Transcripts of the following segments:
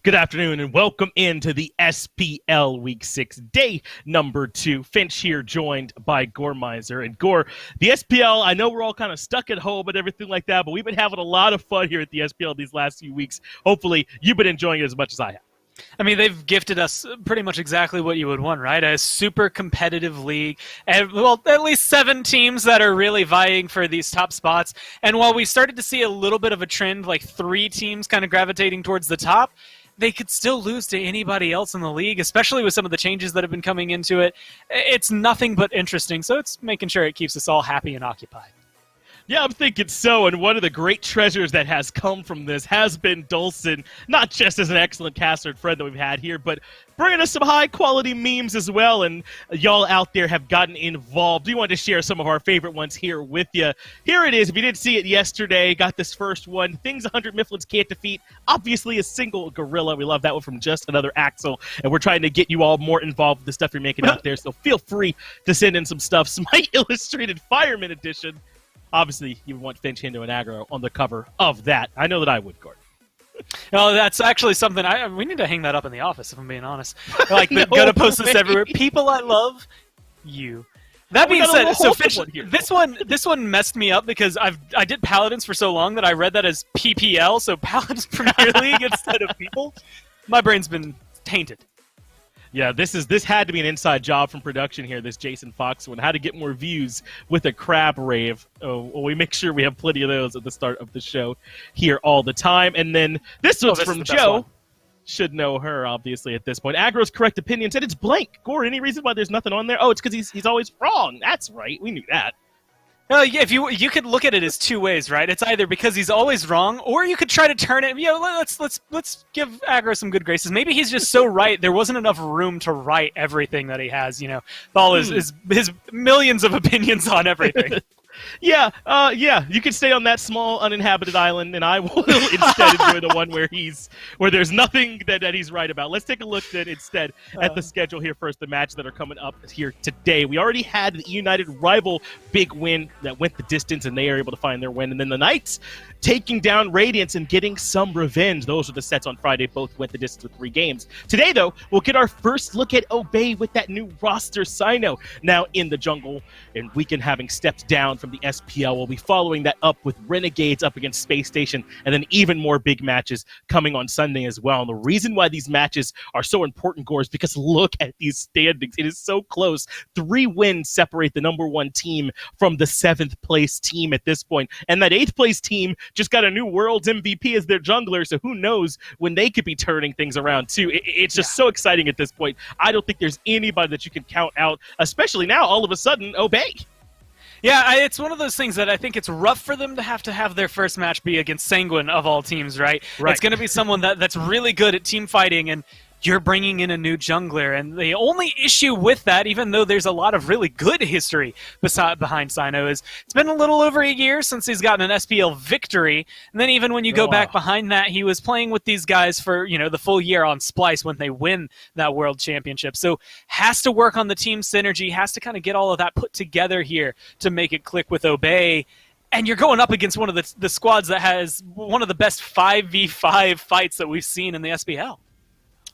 Good afternoon and welcome into the SPL Week 6, day number 2. Finch here, joined by Gormizer. And Gore, the SPL, I know we're all kind of stuck at home and everything like that, but we've been having a lot of fun here at the SPL these last few weeks. Hopefully, you've been enjoying it as much as I have. I mean, they've gifted us pretty much exactly what you would want, right? A super competitive league, and, well, at least 7 teams that are really vying for these top spots. And while we started to see a little bit of a trend, like 3 teams kind of gravitating towards the top, they could still lose to anybody else in the league, especially with some of the changes that have been coming into it. It's nothing but interesting, so it's making sure it keeps us all happy and occupied. Yeah, I'm thinking so, and one of the great treasures that has come from this has been Dulcin, not just as an excellent caster and friend that we've had here, but bringing us some high-quality memes as well, and y'all out there have gotten involved. We wanted to share some of our favorite ones here with you. Here it is. If you didn't see it yesterday, got this first one. Things 100 Mifflins can't defeat. Obviously a single gorilla. We love that one from Just Another Axel, and we're trying to get you all more involved with the stuff you're making out there, so feel free to send in some stuff. Smite Illustrated Fireman Edition. Obviously, you would want Finch, Sheento, and Aggro on the cover of that. I know that I would, Gordon. No, that's actually something we need to hang that up in the office, if I'm being honest. Like, they're going to post this everywhere. People I love, you. That being said, so Finch, this one messed me up because I did Paladins for so long that I read that as PPL, so Paladins Premier League instead of People. My brain's been tainted. Yeah, this had to be an inside job from production here, this Jason Fox one. How to get more views with a crab rave. Well, we make sure we have plenty of those at the start of the show here all the time. And then this one's from Joe. Should know her, obviously, at this point. Aggro's correct opinion said it's blank. Gore, any reason why there's nothing on there? Oh, it's because he's always wrong. That's right. We knew that. Yeah, if you could look at it as 2 ways, right? It's either because he's always wrong, or you could try to turn it. You know, let's give Aggro some good graces. Maybe he's just so right. There wasn't enough room to write everything that he has. You know, all his millions of opinions on everything. Yeah. You can stay on that small uninhabited island, and I will instead enjoy the one where there's nothing that he's right about. Let's take a look at the schedule here first. The matches that are coming up here today. We already had the United Rival big win that went the distance, and they are able to find their win. And then the Knights taking down Radiance and getting some revenge. Those are the sets on Friday. Both went the distance with 3 games. Today, though, we'll get our first look at Obey with that new roster. Cyno now in the jungle, and Weekend having stepped down from the SPL. We'll be following that up with Renegades up against Space Station, and then even more big matches coming on Sunday as well. And the reason why these matches are so important, Gore, is because look at these standings. It is so close. 3 wins separate the number 1 team from the 7th place team at this point. And that 8th place team just got a new World's MVP as their jungler, so who knows when they could be turning things around too. It's just so exciting at this point. I don't think there's anybody that you can count out, especially now all of a sudden, Obey. Yeah, it's one of those things that I think it's rough for them to have their first match be against Sanguine of all teams, right? It's going to be someone that's really good at team fighting, and you're bringing in a new jungler. And the only issue with that, even though there's a lot of really good history behind Cyno, is it's been a little over a year since he's gotten an SPL victory. And then even when you go back behind that, he was playing with these guys for, the full year on Splice when they win that world championship. So has to work on the team synergy, has to kind of get all of that put together here to make it click with Obey. And you're going up against one of the squads that has one of the best 5v5 fights that we've seen in the SPL.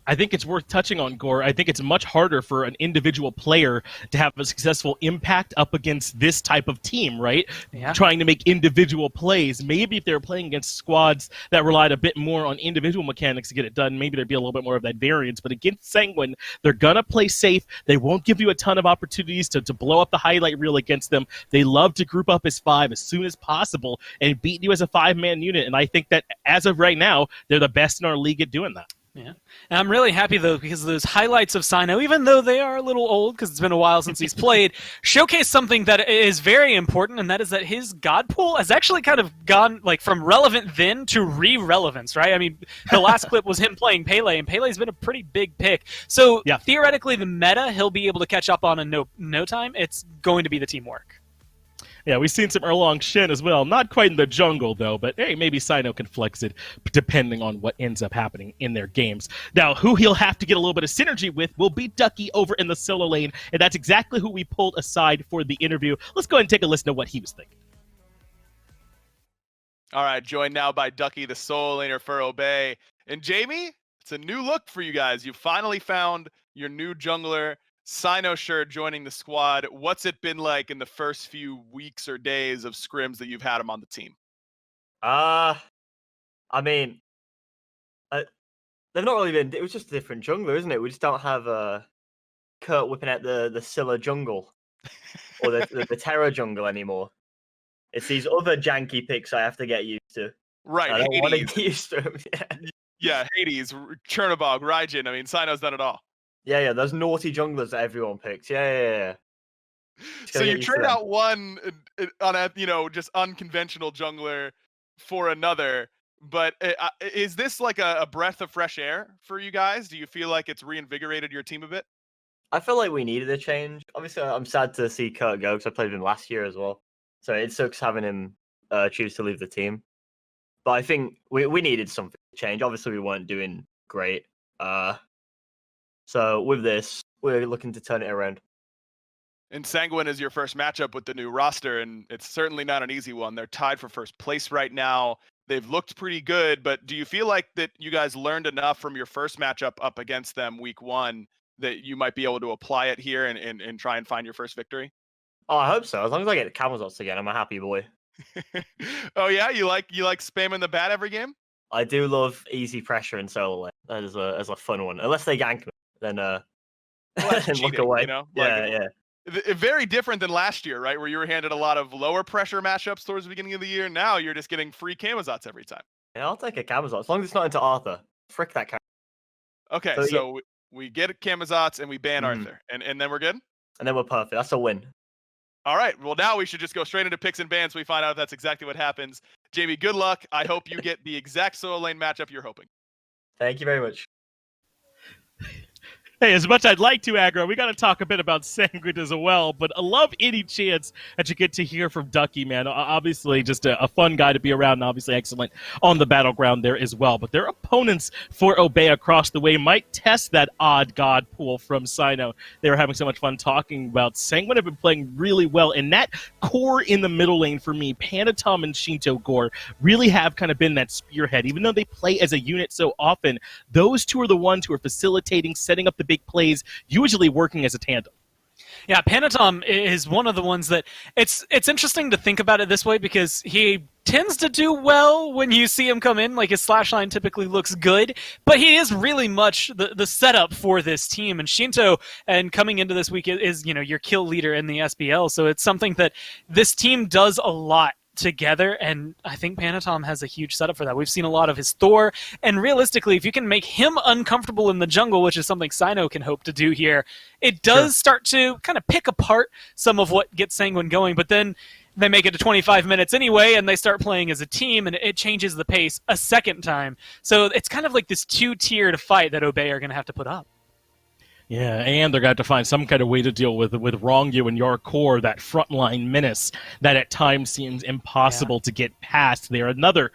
I think it's worth touching on, Gore. I think it's much harder for an individual player to have a successful impact up against this type of team, right? Yeah. Trying to make individual plays. Maybe if they were playing against squads that relied a bit more on individual mechanics to get it done, maybe there'd be a little bit more of that variance. But against Sanguine, they're going to play safe. They won't give you a ton of opportunities to blow up the highlight reel against them. They love to group up as 5 as soon as possible and beat you as a 5-man unit. And I think that as of right now, they're the best in our league at doing that. Yeah, and I'm really happy, though, because those highlights of Cyno, even though they are a little old because it's been a while since he's played, showcase something that is very important, and that is that his god pool has actually kind of gone from relevant then to re-relevance, right? I mean, the last clip was him playing Pele, and Pele's been a pretty big pick. So theoretically, the meta he'll be able to catch up on in no time. It's going to be the teamwork. Yeah, we've seen some Erlang Shen as well. Not quite in the jungle, though, but hey, maybe Cyno can flex it depending on what ends up happening in their games. Now, who he'll have to get a little bit of synergy with will be Ducky over in the solo lane, and that's exactly who we pulled aside for the interview. Let's go ahead and take a listen to what he was thinking. All right, joined now by Ducky, the solo laner for Obey. And Jamie, It's a new look for you guys. You finally found your new jungler, Cyno shirt, joining the squad. What's it been like in the first few weeks or days of scrims that you've had him on the team? I mean, they've not really been. It was just a different jungler, isn't it? We just don't have Kurt whipping out the Scylla jungle or the Terror jungle anymore. It's these other janky picks I have to get used to. Right, I don't want to Hades. get used to them. Yeah, Hades, Chernobog, Raijin. I mean, Cyno's done it all. Yeah, those naughty junglers that everyone picks. Yeah. So you trade out one on a just unconventional jungler for another. But is this like a breath of fresh air for you guys? Do you feel like it's reinvigorated your team a bit? I feel like we needed a change. Obviously, I'm sad to see Kurt go because I played with him last year as well. So it sucks having him choose to leave the team. But I think we needed something to change. Obviously, we weren't doing great. So with this, we're looking to turn it around. And Sanguine is your first matchup with the new roster, and it's certainly not an easy one. They're tied for first place right now. They've looked pretty good, but do you feel like that you guys learned enough from your first matchup up against them week 1 that you might be able to apply it here and try and find your first victory? Oh, I hope so. As long as I get the Camels again, I'm a happy boy. Oh yeah, you like spamming the bat every game? I do love easy pressure in solo lane. That is a fun one. Unless they gank me, then look away. Yeah. Very different than last year, right? Where you were handed a lot of lower pressure matchups towards the beginning of the year. Now you're just getting free Camazotz every time. Yeah, I'll take a Camazotz as long as it's not into Arthur. Frick that Camazotz. Okay, so we get a Camazotz and we ban Arthur, and then we're good. And then we're perfect. That's a win. All right. Well, now we should just go straight into picks and bans so we find out if that's exactly what happens. Jamie, good luck. I hope you get the exact solo lane matchup you're hoping. Thank you very much. Hey, as much I'd like to, Aggro, we got to talk a bit about Sanguine as well, but I love any chance that you get to hear from Ducky, man. Obviously, just a fun guy to be around, and obviously excellent on the battleground there as well. But their opponents for Obey across the way might test that odd god pool from Cyno. They were having so much fun talking about Sanguine have been playing really well, and that core in the middle lane for me, Panitom and Sheento Gore, really have kind of been that spearhead. Even though they play as a unit so often, those two are the ones who are facilitating, setting up the big plays, usually working as a tandem. Yeah, Panitom is one of the ones that it's interesting to think about it this way because he tends to do well when you see him come in. Like his slash line typically looks good, but he is really much the setup for this team. And Sheento, and coming into this week, is your kill leader in the SBL. So it's something that this team does a lot together, and I think Panitom has a huge setup for that. We've seen a lot of his Thor, and realistically, if you can make him uncomfortable in the jungle, which is something Cyno can hope to do here, it does start to kind of pick apart some of what gets Sanguine going, but then they make it to 25 minutes anyway, and they start playing as a team, and it changes the pace a second time. So it's kind of like this two-tiered fight that Obey are going to have to put up. Yeah, and they're going to have to find some kind of way to deal with Ronngyu and Jarcorr, that frontline menace that at times seems impossible to get past. They're another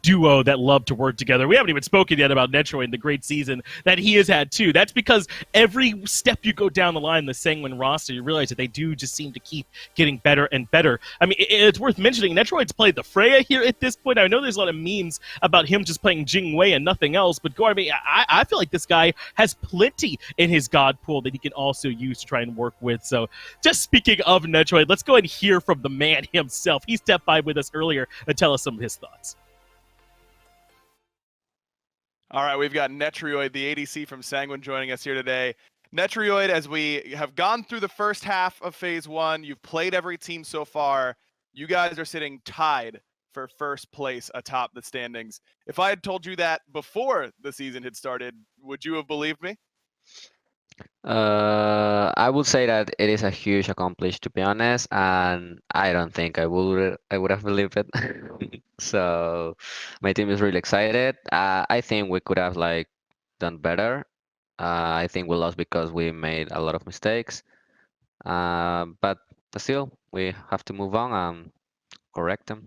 duo that love to work together. We haven't even spoken yet about Netrioid and the great season that he has had too. That's because every step you go down the line in the Sanguine roster, you realize that they do just seem to keep getting better and better. I mean, it's worth mentioning, Netrioid's played the Freya here at this point. I know there's a lot of memes about him just playing Jing and nothing else, but I mean, I feel like this guy has plenty in his god pool that he can also use to try and work with. So just speaking of Netrioid, let's go ahead and hear from the man himself. He stepped by with us earlier and tell us some of his thoughts. All right, we've got Netrioid, the ADC from Sanguine, joining us here today. Netrioid, as we have gone through the first half of Phase 1, you've played every team so far. You guys are sitting tied for first place atop the standings. If I had told you that before the season had started, would you have believed me? I would say that it is a huge accomplishment, to be honest, and I don't think I would have believed it. So my team is really excited. I think we could have done better. I think we lost because we made a lot of mistakes. But still, we have to move on and correct them.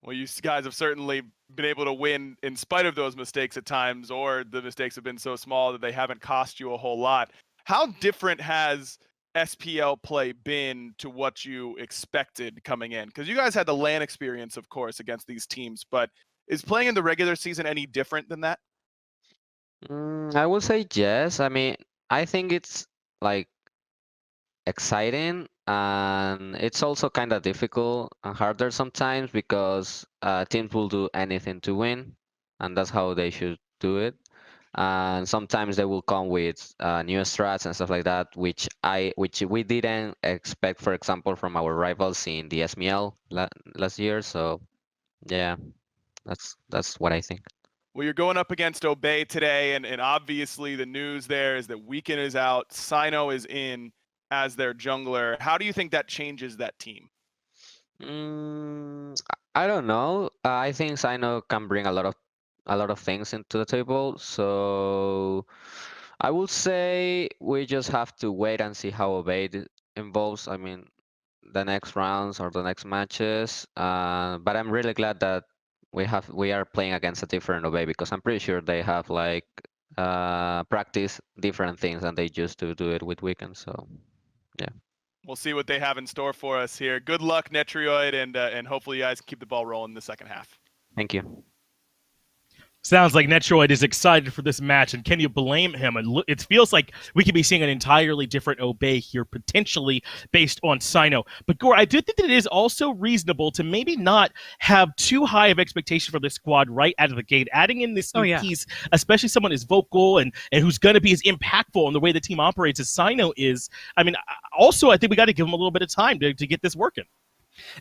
Well, you guys have certainly been able to win in spite of those mistakes at times, or the mistakes have been so small that they haven't cost you a whole lot. How different has SPL play been to what you expected coming in? Because you guys had the LAN experience, of course, against these teams, but is playing in the regular season any different than that? I would say yes. I mean, I think it's like exciting and it's also kind of difficult and harder sometimes because teams will do anything to win, and that's how they should do it. And sometimes they will come with new strats and stuff like that, which we didn't expect, for example, from our rivals in the SML last year. So yeah, that's what I think. Well, you're going up against Obey today, and obviously the news there is that Weekend is out, Cyno is in as their jungler. How do you think that changes that team? I don't know. I think Cyno can bring a lot of things into the table. So I would say we just have to wait and see how Obey involves. I mean, the next rounds or the next matches. But I'm really glad that we are playing against a different Obey because I'm pretty sure they have like practice different things and they used to do it with weekends. So yeah. We'll see what they have in store for us here. Good luck, Netrioid, and hopefully you guys can keep the ball rolling in the second half. Thank you. Sounds like Netrioid is excited for this match, and can you blame him? It feels like we could be seeing an entirely different Obey here, potentially based on Cyno. But Gore, I do think that it is also reasonable to maybe not have too high of expectation for this squad right out of the gate. Adding in this new piece, especially someone as vocal and who's going to be as impactful in the way the team operates as Cyno is. I mean, also, I think we got to give him a little bit of time to get this working.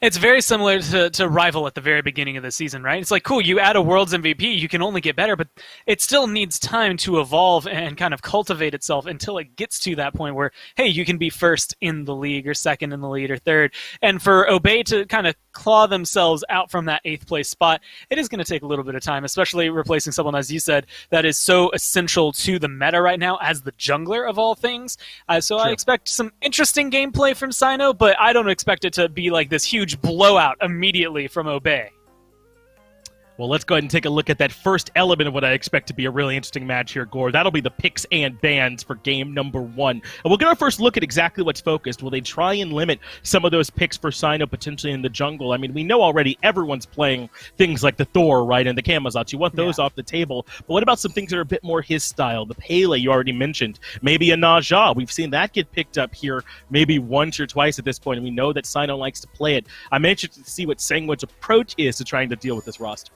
It's very similar to Rival at the very beginning of the season, right? It's like, cool, you add a Worlds MVP, you can only get better, but it still needs time to evolve and kind of cultivate itself until it gets to that point where, hey, you can be first in the league or second in the league or third. And for Obey to kind of claw themselves out from that 8th place spot, it is going to take a little bit of time, especially replacing someone, as you said, that is so essential to the meta right now as the jungler of all things. So I expect some interesting gameplay from Cyno, but I don't expect it to be like this huge blowout immediately from Obey. Well, let's go ahead and take a look at that first element of what I expect to be a really interesting match here, Gore. That'll be the picks and bans for game number 1. And we'll get our first look at exactly what's focused. Will they try and limit some of those picks for Cyno potentially in the jungle? I mean, we know already everyone's playing things like the Thor, right, and the Camazotz. You want those off the table. But what about some things that are a bit more his style? The Pele you already mentioned. Maybe a Naja. We've seen that get picked up here maybe once or twice at this point, and we know that Cyno likes to play it. I'm interested to see what Sanguine's approach is to trying to deal with this roster.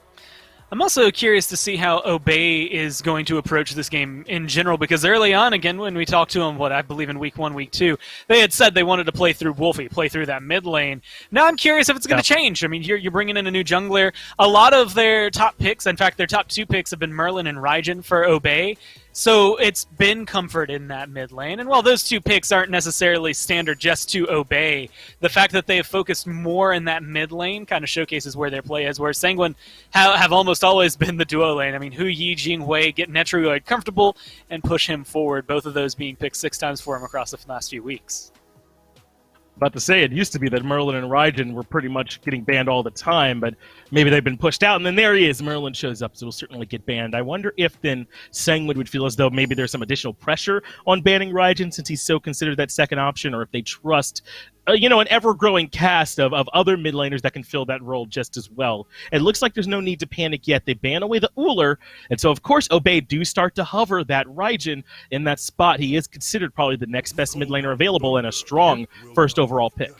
I'm also curious to see how Obey is going to approach this game in general, because early on, again, when we talked to them, I believe in week 1, week 2, they had said they wanted to play through Wlfy, play through that mid lane. Now I'm curious if it's going to change. I mean, you're bringing in a new jungler. A lot of their top picks, in fact, their top 2 picks have been Merlin and Raijin for Obey. So it's been comfort in that mid lane. And while those 2 picks aren't necessarily standard just to Obey, the fact that they have focused more in that mid lane kind of showcases where their play is, where Sanguine have almost always been the duo lane. I mean, Yi, Jing, get Netrioid comfortable and push him forward, both of those being picked 6 times for him across the last few weeks. About to say, it used to be that Merlin and Raijin were pretty much getting banned all the time, but maybe they've been pushed out, and then there he is. Merlin shows up, so he'll certainly get banned. I wonder if then Sanguine would feel as though maybe there's some additional pressure on banning Raijin since he's so considered that second option, or if they trust an ever-growing cast of other mid laners that can fill that role just as well. It looks like there's no need to panic yet. They ban away the Uller, and so, of course, Obey do start to hover that Raijin in that spot. He is considered probably the next best mid laner available and a strong first overall pick.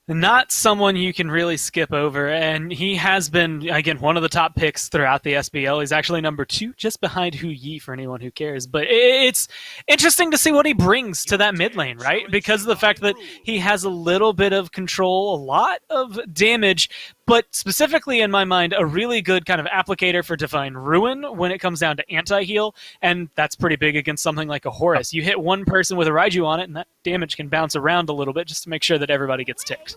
Not someone you can really skip over, and he has been, again, one of the top picks throughout the SBL. He's actually number 2, just behind Yi for anyone who cares. But it's interesting to see what he brings to that mid lane, right? Because of the fact that he has a little bit of control, a lot of damage, but specifically in my mind, a really good kind of applicator for Divine Ruin when it comes down to anti-heal, and that's pretty big against something like a Horus. You hit one person with a Raiju on it, and that damage can bounce around a little bit just to make sure that everybody gets ticked.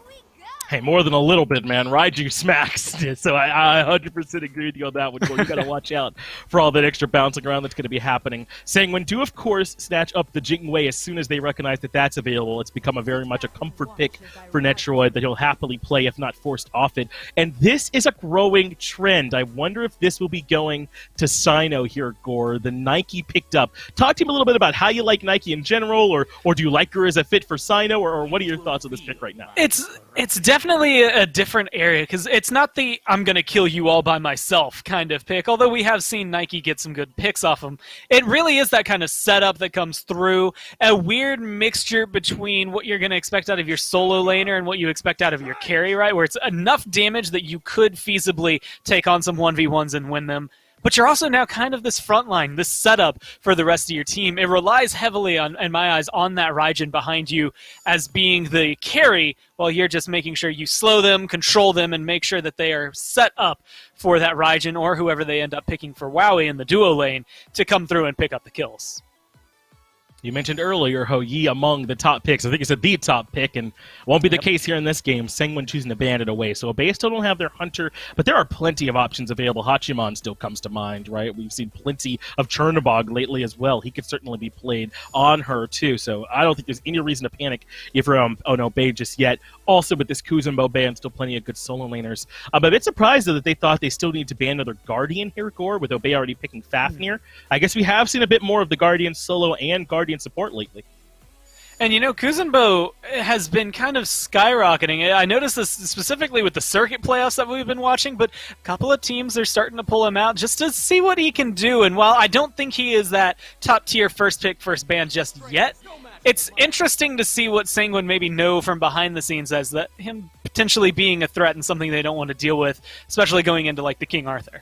Hey, more than a little bit, man. Raiju smacks. So I 100% agree with you on that one. You got to watch out for all that extra bouncing around that's going to be happening. Sanguine do, of course, snatch up the Jing as soon as they recognize that that's available. It's become very much a comfort pick for Netrioid that he'll happily play if not forced off it. And this is a growing trend. I wonder if this will be going to Cyno here, Gore. The Nike picked up. Talk to him a little bit about how you like Nike in general, or do you like her as a fit for Cyno, or what are your thoughts on this pick right now? It's definitely definitely a different area, because it's not the I'm going to kill you all by myself kind of pick, although we have seen Nike get some good picks off him. It really is that kind of setup that comes through, a weird mixture between what you're going to expect out of your solo laner and what you expect out of your carry, right? Where it's enough damage that you could feasibly take on some 1v1s and win them. But you're also now kind of this front line, this setup for the rest of your team. It relies heavily, in my eyes, on that Raijin behind you as being the carry, while you're just making sure you slow them, control them, and make sure that they are set up for that Raijin or whoever they end up picking for Wowy in the duo lane to come through and pick up the kills. You mentioned earlier how Yi among the top picks. I think you said the top pick, and won't be the case here in this game. Sanguine choosing to ban it away. So Obey still don't have their Hunter, but there are plenty of options available. Hachiman still comes to mind, right? We've seen plenty of Chernobog lately as well. He could certainly be played on her too. So I don't think there's any reason to panic if you're on Obey just yet. Also with this Kuzumbo ban, still plenty of good solo laners. I'm a bit surprised though that they thought they still need to ban another Guardian here, Gore, with Obey already picking Fafnir. I guess we have seen a bit more of the Guardian solo and Guardian support lately. And you know, Kuzumbo has been kind of skyrocketing. I noticed this specifically with the circuit playoffs that we've been watching, but a couple of teams are starting to pull him out just to see what he can do. And while I don't think he is that top-tier first pick, first ban just yet, it's interesting to see what Sanguine maybe know from behind the scenes as that him potentially being a threat and something they don't want to deal with, especially going into like the King Arthur.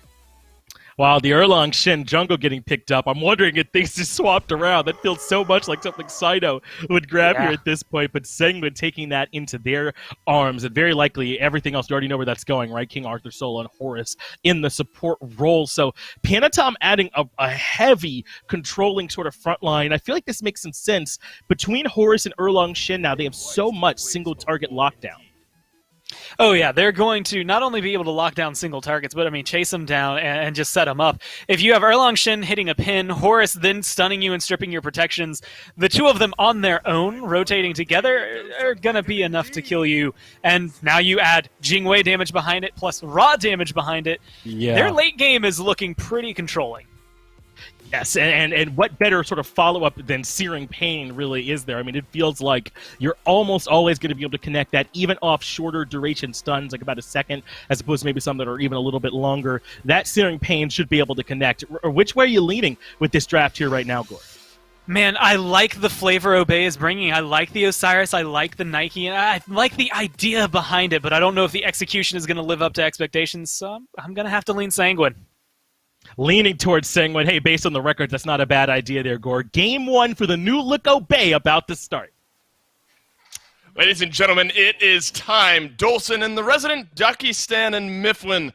Wow, the Erlang Shen jungle getting picked up. I'm wondering if things just swapped around. That feels so much like something Cyno would grab here at this point, but Sanguine taking that into their arms, and very likely everything else, you already know where that's going, right? King Arthur solo and Horus in the support role. So Panitom adding a heavy controlling sort of front line. I feel like this makes some sense. Between Horus and Erlang Shen now, they have so much single target lockdown. Oh yeah, they're going to not only be able to lock down single targets, but I mean chase them down and just set them up. If you have Erlang Shen hitting a pin, Horus then stunning you and stripping your protections, the two of them on their own, rotating together, are going to be enough to kill you. And now you add Jing damage behind it, plus raw damage behind it. Yeah. Their late game is looking pretty controlling. Yes, and what better sort of follow-up than Searing Pain really is there? I mean, it feels like you're almost always going to be able to connect that, even off shorter duration stuns, like about a second, as opposed to maybe some that are even a little bit longer. That Searing Pain should be able to connect. Which way are you leaning with this draft here right now, Gore? Man, I like the flavor Obey is bringing. I like the Osiris. I like the Nike. And I like the idea behind it, but I don't know if the execution is going to live up to expectations, so I'm going to have to lean Sanguine. Leaning towards Sanguine. Hey, based on the record, that's not a bad idea there, Gore. Game one for the new look Obey about to start. Ladies and gentlemen, it is time. Dolson and the resident Ducky Stan and Mifflin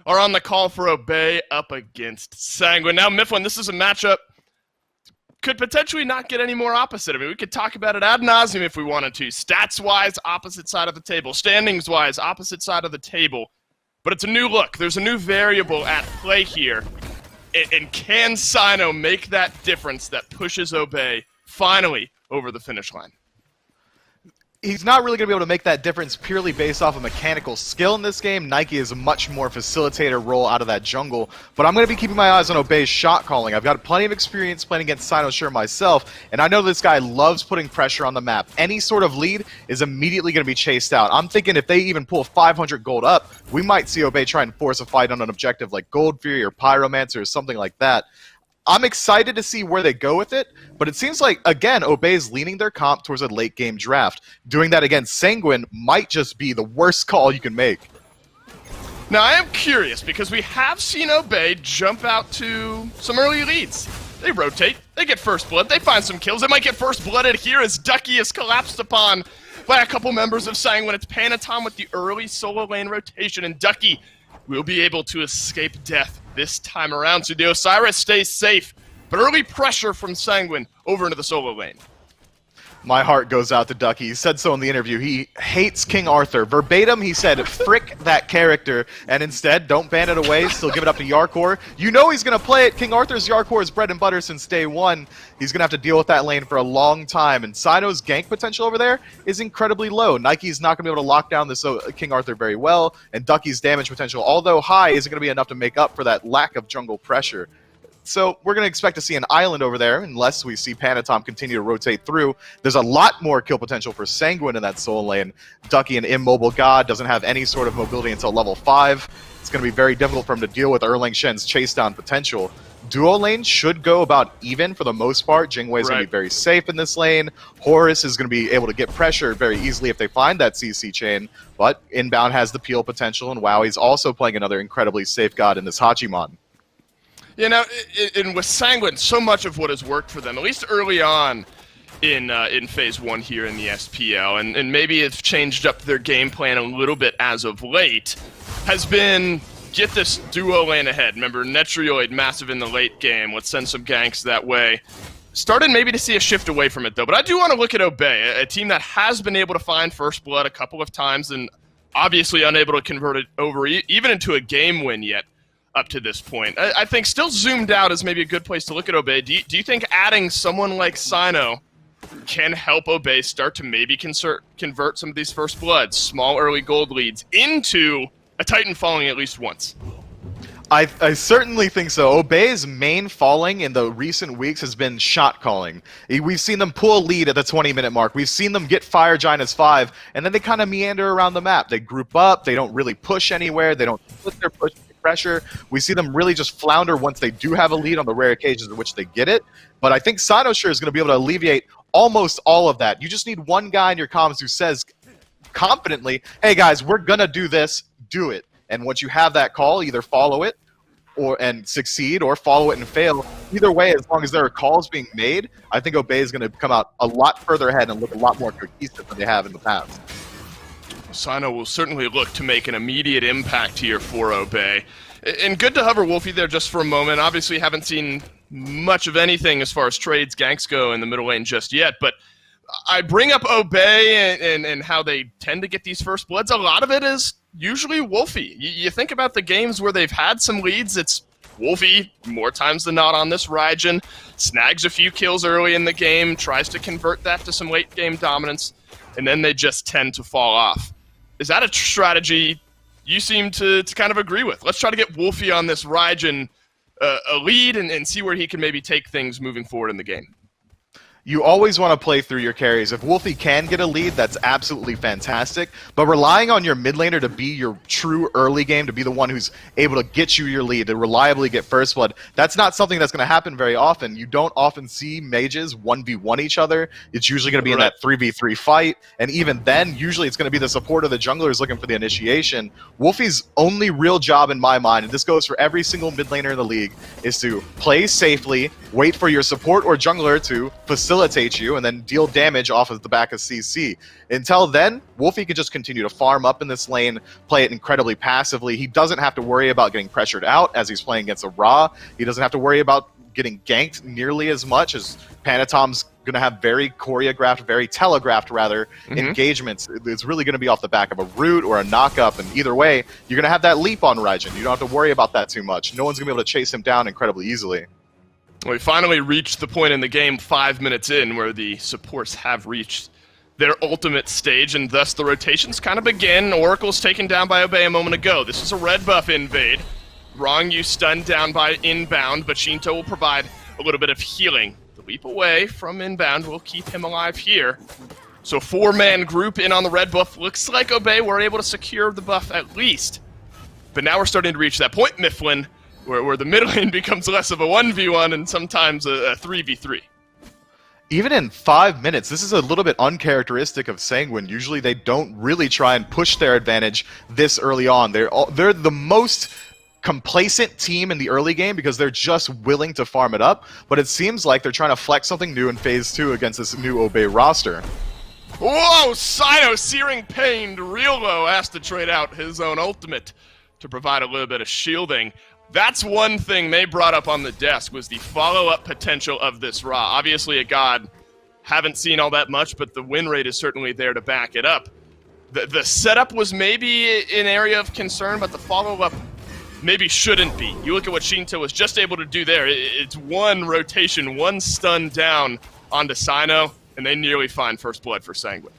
are on the call for Obey up against Sanguine. Now, Mifflin, this is a matchup could potentially not get any more opposite. I mean, we could talk about it ad nauseum if we wanted to. Stats-wise, opposite side of the table. Standings-wise, opposite side of the table. But it's a new look. There's a new variable at play here. And can Cyno make that difference that pushes Obey finally over the finish line? He's not really going to be able to make that difference purely based off of mechanical skill in this game. Nike is a much more facilitator role out of that jungle. But I'm going to be keeping my eyes on Obey's shot calling. I've got plenty of experience playing against Cyno Sure myself, and I know this guy loves putting pressure on the map. Any sort of lead is immediately going to be chased out. I'm thinking if they even pull 500 gold up, we might see Obey try and force a fight on an objective like Gold Fury or Pyromancer or something like that. I'm excited to see where they go with it, but it seems like, again, Obey is leaning their comp towards a late-game draft. Doing that against Sanguine might just be the worst call you can make. Now, I am curious, because we have seen Obey jump out to some early leads. They rotate, they get first blood, they find some kills. They might get first blooded here as Ducky is collapsed upon by a couple members of Sanguine. It's Panitom with the early solo lane rotation, and Ducky will be able to escape death this time around. So the Osiris stays safe, but early pressure from Sanguine over into the solo lane. My heart goes out to Ducky. He said so in the interview. He hates King Arthur. Verbatim, he said, frick that character, and instead, don't ban it away, still give it up to Jarcorr. You know he's going to play it. King Arthur's Jarcorr's bread and butter since day one. He's going to have to deal with that lane for a long time, and Cyno's gank potential over there is incredibly low. Nike's not going to be able to lock down this King Arthur very well, and Ducky's damage potential, although high, isn't going to be enough to make up for that lack of jungle pressure. So we're going to expect to see an island over there unless we see Panitom continue to rotate through. There's a lot more kill potential for Sanguine in that Soul lane. Ducky, an immobile god, doesn't have any sort of mobility until level 5. It's going to be very difficult for him to deal with Erlang Shen's chase down potential. Duo lane should go about even for the most part. Jingwei is going to be very safe in this lane. Horus is going to be able to get pressure very easily if they find that CC chain. But Inbound has the peel potential, and Wlfy is also playing another incredibly safe god in this Hachiman. You know, and with Sanguine, so much of what has worked for them, at least early on in Phase 1 here in the SPL, and maybe it's changed up their game plan a little bit as of late, has been get this duo lane ahead. Remember, Netrioid massive in the late game. Let's send some ganks that way. Started maybe to see a shift away from it, though. But I do want to look at Obey, a team that has been able to find first blood a couple of times and obviously unable to convert it over even into a game win yet up to this point. I think still zoomed out is maybe a good place to look at Obey. Do you think adding someone like Cyno can help Obey start to maybe convert some of these first bloods, small early gold leads, into a Titan falling at least once? I certainly think so. Obey's main falling in the recent weeks has been shot calling. We've seen them pull a lead at the 20-minute mark. We've seen them get Fire Giant as 5, and then they kind of meander around the map. They group up. They don't really push anywhere. They don't put their push pressure. We see them really just flounder once they do have a lead on the rare occasions in which they get it. But I think Cyno sure is going to be able to alleviate almost all of that. You just need one guy in your comms who says confidently, hey guys, we're going to do this. Do it. And once you have that call, either follow it and succeed or follow it and fail. Either way, as long as there are calls being made, I think Obey is going to come out a lot further ahead and look a lot more cohesive than they have in the past. Cyno will certainly look to make an immediate impact here for Obey. And good to hover Wlfy there just for a moment. Obviously haven't seen much of anything as far as trades, ganks go in the middle lane just yet, but I bring up Obey and how they tend to get these first bloods. A lot of it is usually Wlfy. You think about the games where they've had some leads, it's Wlfy, more times than not on this Raijin, snags a few kills early in the game, tries to convert that to some late game dominance, and then they just tend to fall off. Is that a strategy you seem to kind of agree with? Let's try to get Wlfy on this Raijin a lead and see where he can maybe take things moving forward in the game. You always want to play through your carries. If Wlfy can get a lead, that's absolutely fantastic. But relying on your mid laner to be your true early game, to be the one who's able to get you your lead, to reliably get first blood, that's not something that's going to happen very often. You don't often see mages 1v1 each other. It's usually going to be in that 3v3 fight. And even then, usually it's going to be the support of the junglers looking for the initiation. Wlfy's only real job in my mind, and this goes for every single mid laner in the league, is to play safely, wait for your support or jungler to facilitate you, and then deal damage off of the back of CC. Until then, Wlfy can just continue to farm up in this lane, play it incredibly passively. He doesn't have to worry about getting pressured out as he's playing against a Ra. He doesn't have to worry about getting ganked nearly as much as Panitom's going to have very choreographed, very telegraphed, rather, engagements. It's really going to be off the back of a root or a knock-up, and either way, you're going to have that leap on Raijin. You don't have to worry about that too much. No one's going to be able to chase him down incredibly easily. We finally reached the point in the game 5 minutes in where the supports have reached their ultimate stage, and thus the rotations kind of begin. Oracle's taken down by Obey a moment ago. This is a red buff invade. Ronngyu stunned down by Inbound, but Sheento will provide a little bit of healing. The leap away from Inbound will keep him alive here. So 4-man group in on the red buff. Looks like Obey were able to secure the buff at least. But now we're starting to reach that point, Mifflin, where the mid lane becomes less of a 1v1 and sometimes a 3v3. Even in 5 minutes, this is a little bit uncharacteristic of Sanguine. Usually they don't really try and push their advantage this early on. They're the most complacent team in the early game because they're just willing to farm it up, but it seems like they're trying to flex something new in Phase 2 against this new Obey roster. Whoa! Cyno, Searing Pain, real low, asked to trade out his own ultimate to provide a little bit of shielding. That's one thing they brought up on the desk, was the follow-up potential of this Ra. Obviously a god, haven't seen all that much, but the win rate is certainly there to back it up. The setup was maybe an area of concern, but the follow-up maybe shouldn't be. You look at what Sheento was just able to do there. It's one rotation, one stun down onto Cyno, and they nearly find first blood for Sanguine.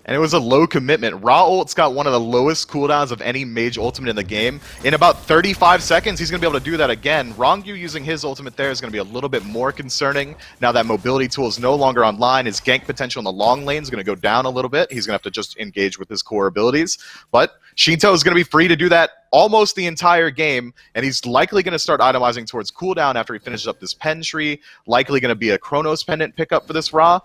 and it was a low commitment. Ra ult's got one of the lowest cooldowns of any mage ultimate in the game. In about 35 seconds, he's going to be able to do that again. Ronngyu using his ultimate there is going to be a little bit more concerning. Now that mobility tool is no longer online, his gank potential in the long lane is going to go down a little bit. He's going to have to just engage with his core abilities. But Sheento is going to be free to do that almost the entire game, and he's likely going to start itemizing towards cooldown after he finishes up this pen tree. Likely going to be a Chronos pendant pickup for this Ra.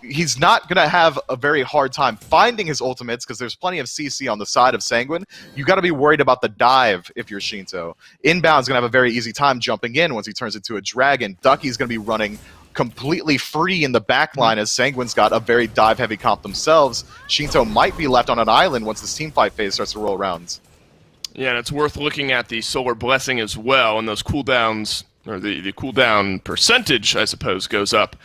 He's not going to have a very hard time finding his ultimates because there's plenty of CC on the side of Sanguine. You got to be worried about the dive if you're Sheento. Inbound's going to have a very easy time jumping in once he turns into a dragon. Ducky's going to be running completely free in the backline as Sanguine's got a very dive-heavy comp themselves. Sheento might be left on an island once this teamfight phase starts to roll around. Yeah, and it's worth looking at the Solar Blessing as well, and those cooldowns, or the cooldown percentage, I suppose, goes up.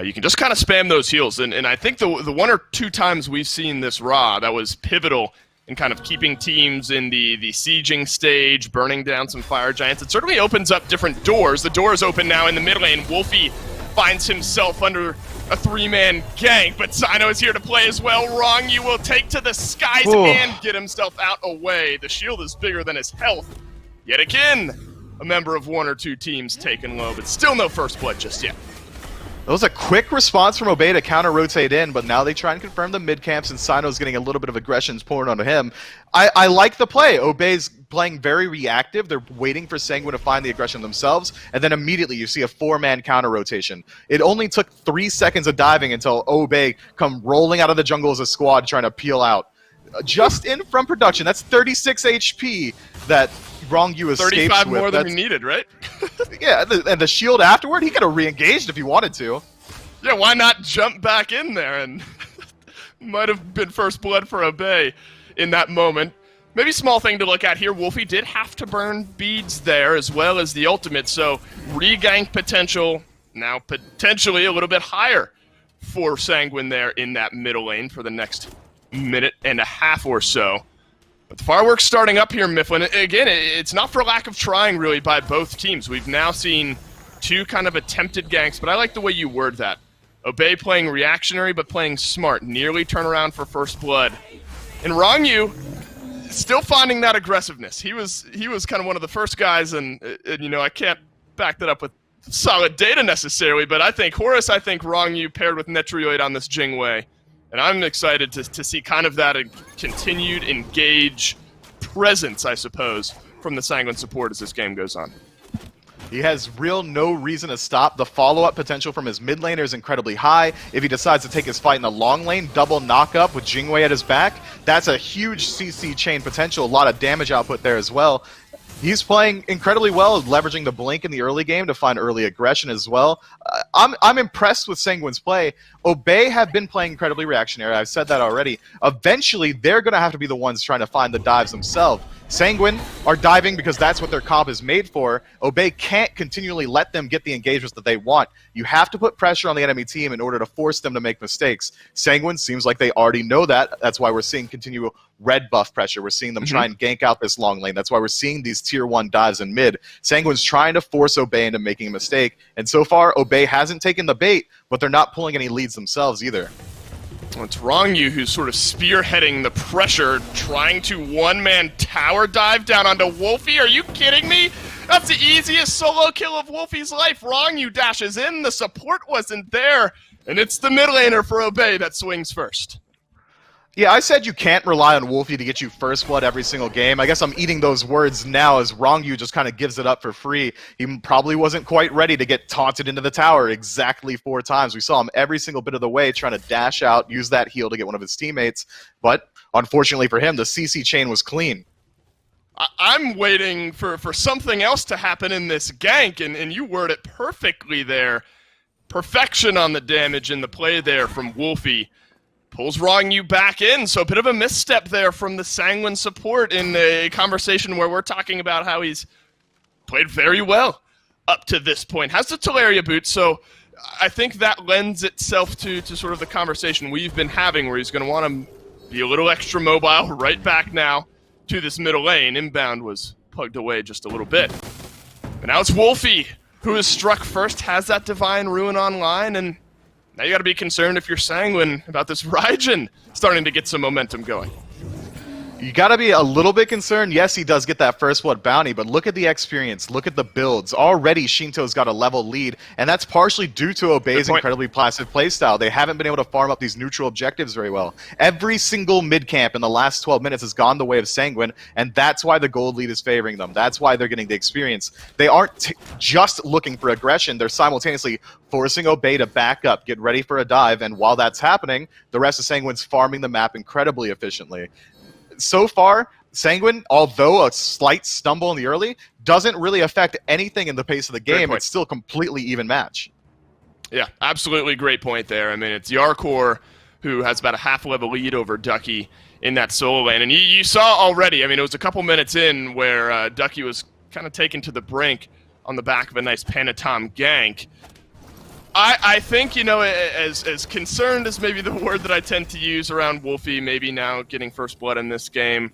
You can just kind of spam those heals, and I think the one or two times we've seen this Ra that was pivotal in kind of keeping teams in the sieging stage, burning down some fire giants, it certainly opens up different doors. The door is open now in the mid lane. Wlfy finds himself under a 3-man gank, but Cyno is here to play as well. Ronngyu will take to the skies and get himself out away. The shield is bigger than his health. Yet again, a member of one or two teams taken low, but still no first blood just yet. That was a quick response from Obey to counter-rotate in, but now they try and confirm the mid-camps, and Cyno's getting a little bit of aggressions poured onto him. I like the play. Obey's playing very reactive. They're waiting for Sanguine to find the aggression themselves, and then immediately you see a 4-man counter-rotation. It only took 3 seconds of diving until Obey come rolling out of the jungle as a squad trying to peel out. Just in from production, that's 36 HP that Ronngyu escapes 35 with. more than he needed, right? Yeah, and the shield afterward, he could have re-engaged if he wanted to. Yeah, why not jump back in there? And might have been first blood for Obey in that moment. Maybe small thing to look at here, Wlfy did have to burn beads there as well as the ultimate, so re-gank potential now potentially a little bit higher for Sanguine there in that middle lane for the next minute and a half or so. But the fireworks starting up here, Mifflin. Again, it's not for lack of trying, really, by both teams. We've now seen two kind of attempted ganks, but I like the way you word that. Obey playing reactionary, but playing smart. Nearly turn around for first blood. And Ronngyu still finding that aggressiveness. He was kind of one of the first guys, and you know, I can't back that up with solid data necessarily, but I think Horus, I think Ronngyu paired with Netrioid on this Jing way. And I'm excited to see kind of that continued engage presence, I suppose, from the Sanguine support as this game goes on. He has no reason to stop. The follow-up potential from his mid laner is incredibly high. If he decides to take his fight in the long lane, double knock-up with Jingwei at his back, that's a huge CC chain potential, a lot of damage output there as well. He's playing incredibly well, leveraging the blink in the early game to find early aggression as well. I'm impressed with Sanguine's play. Obey have been playing incredibly reactionary. I've said that already. Eventually, they're going to have to be the ones trying to find the dives themselves. Sanguine are diving because that's what their comp is made for. Obey can't continually let them get the engagements that they want. You have to put pressure on the enemy team in order to force them to make mistakes. Sanguine seems like they already know that. That's why we're seeing continual red buff pressure. We're seeing them try and gank out this long lane. That's why we're seeing these tier 1 dives in mid. Sanguine's trying to force Obey into making a mistake, and so far Obey hasn't taken the bait, but they're not pulling any leads themselves either. Well, it's Ronngyu who's sort of spearheading the pressure, trying to one-man tower dive down onto Wlfy. Are you kidding me? That's the easiest solo kill of Wlfy's life. Ronngyu dashes in, the support wasn't there, and it's the mid laner for Obey that swings first. Yeah, I said you can't rely on Wlfy to get you first blood every single game. I guess I'm eating those words now as Ronngyu just kind of gives it up for free. He probably wasn't quite ready to get taunted into the tower exactly 4 times. We saw him every single bit of the way trying to dash out, use that heal to get one of his teammates. But unfortunately for him, the CC chain was clean. I'm waiting for something else to happen in this gank, and you word it perfectly there. Perfection on the damage in the play there from Wlfy. Pulls Ronngyu back in, so a bit of a misstep there from the Sanguine support in a conversation where we're talking about how he's played very well up to this point. Has the Teleria boot, so I think that lends itself to sort of the conversation we've been having where he's going to want to be a little extra mobile right back now to this middle lane. Inbound was plugged away just a little bit. And now it's Wlfy who is struck first, has that Divine Ruin online, and Now you got to be concerned if you're Sanguine about this Raijin starting to get some momentum going. You got to be a little bit concerned. Yes, he does get that first blood bounty, but look at the experience. Look at the builds. Already, Sheento's got a level lead, and that's partially due to Obey's incredibly passive playstyle. They haven't been able to farm up these neutral objectives very well. Every single mid-camp in the last 12 minutes has gone the way of Sanguine, and that's why the gold lead is favoring them. That's why they're getting the experience. They aren't just looking for aggression. They're simultaneously forcing Obey to back up, get ready for a dive, and while that's happening, the rest of Sanguine's farming the map incredibly efficiently. So far, Sanguine, although a slight stumble in the early, doesn't really affect anything in the pace of the game. It's still a completely even match. Yeah, absolutely great point there. I mean, it's Jarcorr who has about a half-level lead over Ducky in that solo lane. And you saw already, I mean, it was a couple minutes in where Ducky was kind of taken to the brink on the back of a nice Panitom gank. I think, you know, as concerned as maybe the word that I tend to use around Wlfy, maybe now getting first blood in this game,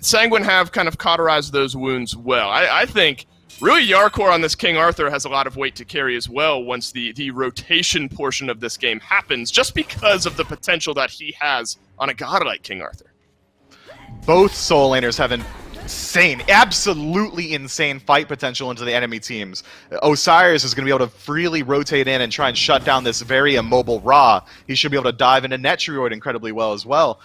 Sanguine have kind of cauterized those wounds well. I think really Jarcorr on this King Arthur has a lot of weight to carry as well once the rotation portion of this game happens, just because of the potential that he has on a god like King Arthur. Both soul laners have absolutely insane fight potential into the enemy teams. Osiris is going to be able to freely rotate in and try and shut down this very immobile Ra. He should be able to dive into Netrioid incredibly well as well.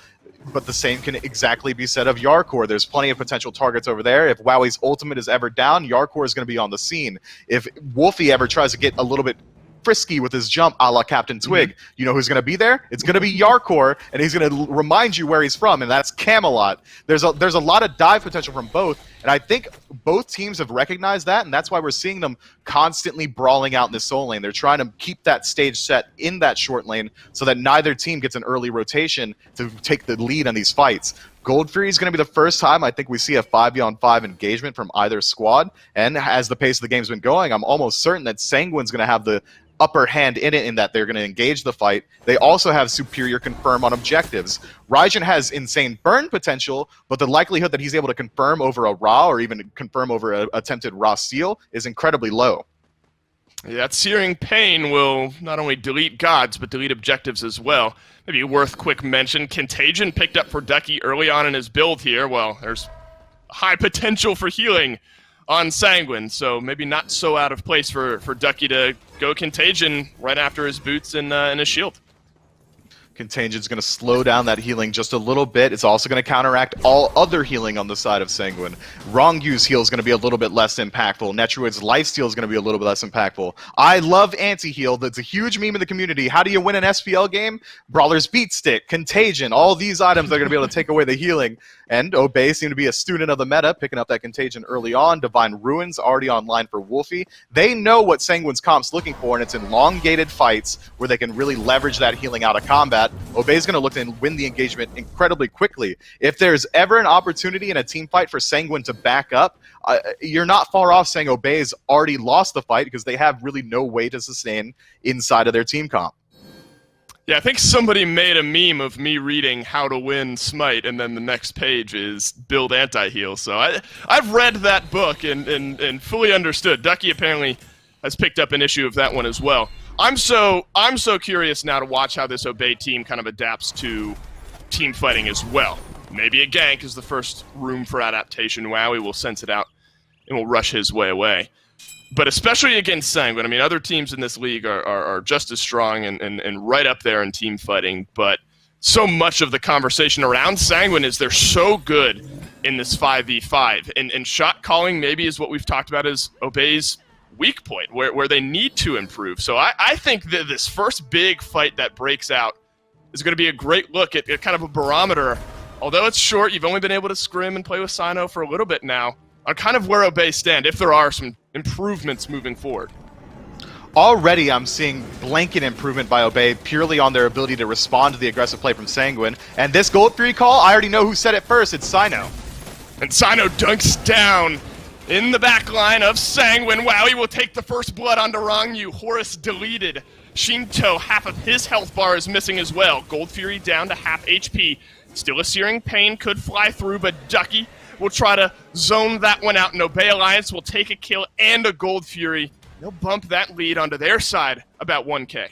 But the same can exactly be said of Jarcorr. There's plenty of potential targets over there. If Wowy's ultimate is ever down, Jarcorr is going to be on the scene. If Wlfy ever tries to get a little bit frisky with his jump a la Captain Twig, you know who's going to be there? It's going to be Jarcorr, and he's going to remind you where he's from, and that's Camelot. There's a lot of dive potential from both, and I think both teams have recognized that, and that's why we're seeing them constantly brawling out in the soul lane. They're trying to keep that stage set in that short lane so that neither team gets an early rotation to take the lead on these fights. Gold Fury is going to be the first time I think we see a 5v5 engagement from either squad, and as the pace of the game's been going, I'm almost certain that Sanguine's going to have the upper hand in it, in that they're going to engage the fight. They also have superior confirm on objectives. Raijin has insane burn potential, but the likelihood that he's able to confirm over a Ra or even confirm over an attempted Ra steal is incredibly low. Yeah, that Searing Pain will not only delete gods, but delete objectives as well. Maybe worth quick mention, Contagion picked up for Ducky early on in his build here. Well, there's high potential for healing on Sanguine, so maybe not so out of place for Ducky to go Contagion right after his boots and his shield. Contagion's going to slow down that healing just a little bit. It's also going to counteract all other healing on the side of Sanguine. Rongyu's heal is going to be a little bit less impactful. Netrioid's lifesteal is going to be a little bit less impactful. I love anti-heal. That's a huge meme in the community. How do you win an SPL game? Brawler's Beat Stick, Contagion, all these items are going to be able to take away the healing. And Obey seemed to be a student of the meta, picking up that Contagion early on. Divine Ruins already online for Wlfy. They know what Sanguine's comp's looking for, and it's elongated fights where they can really leverage that healing out of combat. Obey's going to look to win the engagement incredibly quickly. If there's ever an opportunity in a team fight for Sanguine to back up, you're not far off saying Obey's already lost the fight because they have really no way to sustain inside of their team comp. Yeah, I think somebody made a meme of me reading How to Win SMITE, and then the next page is Build Anti-Heal. So I've read that book and fully understood. Ducky apparently has picked up an issue of that one as well. I'm so curious now to watch how this Obey team kind of adapts to team fighting as well. Maybe a gank is the first room for adaptation. Wowy will sense it out and will rush his way away. But especially against Sanguine, I mean, other teams in this league are just as strong and right up there in team fighting, but so much of the conversation around Sanguine is they're so good in this 5v5, and shot calling maybe is what we've talked about as Obey's weak point, where they need to improve. So I think that this first big fight that breaks out is going to be a great look at kind of a barometer. Although it's short, you've only been able to scrim and play with Cyno for a little bit now, on kind of where Obey stand, if there are some improvements moving forward. Already I'm seeing blanket improvement by Obey purely on their ability to respond to the aggressive play from Sanguine. And this Gold Fury call, I already know who said it first, it's Cyno. And Cyno dunks down in the back line of Sanguine. Wowy will take the first blood onto Ronngyu. Horus deleted. Sheento, half of his health bar is missing as well. Gold Fury down to half HP. Still a Searing Pain, could fly through, but Ducky will try to zone that one out, and Obey Alliance will take a kill and a Gold Fury. They'll bump that lead onto their side about 1K.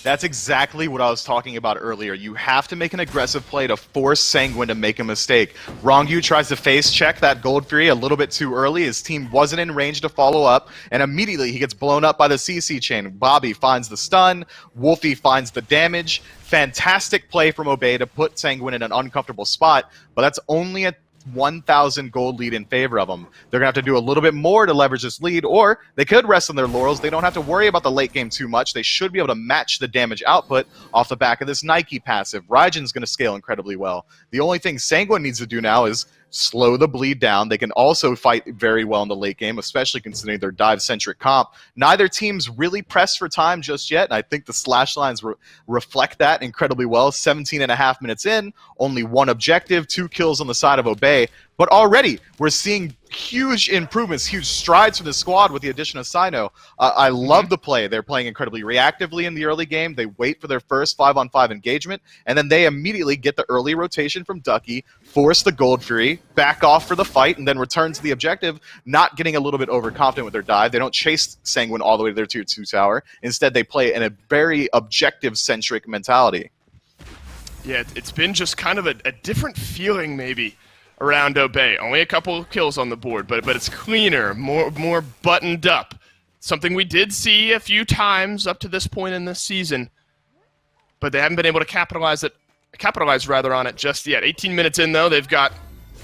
That's exactly what I was talking about earlier. You have to make an aggressive play to force Sanguine to make a mistake. Ronngyu tries to face check that Gold Fury a little bit too early. His team wasn't in range to follow up, and immediately he gets blown up by the CC chain. Bobby finds the stun, Wlfy finds the damage. Fantastic play from Obey to put Sanguine in an uncomfortable spot, but that's only a 1,000 gold lead in favor of them. They're going to have to do a little bit more to leverage this lead, or they could rest on their laurels. They don't have to worry about the late game too much. They should be able to match the damage output off the back of this Nike passive. Raijin's going to scale incredibly well. The only thing Sanguine needs to do now is slow the bleed down. They can also fight very well in the late game, especially considering their dive-centric comp. Neither team's really pressed for time just yet, and I think the slash lines reflect that incredibly well. 17.5 minutes in, only one objective, 2 kills on the side of Obey, but already we're seeing huge improvements, huge strides for the squad with the addition of Cyno. I love the play. They're playing incredibly reactively in the early game. They wait for their first 5-on-5 engagement, and then they immediately get the early rotation from Ducky, force the Gold Fury, back off for the fight, and then return to the objective, not getting a little bit overconfident with their dive. They don't chase Sanguine all the way to their tier 2 tower. Instead, they play in a very objective-centric mentality. Yeah, it's been just kind of a different feeling maybe around Obey. Only a couple of kills on the board, but it's cleaner, more buttoned up. Something we did see a few times up to this point in this season, but they haven't been able to capitalize on it just yet. 18 minutes in though, they've got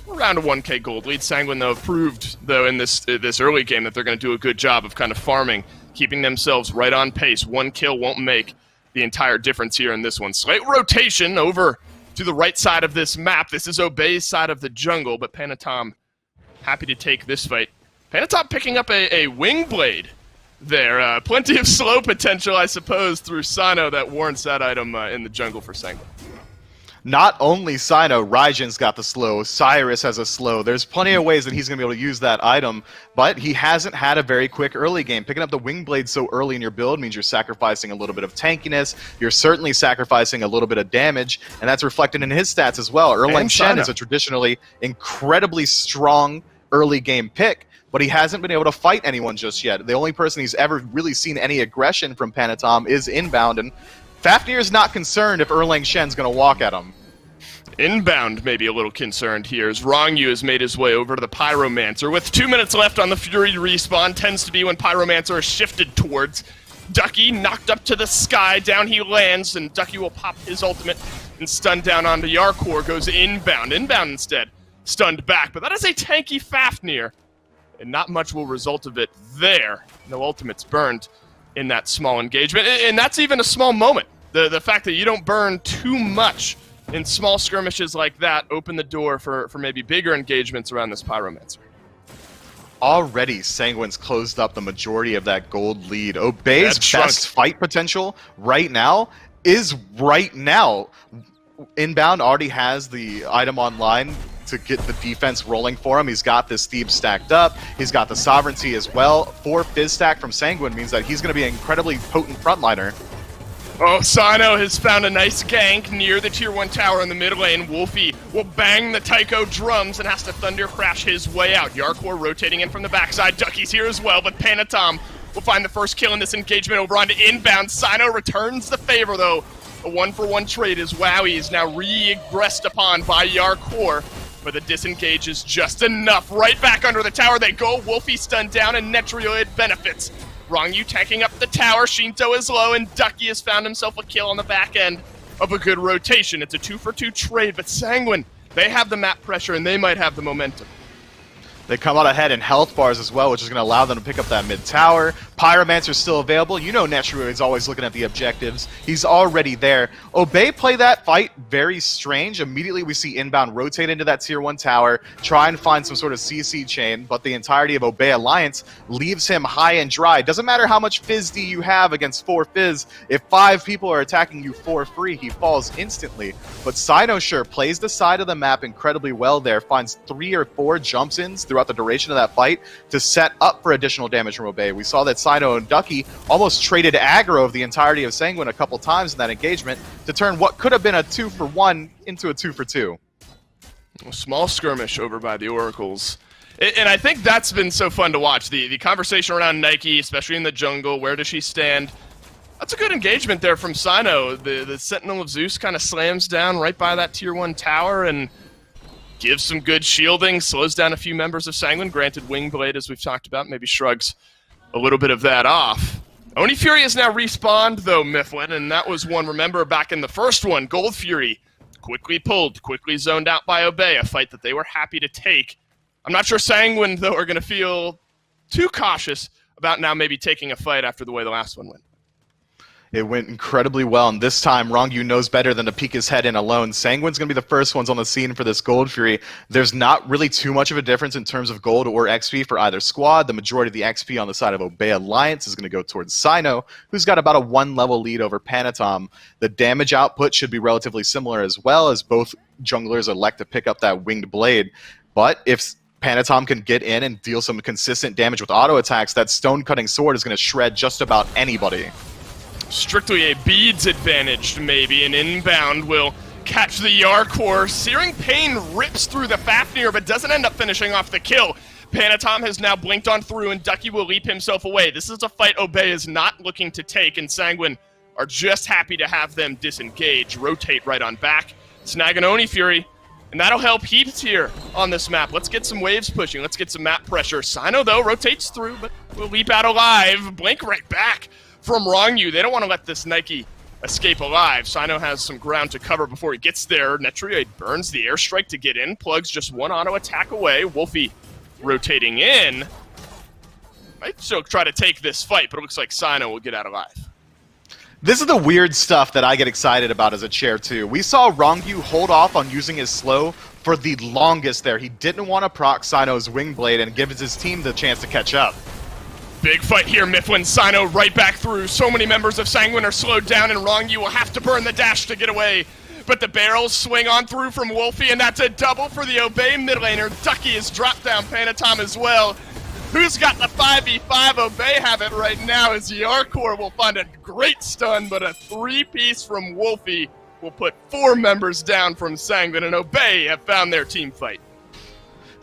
around a 1k gold lead. Sanguine though proved though in this early game that they're going to do a good job of kind of farming, keeping themselves right on pace. One kill won't make the entire difference here in this one. Slight rotation over to the right side of this map. This is Obey's side of the jungle, but Panitom happy to take this fight. Panitom picking up a wing blade there. Plenty of slow potential, I suppose, through Cyno that warrants that item in the jungle for Sanguine. Not only Cyno, Raijin's got the slow, Osiris has a slow. There's plenty of ways that he's going to be able to use that item, but he hasn't had a very quick early game. Picking up the Wing Blade so early in your build means you're sacrificing a little bit of tankiness, you're certainly sacrificing a little bit of damage, and that's reflected in his stats as well. Erlang Shen is a traditionally incredibly strong early game pick, but he hasn't been able to fight anyone just yet. The only person he's ever really seen any aggression from Panitom is Inbowned, and Fafnir's not concerned if Erlang Shen's going to walk at him. Inbound may be a little concerned here as Ronngyu has made his way over to the Pyromancer. With 2 minutes left on the Fury respawn, tends to be when Pyromancer is shifted towards. Ducky knocked up to the sky, down he lands, and Ducky will pop his ultimate and stun down onto Jarcorr, goes Inbound. Inbound instead, stunned back, but that is a tanky Fafnir, and not much will result of it there. No ultimates burned in that small engagement, and that's even a small moment. The fact that you don't burn too much in small skirmishes like that open the door for maybe bigger engagements around this Pyromancer. Already, Sanguine's closed up the majority of that gold lead. Obey's best fight potential right now is right now. Inbound already has the item online to get the defense rolling for him. He's got this Thebes stacked up. He's got the Sovereignty as well. 4 Fizz stack from Sanguine means that he's going to be an incredibly potent frontliner. Oh, Cyno has found a nice gank near the tier 1 tower in the mid lane. Wlfy will bang the Taiko drums and has to Thunder Crash his way out. Jarcorr rotating in from the backside. Ducky's here as well, but Panitom will find the first kill in this engagement over onto Inbound. Cyno returns the favor, though. A 1-for-1 trade as Wowy is now regressed upon by Jarcorr, but the disengage is just enough. Right back under the tower they go. Wlfy stunned down and Netrioid benefits. Ronngyu tanking up the tower, Sheento is low, and Ducky has found himself a kill on the back end of a good rotation. It's a 2-for-2 trade, but Sanguine, they have the map pressure and they might have the momentum. They come out ahead in health bars as well, which is going to allow them to pick up that mid tower. Pyromancer's still available. You know Netrioid's always looking at the objectives. He's already there. Obey play that fight very strange. Immediately we see Inbound rotate into that tier 1 tower, try and find some sort of CC chain, but the entirety of Obey Alliance leaves him high and dry. Doesn't matter how much Fizz D you have against 4 Fizz. If 5 people are attacking you for free, he falls instantly. But Cyno sure plays the side of the map incredibly well there, finds 3 or 4 jumps-ins throughout the duration of that fight to set up for additional damage from Obey. We saw that Cyno and Ducky almost traded aggro of the entirety of Sanguine a couple times in that engagement to turn what could have been a 2-for-1 into a 2-for-2. A small skirmish over by the Oracles. And I think that's been so fun to watch. The conversation around Nike, especially in the jungle, where does she stand? That's a good engagement there from Cyno. The Sentinel of Zeus kind of slams down right by that tier 1 tower and gives some good shielding, slows down a few members of Sanguine. Granted, Wingblade, as we've talked about, maybe shrugs a little bit of that off. Oni Fury has now respawned, though, Mifflin, and that was one, remember, back in the first one, Gold Fury quickly pulled, quickly zoned out by Obey, a fight that they were happy to take. I'm not sure Sanguine, though, are going to feel too cautious about now maybe taking a fight after the way the last one went. It went incredibly well, and this time Ronngyu knows better than to peek his head in alone. Sanguine's going to be the first ones on the scene for this Gold Fury. There's not really too much of a difference in terms of gold or XP for either squad. The majority of the XP on the side of Obey Alliance is going to go towards Cyno, who's got about a 1-level lead over Panitom. The damage output should be relatively similar as well, as both junglers elect to pick up that winged blade. But if Panitom can get in and deal some consistent damage with auto attacks, that stone-cutting sword is going to shred just about anybody. Strictly a beads advantage, maybe. An Inbound will catch the Jarcorr. Searing Pain rips through the Fafnir, but doesn't end up finishing off the kill. Panitom has now blinked on through, and Ducky will leap himself away. This is a fight Obey is not looking to take, and Sanguine are just happy to have them disengage, rotate right on back, snag an Oni Fury, and that'll help heaps here on this map. Let's get some waves pushing. Let's get some map pressure. Cyno, though, rotates through, but will leap out alive. Blink right back from Ronngyu. They don't want to let this Nike escape alive. Cyno has some ground to cover before he gets there. Netrioid burns the airstrike to get in. Plugs just one auto attack away. Wlfy rotating in. Might still try to take this fight, but it looks like Cyno will get out alive. This is the weird stuff that I get excited about as a chair, too. We saw Ronngyu hold off on using his slow for the longest there. He didn't want to proc Cyno's Wingblade and give his team the chance to catch up. Big fight here, Mifflin. Cyno right back through. So many members of Sanguine are slowed down, and Ronngyu will have to burn the dash to get away. But the barrels swing on through from Wlfy, and that's a double for the Obey mid laner. Ducky has dropped down Panitom as well. Who's got the 5v5? Obey have it right now as Jarcorr will find a great stun, but a 3-piece from Wlfy will put 4 members down from Sanguine, and Obey have found their team fight.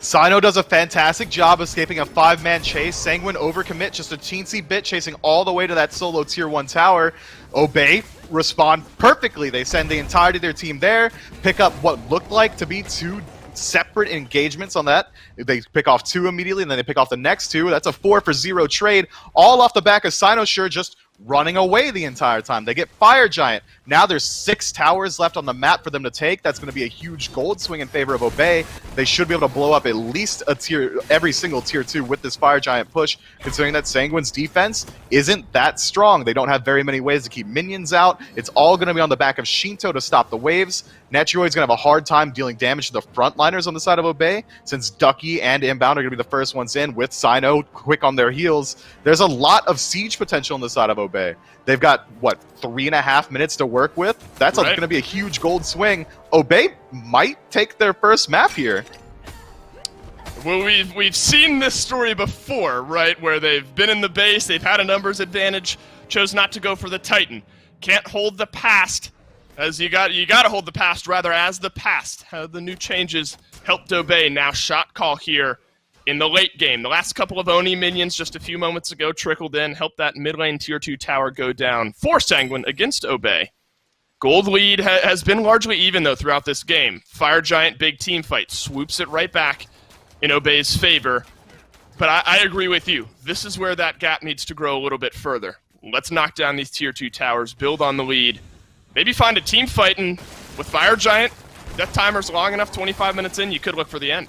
Cyno does a fantastic job escaping a 5-man chase. Sanguine overcommit just a teensy bit, chasing all the way to that solo tier 1 tower. Obey respond perfectly. They send the entirety of their team there, pick up what looked like to be 2 separate engagements on that. They pick off 2 immediately, and then they pick off the next 2. That's a 4-for-0 trade, all off the back of Cynosure just running away the entire time. They get Fire Giant. Now there's 6 towers left on the map for them to take. That's going to be a huge gold swing in favor of Obey. They should be able to blow up at least every single tier 2 with this Fire Giant push, considering that Sanguine's defense isn't that strong. They don't have very many ways to keep minions out. It's all going to be on the back of Sheento to stop the waves. Netrioid's going to have a hard time dealing damage to the frontliners on the side of Obey, since Ducky and Inbound are going to be the first ones in with Cyno quick on their heels. There's a lot of siege potential on the side of Obey. They've got, what, 3.5 minutes to work with? That's going to be a huge gold swing. Obey might take their first map here. Well, we've seen this story before, right? Where they've been in the base, they've had a numbers advantage, chose not to go for the Titan. Can't hold the past as you got to hold the past rather as the past. How the new changes helped Obey. Now shot call here in the late game. The last couple of Oni minions just a few moments ago trickled in, helped that mid lane tier 2 tower go down for Sanguine against Obey. Gold lead has been largely even, though, throughout this game. Fire Giant, big team fight, swoops it right back in Obey's favor. But I agree with you. This is where that gap needs to grow a little bit further. Let's knock down these tier 2 towers, build on the lead. Maybe find a team fight, and with Fire Giant, death timer's long enough, 25 minutes in, you could look for the end.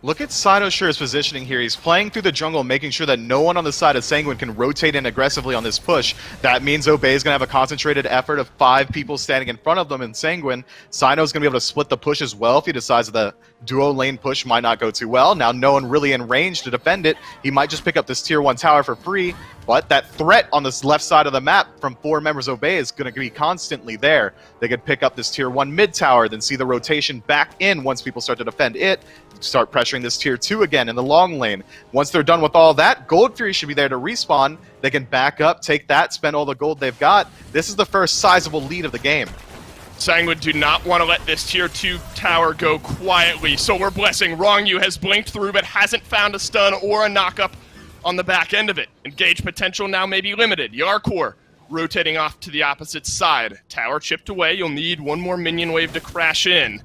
Look at Cynosure's positioning here. He's playing through the jungle, making sure that no one on the side of Sanguine can rotate in aggressively on this push. That means Obey is going to have a concentrated effort of 5 people standing in front of them in Sanguine. Cyno's going to be able to split the push as well if he decides the duo lane push might not go too well. Now no one really in range to defend it. He might just pick up this tier 1 tower for free, but that threat on this left side of the map from 4 members of Obey is going to be constantly there. They could pick up this tier 1 mid tower, then see the rotation back in once people start to defend it, start pressuring this tier 2 again in the long lane. Once they're done with all that, Gold Fury should be there to respawn. They can back up, take that, spend all the gold they've got. This is the first sizable lead of the game. Sanguine do not want to let this tier 2 tower go quietly, so we're blessing. Ronngyu has blinked through but hasn't found a stun or a knockup on the back end of it. Engage potential now may be limited. Jarcorr rotating off to the opposite side. Tower chipped away. You'll need one more minion wave to crash in.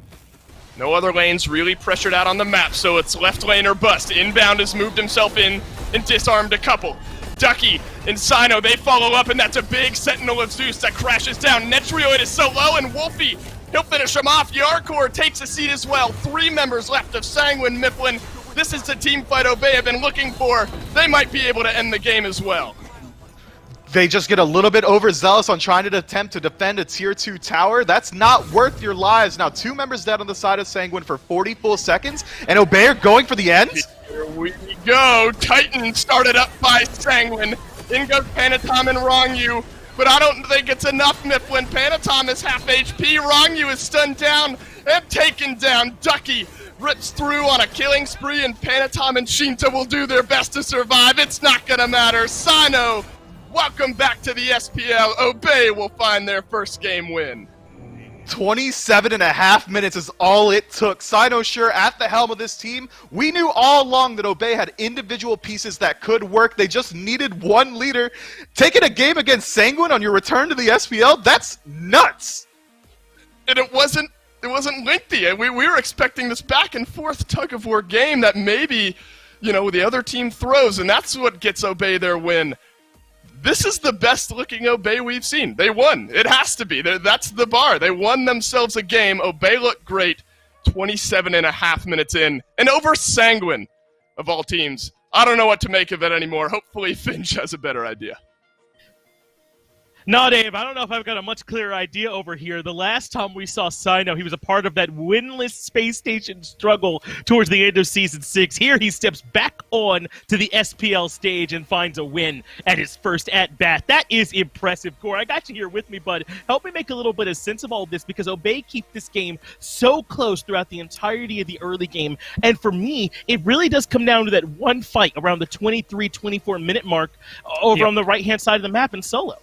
No other lanes really pressured out on the map, so it's left lane or bust. Inbound has moved himself in and disarmed a couple. Ducky and Cyno, they follow up, and that's a big Sentinel of Zeus that crashes down. Netrioid is so low, and Wlfy, he'll finish him off. Jarcorr takes a seat as well. 3 members left of Sanguine, Mifflin. This is the team fight Obey have been looking for. They might be able to end the game as well. They just get a little bit overzealous on trying to attempt to defend a tier 2 tower. That's not worth your lives. Now 2 members dead on the side of Sanguine for 40 full seconds, and Obey are going for the end. Here we go. Titan started up by Sanguine. In goes Panitom and Ronngyu, but I don't think it's enough, Mifflin. Panitom is half HP. Ronngyu is stunned down and taken down. Ducky rips through on a killing spree, and Panitom and Sheento will do their best to survive. It's not gonna matter. Cyno, welcome back to the SPL. Obey will find their first game win. 27.5 minutes is all it took. Cyno sure at the helm of this team. We knew all along that Obey had individual pieces that could work. They just needed one leader. Taking a game against Sanguine on your return to the SPL, that's nuts. And it wasn't lengthy. We were expecting this back and forth tug of war game that maybe, the other team throws, and that's what gets Obey their win. This is the best looking Obey we've seen. They won. It has to be. That's the bar. They won themselves a game. Obey looked great 27.5 minutes in. And over Sanguine, of all teams. I don't know what to make of it anymore. Hopefully Finch has a better idea. No, Dave, I don't know if I've got a much clearer idea over here. The last time we saw Cyno, he was a part of that winless space station struggle towards the end of Season 6. Here he steps back on to the SPL stage and finds a win at his first at-bat. That is impressive, Gore. I got you here with me, bud. Help me make a little bit of sense of all this, because Obey keep this game so close throughout the entirety of the early game. And for me, it really does come down to that one fight around the 23, 24-minute mark over on the right-hand side of the map in solo.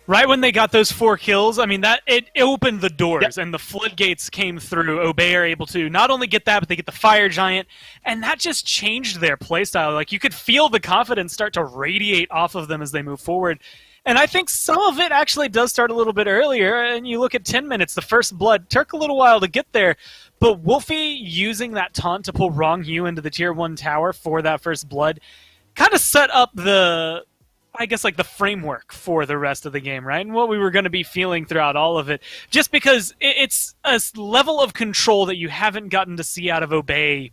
Right when they got those 4 kills, I mean, it opened the doors and the floodgates came through. Obey are able to not only get that, but they get the Fire Giant, and that just changed their playstyle. Like, you could feel the confidence start to radiate off of them as they move forward. And I think some of it actually does start a little bit earlier, and you look at 10 minutes, the first blood, took a little while to get there, but Wlfy using that taunt to pull Ronngyu into the tier 1 tower for that first blood kind of set up the framework for the rest of the game, right? And what we were going to be feeling throughout all of it, just because it's a level of control that you haven't gotten to see out of Obey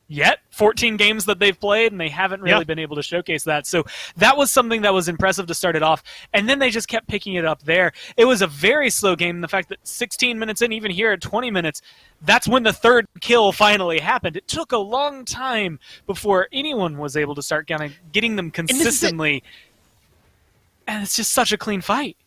yet. 14 games that they've played, and they haven't really been able to showcase that. So that was something that was impressive to start it off, and then they just kept picking it up there. It was a very slow game, and the fact that 16 minutes in, even here at 20 minutes, that's when the third kill finally happened. It took a long time before anyone was able to start kind of getting them consistently. And it's just such a clean fight.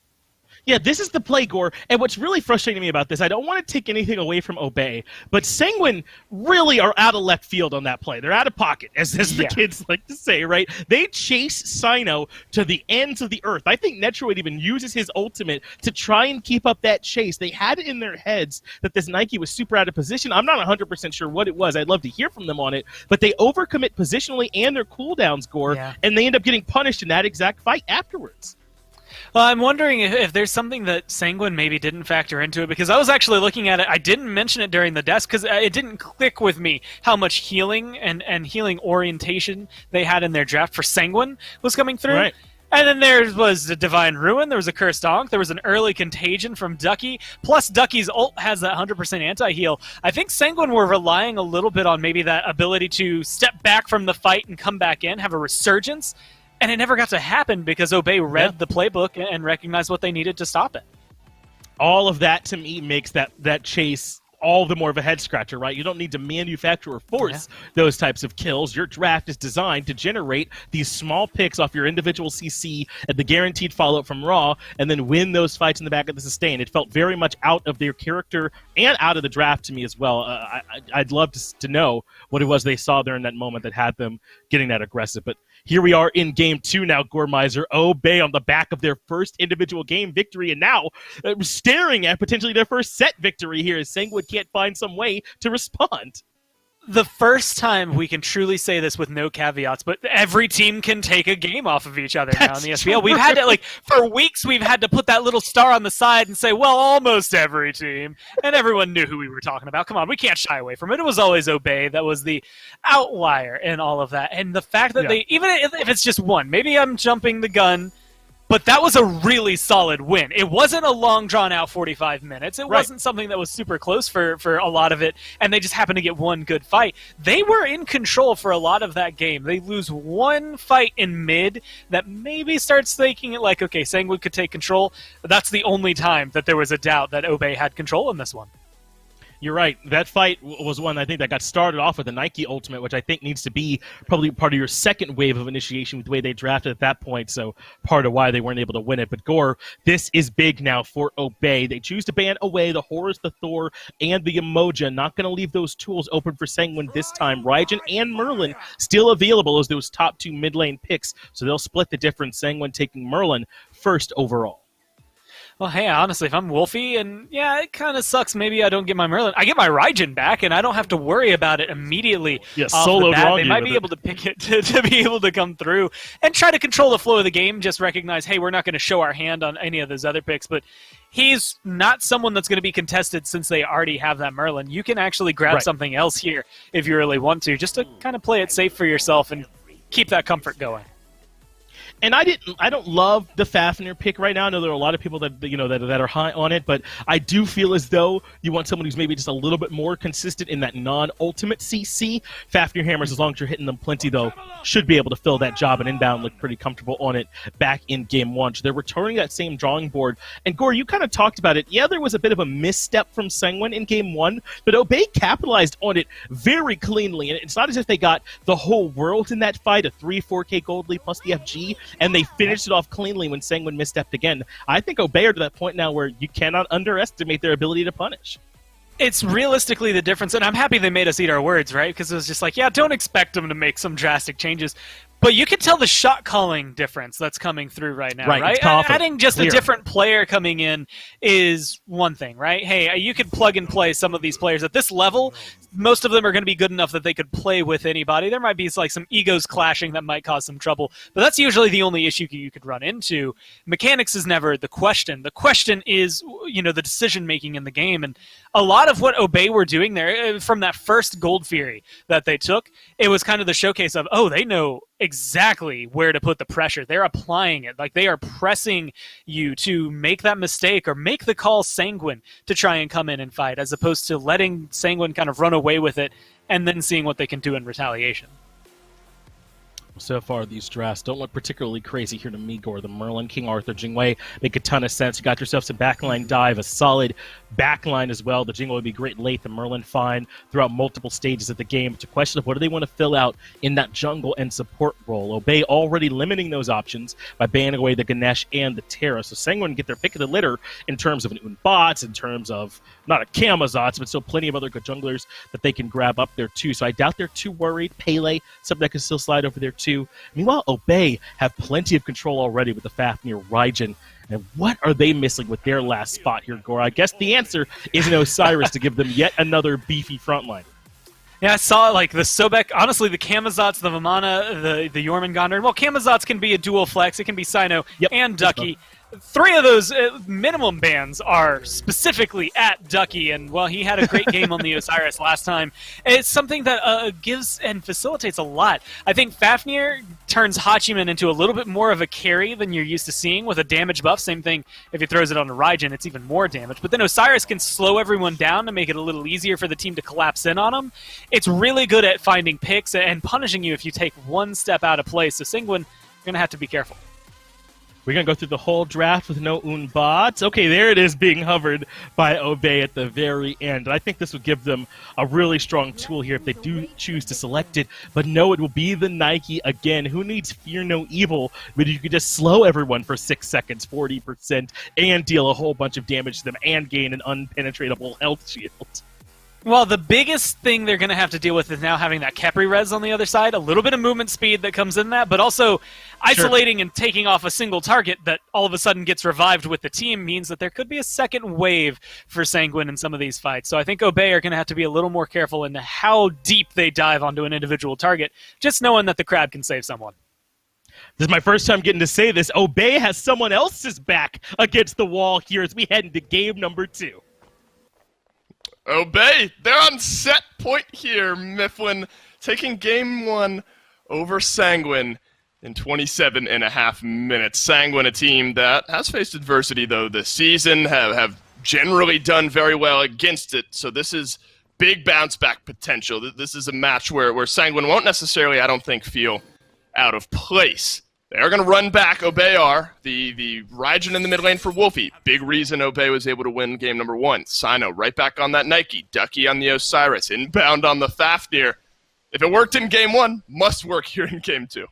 Yeah, this is the play, Gore. And what's really frustrating me about this, I don't want to take anything away from Obey, but Sanguine really are out of left field on that play. They're out of pocket, as the kids like to say, right? They chase Cyno to the ends of the earth. I think Netrioid even uses his ultimate to try and keep up that chase. They had it in their heads that this Nike was super out of position. I'm not 100% sure what it was. I'd love to hear from them on it. But they overcommit positionally and their cooldowns, Gore, and they end up getting punished in that exact fight afterwards. Well, I'm wondering if there's something that Sanguine maybe didn't factor into it, because I was actually looking at it. I didn't mention it during the desk because it didn't click with me how much healing and healing orientation they had in their draft for Sanguine was coming through. Right. And then there was the Divine Ruin, there was a Cursed Donk, there was an early Contagion from Ducky, plus Ducky's ult has that 100% anti-heal. I think Sanguine were relying a little bit on maybe that ability to step back from the fight and come back in, have a resurgence. And it never got to happen because Obey read the playbook and recognized what they needed to stop it. All of that, to me, makes that chase all the more of a head-scratcher, right? You don't need to manufacture or force those types of kills. Your draft is designed to generate these small picks off your individual CC and the guaranteed follow-up from Raw, and then win those fights in the back of the sustain. It felt very much out of their character and out of the draft to me as well. I'd love to know what it was they saw there in that moment that had them getting that aggressive. But here we are in Game 2 now, Gormizer. Obey on the back of their first individual game victory, and now staring at potentially their first set victory here as Sanguine can't find some way to respond. the first time we can truly say this with no caveats, but every team can take a game off of each other now in the SPL. We've had to, for weeks, we've had to put that little star on the side and say, well, almost every team. And everyone knew who we were talking about. Come on, we can't shy away from it. It was always Obey that was the outlier in all of that. And the fact that they, even if it's just one, maybe I'm jumping the gun, but that was a really solid win. It wasn't a long, drawn-out 45 minutes. It wasn't something that was super close for a lot of it, and they just happened to get one good fight. They were in control for a lot of that game. They lose one fight in mid that maybe starts thinking it like, okay, Sanguine could take control. But that's the only time that there was a doubt that Obey had control in this one. You're right. That fight was one I think that got started off with the Nike Ultimate, which I think needs to be probably part of your second wave of initiation with the way they drafted at that point, so part of why they weren't able to win it. But Gore, this is big now for Obey. They choose to ban away the Horus, the Thor, and the Emoja. Not going to leave those tools open for Sanguine this time. Raijin and Merlin still available as those top two mid lane picks, so they'll split the difference, Sanguine taking Merlin first overall. Well, hey, honestly, if I'm Wlfy, and yeah, it kind of sucks. Maybe I don't get my Merlin. I get my Raijin back, and I don't have to worry about it immediately. Yeah, solo Ronngyu. They might be able to pick it to be able to come through and try to control the flow of the game. Just recognize, hey, we're not going to show our hand on any of those other picks, but he's not someone that's going to be contested since they already have that Merlin. You can actually grab something else here if you really want to, just to kind of play it safe for yourself and keep that comfort going. And I don't love the Fafnir pick right now. I know there are a lot of people that that are high on it, but I do feel as though you want someone who's maybe just a little bit more consistent in that non-ultimate CC. Fafnir hammers, as long as you're hitting them plenty, though, should be able to fill that job, and Inbound looked pretty comfortable on it back in Game 1. So they're returning that same drawing board. And Gore, you kind of talked about it. Yeah, there was a bit of a misstep from Sanguine in Game 1, but Obey capitalized on it very cleanly. And it's not as if they got the whole world in that fight, a 3-4K gold lead plus the FG, and they finished it off cleanly when Sanguine misstepped again. I think Obey are to that point now where you cannot underestimate their ability to punish. It's realistically the difference, and I'm happy they made us eat our words, right? Because it was just like, yeah, don't expect them to make some drastic changes. But you can tell the shot calling difference that's coming through right now, right? Adding just a different player coming in is one thing, right? Hey, you could plug and play some of these players at this level. Most of them are going to be good enough that they could play with anybody. There might be like some egos clashing that might cause some trouble, but that's usually the only issue you could run into. Mechanics is never the question. The question is, the decision making in the game, and a lot of what Obey were doing there from that first Gold Fury that they took, it was kind of the showcase of, oh, they know exactly where to put the pressure. They're applying it. Like, they are pressing you to make that mistake or make the call Sanguine to try and come in and fight, as opposed to letting Sanguine kind of run away with it and then seeing what they can do in retaliation. So far, these drafts don't look particularly crazy here to me, Gore. The Merlin, King Arthur, Jingwei make a ton of sense. You got yourself some backline dive, a solid backline as well. The Jingwei would be great late, the Merlin fine throughout multiple stages of the game. It's a question of what do they want to fill out in that jungle and support role. Obey already limiting those options by banning away the Ganesh and the Terra. So Sanguine get their pick of the litter in terms of an Unbots, in terms of not a Camazotz, but still plenty of other good junglers that they can grab up there too. So I doubt they're too worried. Pele, something that can still slide over there too. Meanwhile, Obey have plenty of control already with the Fafnir Raijin. And what are they missing with their last spot here, Gore? I guess the answer is an Osiris to give them yet another beefy frontline. Yeah, I saw like the Sobek, honestly, the Camazotz, the Vamana, the Jormungandr. Well, Camazotz can be a dual flex. It can be Cyno and Ducky. 3 of those minimum bans are specifically at Ducky, and well, he had a great game on the Osiris last time. It's something that gives and facilitates a lot. I think Fafnir turns Hachiman into a little bit more of a carry than you're used to seeing with a damage buff. Same thing if he throws it on a Raijin, it's even more damage. But then Osiris can slow everyone down to make it a little easier for the team to collapse in on him. It's really good at finding picks and punishing you if you take one step out of place. So Sanguine, you're going to have to be careful. We're going to go through the whole draft with no Unbots. Okay, there it is being hovered by Obey at the very end. And I think this would give them a really strong tool here if they do choose to select it. But no, it will be the Nike again. Who needs Fear No Evil? But you could just slow everyone for 6 seconds, 40%, and deal a whole bunch of damage to them and gain an unpenetratable health shield. Well, the biggest thing they're going to have to deal with is now having that Khepri res on the other side, a little bit of movement speed that comes in that, but also isolating and taking off a single target that all of a sudden gets revived with the team means that there could be a second wave for Sanguine in some of these fights. So I think Obey are going to have to be a little more careful in how deep they dive onto an individual target, just knowing that the crab can save someone. This is my first time getting to say this. Obey has someone else's back against the wall here as we head into game number 2. Obey, they're on set point here, Mifflin, taking game 1 over Sanguine in 27.5 minutes. Sanguine, a team that has faced adversity, though, this season, have generally done very well against it, so this is big bounce-back potential. This is a match where Sanguine won't necessarily, I don't think, feel out of place. They're going to run back, Obey are, the Raijin in the mid lane for Wlfy. Big reason Obey was able to win game number 1. Cyno right back on that Nike. Ducky on the Osiris. Inbound on the Fafnir. If it worked in game 1, must work here in game 2.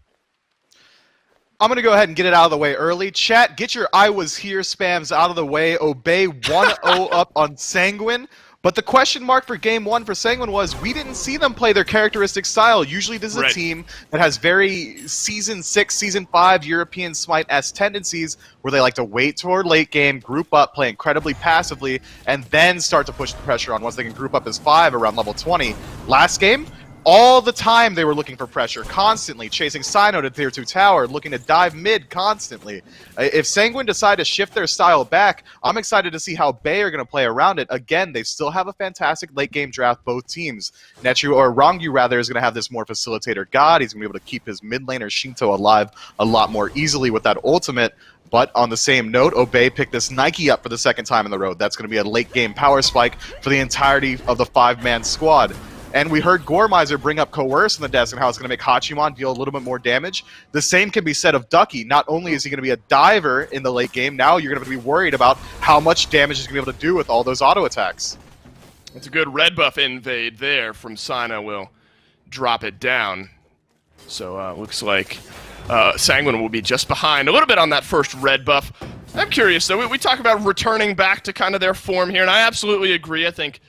I'm going to go ahead and get it out of the way early. Chat, get your I was here spams out of the way. Obey 1-0 up on Sanguine. But the question mark for game 1 for Sanguine was we didn't see them play their characteristic style. Usually this is a team that has very Season 6, Season 5 European SMITE-esque tendencies where they like to wait toward late game, group up, play incredibly passively, and then start to push the pressure on once they can group up as 5 around level 20. Last game, all the time they were looking for pressure, constantly chasing Cyno to tier 2 tower, looking to dive mid constantly. If Sanguine decide to shift their style back, I'm excited to see how Bay are going to play around it. Again, they still have a fantastic late game draft, both teams. Netrioid, or Ronngyu rather, is going to have this more facilitator god. He's going to be able to keep his mid laner Sheento alive a lot more easily with that ultimate. But on the same note, Obey picked this Nike up for the second time in the road. That's going to be a late game power spike for the entirety of the 5-man squad. And we heard Goremizer bring up Coerce in the desk and how it's going to make Hachiman deal a little bit more damage. The same can be said of Ducky. Not only is he going to be a diver in the late game, now you're going to be worried about how much damage he's going to be able to do with all those auto attacks. It's a good red buff invade there from Cyno. Will drop it down. So looks like Sanguine will be just behind a little bit on that first red buff. I'm curious, though. We talk about returning back to kind of their form here, and I absolutely agree. I think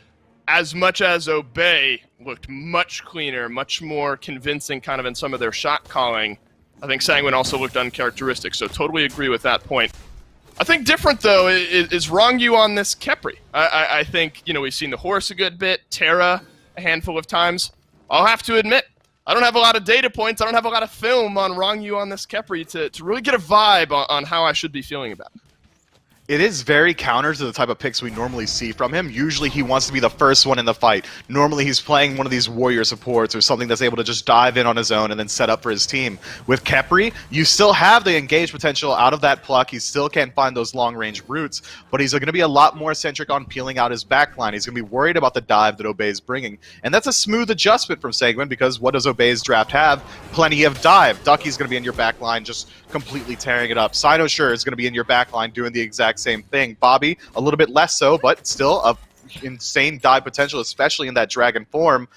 as much as Obey looked much cleaner, much more convincing kind of in some of their shot calling, I think Sanguine also looked uncharacteristic, so totally agree with that point. I think different, though, is Ronngyu on this Khepri. I think, you know, we've seen the Horus a good bit, Terra a handful of times. I'll have to admit, I don't have a lot of data points, I don't have a lot of film on Ronngyu on this Khepri to really get a vibe on how I should be feeling about it. It is very counter to the type of picks we normally see from him. Usually he wants to be the first one in the fight. Normally he's playing one of these warrior supports or something that's able to just dive in on his own and then set up for his team. With Khepri, you still have the engage potential out of that pluck. He still can't find those long-range roots, but he's going to be a lot more centric on peeling out his backline. He's going to be worried about the dive that Obey is bringing. And that's a smooth adjustment from Sanguine because what does Obey's draft have? Plenty of dive. Ducky's going to be in your backline just completely tearing it up. Cyno sure is going to be in your backline doing the exact same thing. Bobby, a little bit less so, but still a insane dive potential, especially in that dragon form.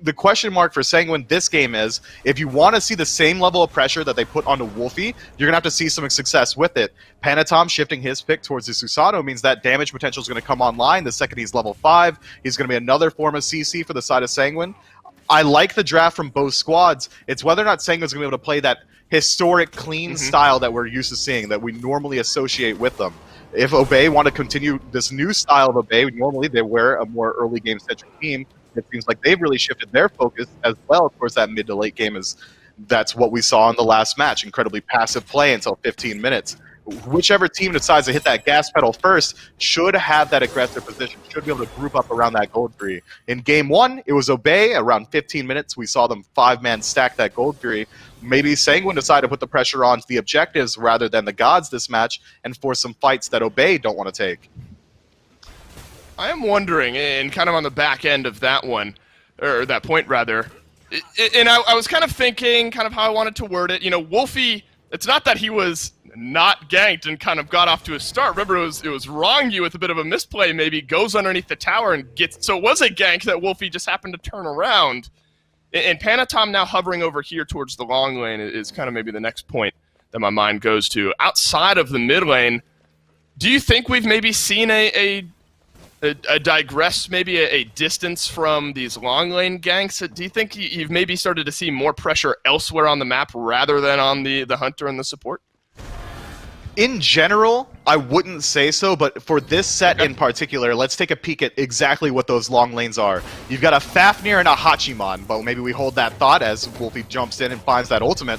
The question mark for Sanguine this game is, if you want to see the same level of pressure that they put onto Wlfy, you're going to have to see some success with it. Panitom shifting his pick towards the Susano means that damage potential is going to come online the second he's level 5. He's going to be another form of CC for the side of Sanguine. I like the draft from both squads. It's whether or not Sanguine's going to be able to play that historic, clean style that we're used to seeing, that we normally associate with them. If Obey want to continue this new style of Obey, normally they were a more early game centric team. It seems like they've really shifted their focus as well towards that mid to late game. That's what we saw in the last match, incredibly passive play until 15 minutes. Whichever team decides to hit that gas pedal first should have that aggressive position, should be able to group up around that gold fury. In game 1, it was Obey. Around 15 minutes, we saw them 5-man stack that gold fury. Maybe Sanguine decided to put the pressure on the objectives rather than the gods this match and force some fights that Obey don't want to take. I am wondering, and kind of on the back end of that one, or that point rather, and I was kind of thinking kind of how I wanted to word it. You know, Wlfy, it's not that he was not ganked and kind of got off to a start. Remember, it was Ronngyu with a bit of a misplay, maybe goes underneath the tower and gets. So it was a gank that Wlfy just happened to turn around. And Panitom now hovering over here towards the long lane is kind of maybe the next point that my mind goes to. Outside of the mid lane, do you think we've maybe seen a digress maybe a distance from these long lane ganks? Do you think you've maybe started to see more pressure elsewhere on the map rather than on the hunter and the support? In general, I wouldn't say so, but for this set in particular, let's take a peek at exactly what those long lanes are. You've got a Fafnir and a Hachiman, but maybe we hold that thought as Wlfy jumps in and finds that ultimate.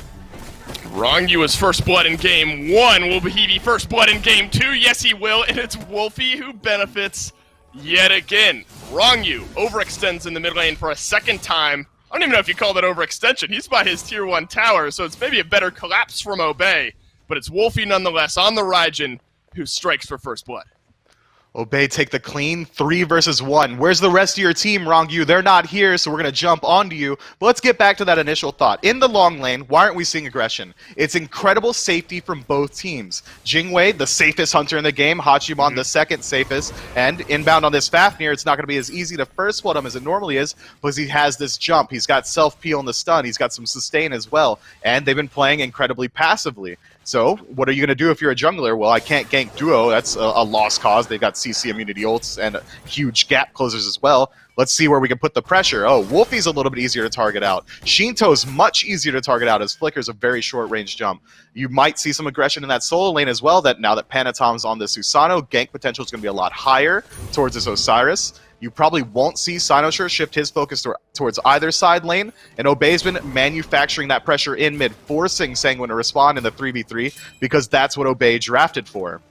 Ronngyu was first blood in game 1. Will he be first blood in game 2? Yes, he will, and it's Wlfy who benefits yet again. Ronngyu overextends in the mid lane for a second time. I don't even know if you call that overextension. He's by his tier 1 tower, so it's maybe a better collapse from Obey. But it's Wlfy nonetheless on the Raijin who strikes for first blood. Obey take the clean 3 versus 1. Where's the rest of your team, Ronngyu? They're not here, so we're going to jump onto you. But let's get back to that initial thought. In the long lane, why aren't we seeing aggression? It's incredible safety from both teams. Jing, the safest hunter in the game, Hachiman, the second safest, and inbound on this Fafnir, it's not going to be as easy to first blood him as it normally is, because he has this jump. He's got self-peel in the stun. He's got some sustain as well, and they've been playing incredibly passively. So, what are you going to do if you're a jungler? Well, I can't gank duo. That's a lost cause. They've got CC immunity ults and huge gap closers as well. Let's see where we can put the pressure. Oh, Wlfy's a little bit easier to target out. Sheento's much easier to target out as Flicker's a very short-range jump. You might see some aggression in that solo lane as well, that now that Panitom's on the Susano, gank potential is going to be a lot higher towards this Osiris. You probably won't see Cyno shift his focus towards either side lane, and Obey's been manufacturing that pressure in mid, forcing Sanguine to respond in the 3v3, because that's what Obey drafted for.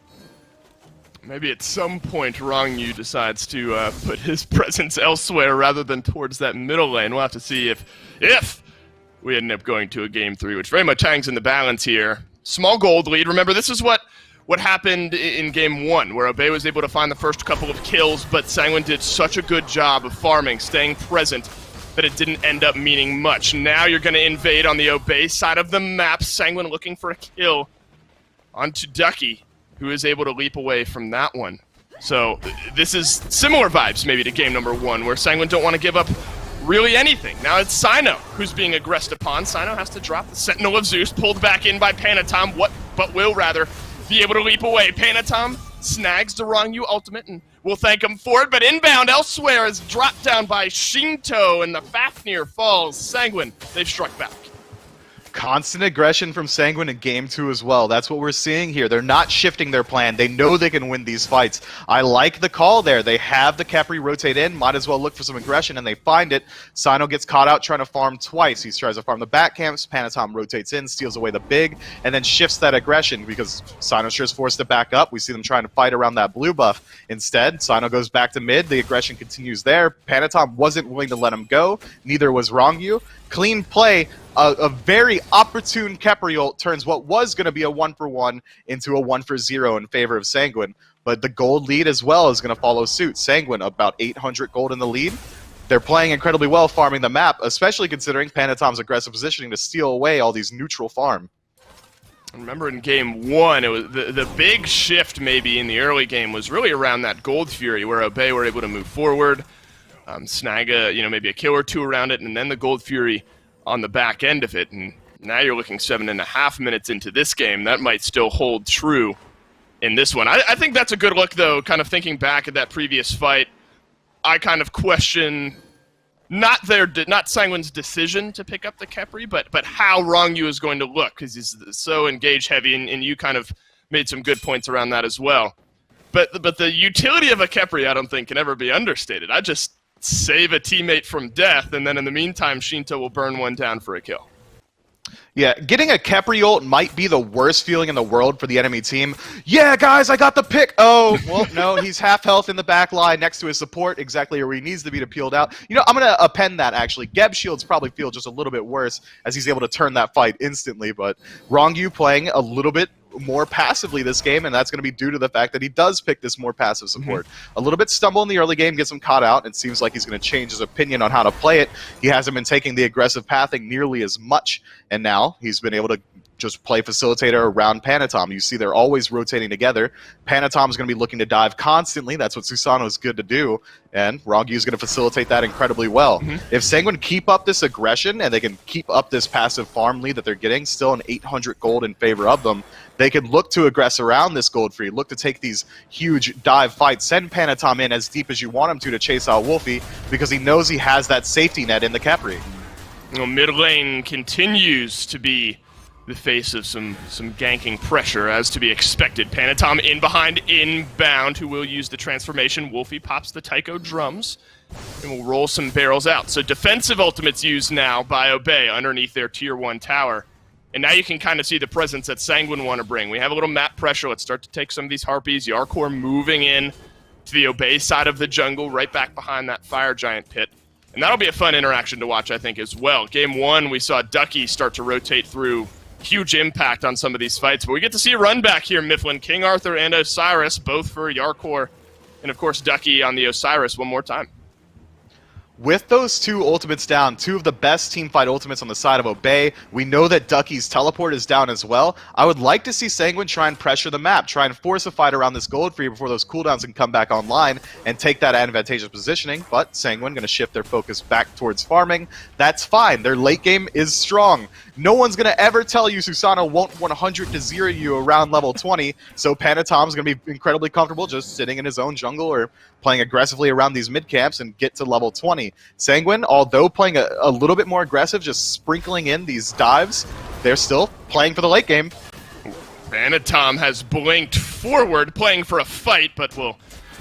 Maybe at some point Ronngyu decides to put his presence elsewhere rather than towards that middle lane. We'll have to see if we end up going to a game 3, which very much hangs in the balance here. Small gold lead. Remember, this is what happened in game 1, where Obey was able to find the first couple of kills, but Sanguine did such a good job of farming, staying present, that it didn't end up meaning much. Now you're going to invade on the Obey side of the map. Sanguine looking for a kill onto Ducky, who is able to leap away from that one. So this is similar vibes maybe to game number 1, where Sanguine don't want to give up really anything. Now it's Cyno who's being aggressed upon. Cyno has to drop the Sentinel of Zeus, pulled back in by Panitom, but will rather be able to leap away. Panitom snags the Ronngyu ultimate, and we'll thank him for it, but Inbound elsewhere is dropped down by Sheento, and the Fafnir falls. Sanguine, they've struck back. Constant aggression from Sanguine in game 2 as well. That's what we're seeing here. They're not shifting their plan. They know they can win these fights. I like the call there. They have the Khepri rotate in. Might as well look for some aggression, and they find it. Cyno gets caught out trying to farm twice. He tries to farm the back camps. Panitom rotates in, steals away the big, and then shifts that aggression because Cyno sure is forced to back up. We see them trying to fight around that blue buff. Instead, Cyno goes back to mid. The aggression continues there. Panitom wasn't willing to let him go. Neither was Ronngyu. Clean play. A very opportune Khepri ult turns what was going to be a 1-for-1 into a 1-for-0 in favor of Sanguine. But the gold lead as well is going to follow suit. Sanguine, about 800 gold in the lead. They're playing incredibly well farming the map, especially considering Panitom's aggressive positioning to steal away all these neutral farm. Remember in game 1, it was the big shift maybe in the early game was really around that Gold Fury, where Obey were able to move forward, snag maybe a kill or 2 around it, and then the Gold Fury on the back end of it. And now you're looking 7.5 minutes into this game. That might still hold true in this one. I think that's a good look, though, kind of thinking back at that previous fight. I kind of question not Sanguine's decision to pick up the Khepri, but how Ronngyu is going to look, because he's so engage heavy, and you kind of made some good points around that as well. But the utility of a Khepri, I don't think, can ever be understated. I just save a teammate from death, and then in the meantime, Sheento will burn one down for a kill. Yeah, getting a Khepri ult might be the worst feeling in the world for the enemy team. Yeah, guys, I got the pick. Oh, well, no, he's half health in the back line next to his support, exactly where he needs to be to peeled out. You know, I'm going to append that, actually. Geb shields probably feel just a little bit worse as he's able to turn that fight instantly, but Ronngyu playing a little bit more passively this game, and that's going to be due to the fact that he does pick this more passive support. A little bit stumble in the early game, gets him caught out, and it seems like he's going to change his opinion on how to play it. He hasn't been taking the aggressive pathing nearly as much, and now he's been able to just play facilitator around Panitom. You see they're always rotating together. Panitom's going to be looking to dive constantly. That's what Susano is good to do, and Ronngyu is going to facilitate that incredibly well. If Sanguine keep up this aggression and they can keep up this passive farm lead that they're getting, still an 800 gold in favor of them, they could look to aggress around this gold free, look to take these huge dive fights, send Panitom in as deep as you want him to chase out Wlfy, because he knows he has that safety net in the Khepri. Well, mid lane continues to be the face of some ganking pressure, as to be expected. Panitom in behind Inbound, who will use the transformation. Wlfy pops the Taiko drums, and will roll some barrels out. So defensive ultimates used now by Obey underneath their tier 1 tower. And now you can kind of see the presence that Sanguine want to bring. We have a little map pressure. Let's start to take some of these Harpies. Jarcorr moving in to the Obey side of the jungle, right back behind that Fire Giant pit. And that'll be a fun interaction to watch, I think, as well. Game 1, we saw Ducky start to rotate through. Huge impact on some of these fights. But we get to see a run back here, Mifflin. King Arthur and Osiris, both for Jarcorr. And, of course, Ducky on the Osiris one more time. With those two ultimates down, two of the best teamfight ultimates on the side of Obey, we know that Ducky's teleport is down as well. I would like to see Sanguine try and pressure the map, try and force a fight around this gold free before those cooldowns can come back online and take that advantageous positioning, but Sanguine going to shift their focus back towards farming. That's fine. Their late game is strong. No one's going to ever tell you Susano won't 100-0 you around level 20, so Panitom's going to be incredibly comfortable just sitting in his own jungle or playing aggressively around these mid camps and get to level 20. Sanguine, although playing a little bit more aggressive, just sprinkling in these dives, they're still playing for the late game. Panitom has blinked forward, playing for a fight, but will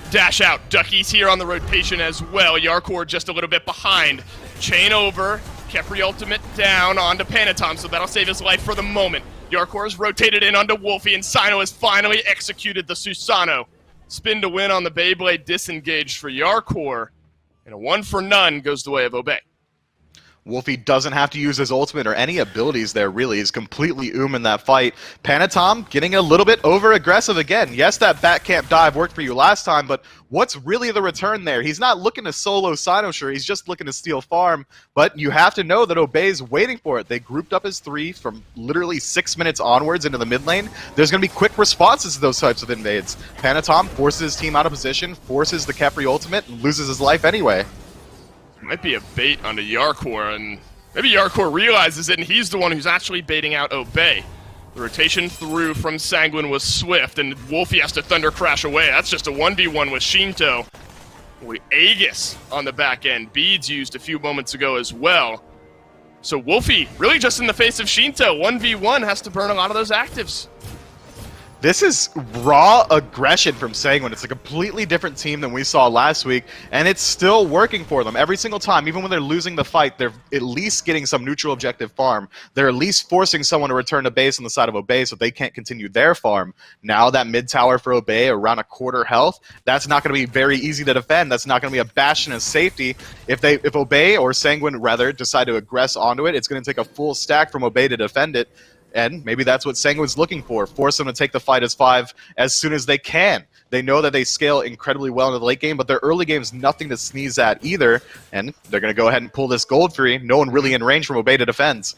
dash out. Ducky's here on the rotation as well. Jarcorr just a little bit behind. Chain over. Khepri ultimate down onto Panitom, so that'll save his life for the moment. Jarcorr has rotated in onto Wlfy, and Cyno has finally executed the Susano. Spin to win on the Beyblade, disengaged for Jarcorr, and a 1 for none goes the way of Obey. Wlfy doesn't have to use his ultimate or any abilities there, really. He's completely in that fight. Panitom getting a little bit over-aggressive again. Yes, that back camp dive worked for you last time, but what's really the return there? He's not looking to solo Cyno, sure. He's just looking to steal farm, but you have to know that Obey's waiting for it. They grouped up as 3 from literally 6 minutes onwards into the mid lane. There's going to be quick responses to those types of invades. Panitom forces his team out of position, forces the Khepri ultimate, and loses his life anyway. Might be a bait onto Jarcorr, and maybe Jarcorr realizes it, and he's the one who's actually baiting out Obey. The rotation through from Sanguine was swift, and Wlfy has to Thunder Crash away. That's just a 1v1 with Sheento. Aegis on the back end. Beads used a few moments ago as well. So Wlfy, really just in the face of Sheento, 1v1 has to burn a lot of those actives. This is raw aggression from Sanguine. It's a completely different team than we saw last week, and it's still working for them every single time. Even when they're losing the fight, they're at least getting some neutral objective farm. They're at least forcing someone to return to base on the side of Obey so they can't continue their farm. Now that mid tower for Obey, around a quarter health, that's not going to be very easy to defend. That's not going to be a bastion of safety. If Obey, or Sanguine rather, decide to aggress onto it, it's going to take a full stack from Obey to defend it. And maybe that's what Sanguine's looking for. Force them to take the fight as 5 as soon as they can. They know that they scale incredibly well into the late game, but their early game's nothing to sneeze at either. And they're going to go ahead and pull this gold free. No one really in range from Obey to defend.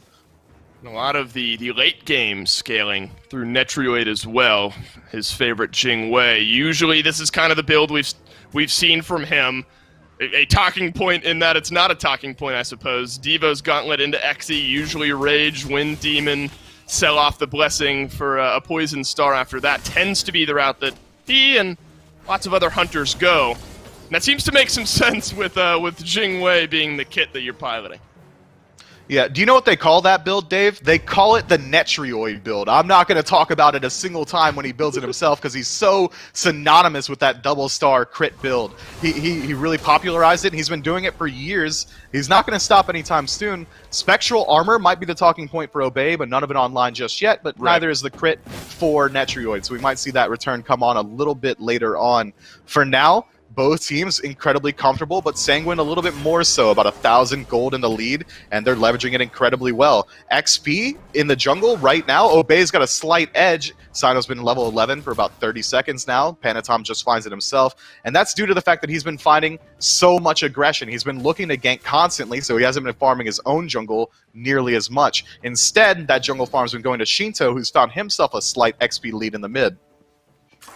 A lot of the late game scaling through Netrioid as well. His favorite Jing Wei. Usually this is kind of the build we've seen from him. A talking point in that it's not a talking point, I suppose. Devo's Gauntlet into Xe, usually Rage, Wind Demon, sell off the Blessing for a Poison Star after that. Tends to be the route that he and lots of other hunters go. And that seems to make some sense with Jing Wei being the kit that you're piloting. Yeah, do you know what they call that build, Dave? They call it the Netrioid build. I'm not going to talk about it a single time when he builds it himself because he's so synonymous with that double star crit build. He really popularized it, and he's been doing it for years. He's not going to stop anytime soon. Spectral Armor might be the talking point for Obey, but none of it online just yet, but neither is the crit for Netrioid, so we might see that return come on a little bit later on. For now, both teams incredibly comfortable, but Sanguine a little bit more so, about 1,000 gold in the lead, and they're leveraging it incredibly well. XP in the jungle right now, Obey's got a slight edge. Cyno's been level 11 for about 30 seconds now. Panitom just finds it himself, and that's due to the fact that he's been finding so much aggression. He's been looking to gank constantly, so he hasn't been farming his own jungle nearly as much. Instead, that jungle farm's been going to Sheento, who's found himself a slight XP lead in the mid.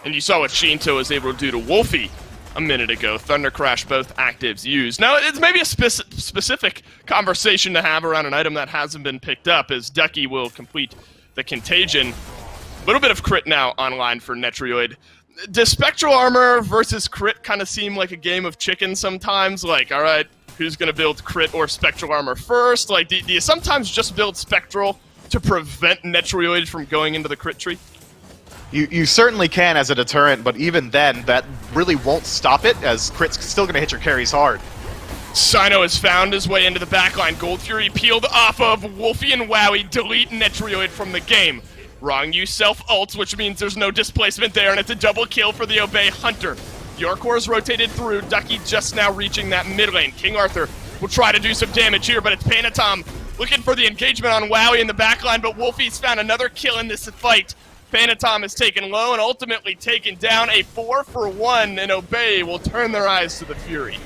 And you saw what Sheento was able to do to Wlfy a minute ago. Thunder Crash, both actives used. Now, it's maybe a specific conversation to have around an item that hasn't been picked up, as Ducky will complete the Contagion. A little bit of crit now online for Netrioid. Does Spectral Armor versus crit kind of seem like a game of chicken sometimes? Like, all right, who's going to build crit or Spectral Armor first? Like, do you sometimes just build Spectral to prevent Netrioid from going into the crit tree? You certainly can as a deterrent, but even then, that really won't stop it, as crit's still going to hit your carries hard. Cyno has found his way into the backline. Gold Fury peeled off of Wlfy and Wowy, delete Netrioid from the game. Ronngyu self-ults, which means there's no displacement there, and it's a double kill for the Obey Hunter. Jarcorr is rotated through, Ducky just now reaching that mid lane. King Arthur will try to do some damage here, but it's Panitom looking for the engagement on Wowy in the backline, but Wlfy's found another kill in this fight. Panitom is taken low and ultimately taken down. A 4-for-1, and Obey will turn their eyes to the Fury.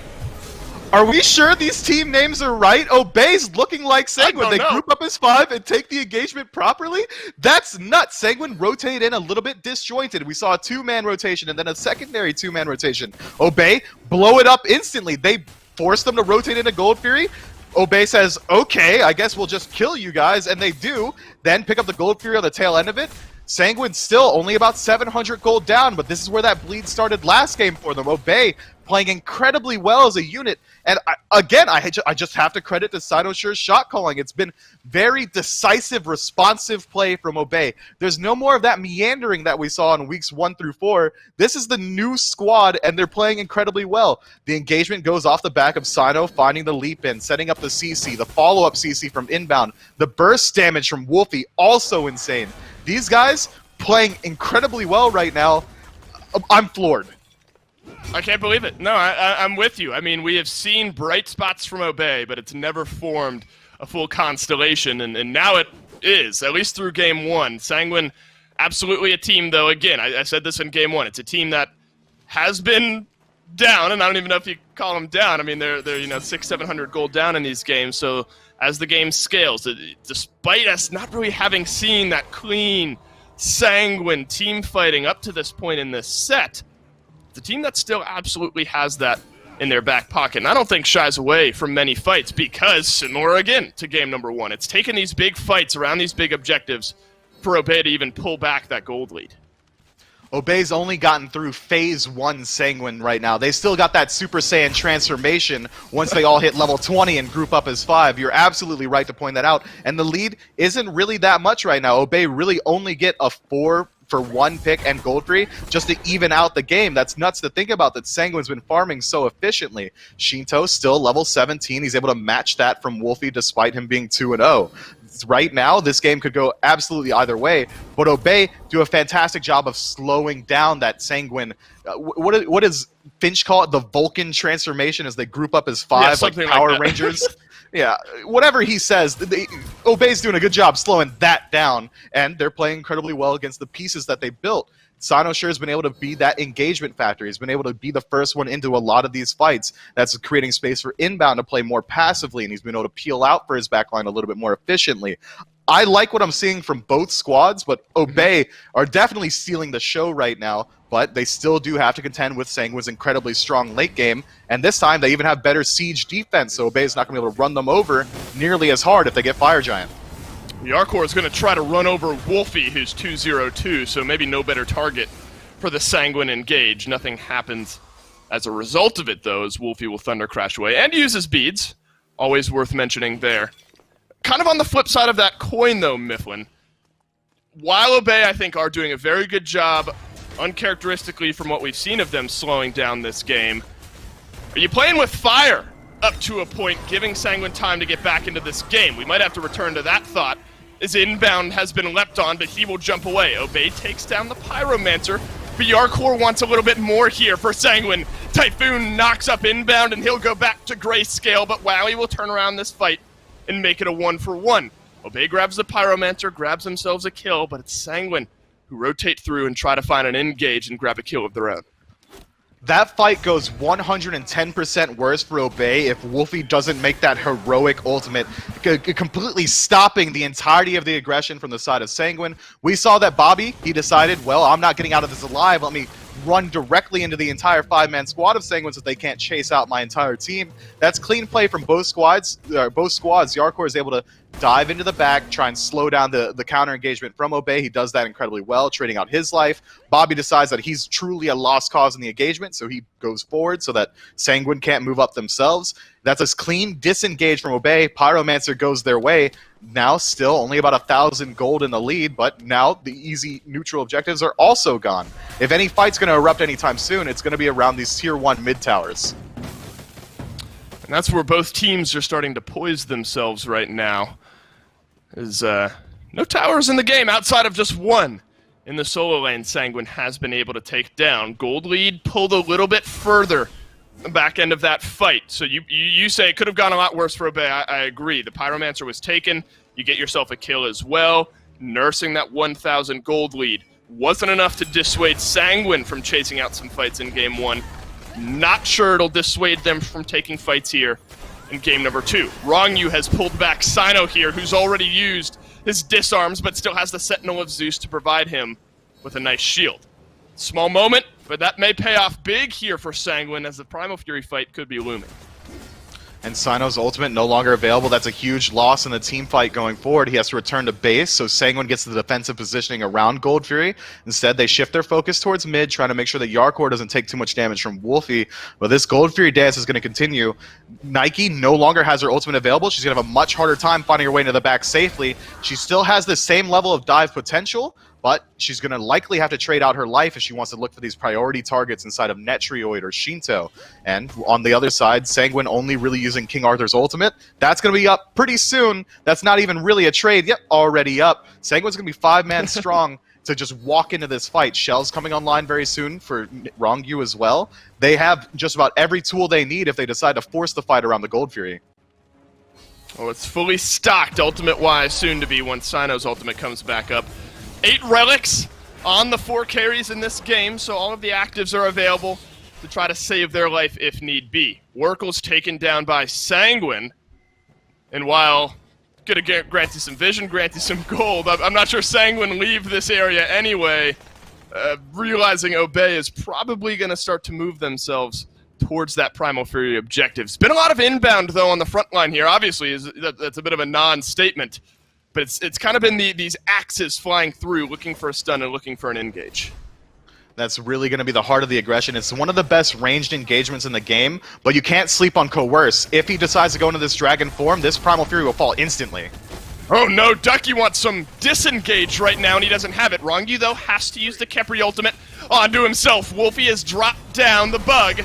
Are we sure these team names are right? Obey's looking like Sanguine. They group up as 5 and take the engagement properly? That's nuts. Sanguine rotate in a little bit disjointed. We saw a 2-man rotation and then a secondary 2-man rotation. Obey blow it up instantly. They force them to rotate into Gold Fury. Obey says, okay, I guess we'll just kill you guys, and they do. Then pick up the Gold Fury on the tail end of it. Sanguine still only about 700 gold down, but this is where that bleed started last game for them. Obey playing incredibly well as a unit. And I just have to credit to Cyno's shot calling. It's been very decisive, responsive play from Obey. There's no more of that meandering that we saw in weeks 1 through 4. This is the new squad, and they're playing incredibly well. The engagement goes off the back of Cyno finding the leap in, setting up the CC, the follow-up CC from Inbound. The burst damage from Wlfy, also insane. These guys playing incredibly well right now. I'm floored. I can't believe it. No, I'm with you. I mean, we have seen bright spots from Obey, but it's never formed a full constellation, and now it is, at least through Game 1. Sanguine, absolutely a team, though, again, I said this in Game 1, it's a team that has been down, and I don't even know if you call them down. I mean, they're 600-700 gold down in these games, so as the game scales, despite us not really having seen that clean, Sanguine team fighting up to this point in this set, the team that still absolutely has that in their back pocket. And I don't think shies away from many fights because, similar again to game number 1, it's taken these big fights around these big objectives for Obey to even pull back that gold lead. Obey's only gotten through Phase 1 Sanguine right now. They still got that Super Saiyan transformation once they all hit level 20 and group up as 5. You're absolutely right to point that out. And the lead isn't really that much right now. Obey really only get a 4-for-1 pick and gold free just to even out the game. That's nuts to think about that Sanguine's been farming so efficiently. Sheento still level 17. He's able to match that from Wlfy despite him being 2-0. Right now, this game could go absolutely either way, but Obey do a fantastic job of slowing down that Sanguine. What does Finch call it? The Vulcan transformation as they group up as 5, like Power Rangers? Yeah, whatever he says, Obey's doing a good job slowing that down, and they're playing incredibly well against the pieces that they built. Cyno has been able to be that engagement factor. He's been able to be the first one into a lot of these fights. That's creating space for Inbound to play more passively, and he's been able to peel out for his backline a little bit more efficiently. I like what I'm seeing from both squads, but Obey are definitely stealing the show right now, but they still do have to contend with Sanguine's incredibly strong late game, and this time they even have better siege defense, so Obey's not going to be able to run them over nearly as hard if they get Fire Giant. Jarcorr is going to try to run over Wlfy, who's 2-0-2, so maybe no better target for the Sanguine engage. Nothing happens as a result of it, though, as Wlfy will Thunder Crash away and uses beads. Always worth mentioning there. Kind of on the flip side of that coin, though, Mifflin, while Obey, I think, are doing a very good job, uncharacteristically from what we've seen of them slowing down this game, are you playing with fire up to a point, giving Sanguine time to get back into this game? We might have to return to that thought, as Inbound has been leapt on, but he will jump away. Obey takes down the Pyromancer, but Jarcorr wants a little bit more here for Sanguine. Typhoon knocks up Inbound, and he'll go back to Grayscale, but Wlfy will turn around this fight and make it a 1-for-1. Obey grabs the Pyromancer, grabs themselves a kill, but it's Sanguine who rotate through and try to find an engage and grab a kill of their own. That fight goes 110% worse for Obey if Wlfy doesn't make that heroic ultimate, completely stopping the entirety of the aggression from the side of Sanguine. We saw that Bobby, he decided, well, I'm not getting out of this alive, let me run directly into the entire 5-man squad of Sanguine so they can't chase out my entire team. That's clean play from both squads. Jarcorr is able to dive into the back, try and slow down the counter engagement from Obey. He does that incredibly well, trading out his life. Bobby decides that he's truly a lost cause in the engagement, so he goes forward so that Sanguine can't move up themselves. That's a clean disengage from Obey. Pyromancer goes their way. Now still only about 1,000 gold in the lead, but now the easy neutral objectives are also gone. If any fight's going to erupt anytime soon, it's going to be around these tier 1 mid towers. And that's where both teams are starting to poise themselves right now. There's no towers in the game outside of just one. In the solo lane, Sanguine has been able to take down. Gold lead pulled a little bit further the back end of that fight. So you say it could have gone a lot worse for Obey. I agree. The Pyromancer was taken. You get yourself a kill as well. Nursing that 1,000 gold lead wasn't enough to dissuade Sanguine from chasing out some fights in game 1. Not sure it'll dissuade them from taking fights here in game number 2. Ronngyu has pulled back Cyno here, who's already used his disarms, but still has the Sentinel of Zeus to provide him with a nice shield. Small moment, but that may pay off big here for Sanguine, as the Primal Fury fight could be looming. And Cyno's ultimate no longer available. That's a huge loss in the team fight going forward. He has to return to base, so Sanguine gets the defensive positioning around Gold Fury. Instead, they shift their focus towards mid, trying to make sure that Jarcorr doesn't take too much damage from Wlfy. But this Gold Fury dance is going to continue. Nike no longer has her ultimate available. She's going to have a much harder time finding her way into the back safely. She still has the same level of dive potential, but she's going to likely have to trade out her life if she wants to look for these priority targets inside of Netrioid or Sheento. And on the other side, Sanguine only really using King Arthur's ultimate. That's going to be up pretty soon. That's not even really a trade. Yep, already up. Sanguine's going to be 5-man strong to just walk into this fight. Shell's coming online very soon for Ronngyu as well. They have just about every tool they need if they decide to force the fight around the Gold Fury. Oh, it's fully stocked ultimate-wise soon to be once Cyno's ultimate comes back up. 8 relics on the 4 carries in this game, so all of the actives are available to try to save their life if need be. Werkel's taken down by Sanguine, and while gonna grant you some vision, grant you some gold, I'm not sure Sanguine leave this area anyway, realizing Obey is probably gonna start to move themselves towards that Primal Fury objective. It's been a lot of inbound, though, on the front line here. Obviously, that's a bit of a non-statement. But it's kind of been these axes flying through, looking for a stun and looking for an engage. That's really going to be the heart of the aggression. It's one of the best ranged engagements in the game, but you can't sleep on Coerce. If he decides to go into this dragon form, this Primal Fury will fall instantly. Oh no, Ducky wants some disengage right now, and he doesn't have it. Ronngyu, though, has to use the Khepri ultimate onto himself. Wlfy has dropped down the bug,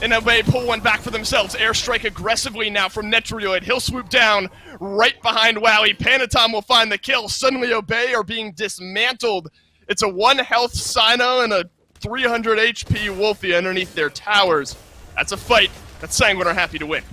and Obey pull one back for themselves. Airstrike aggressively now from Netrioid. He'll swoop down right behind Wlfy. Panitom will find the kill. Suddenly Obey are being dismantled. It's a 1 health Cyno and a 300 HP Wlfy underneath their towers. That's a fight that Sanguine are happy to win.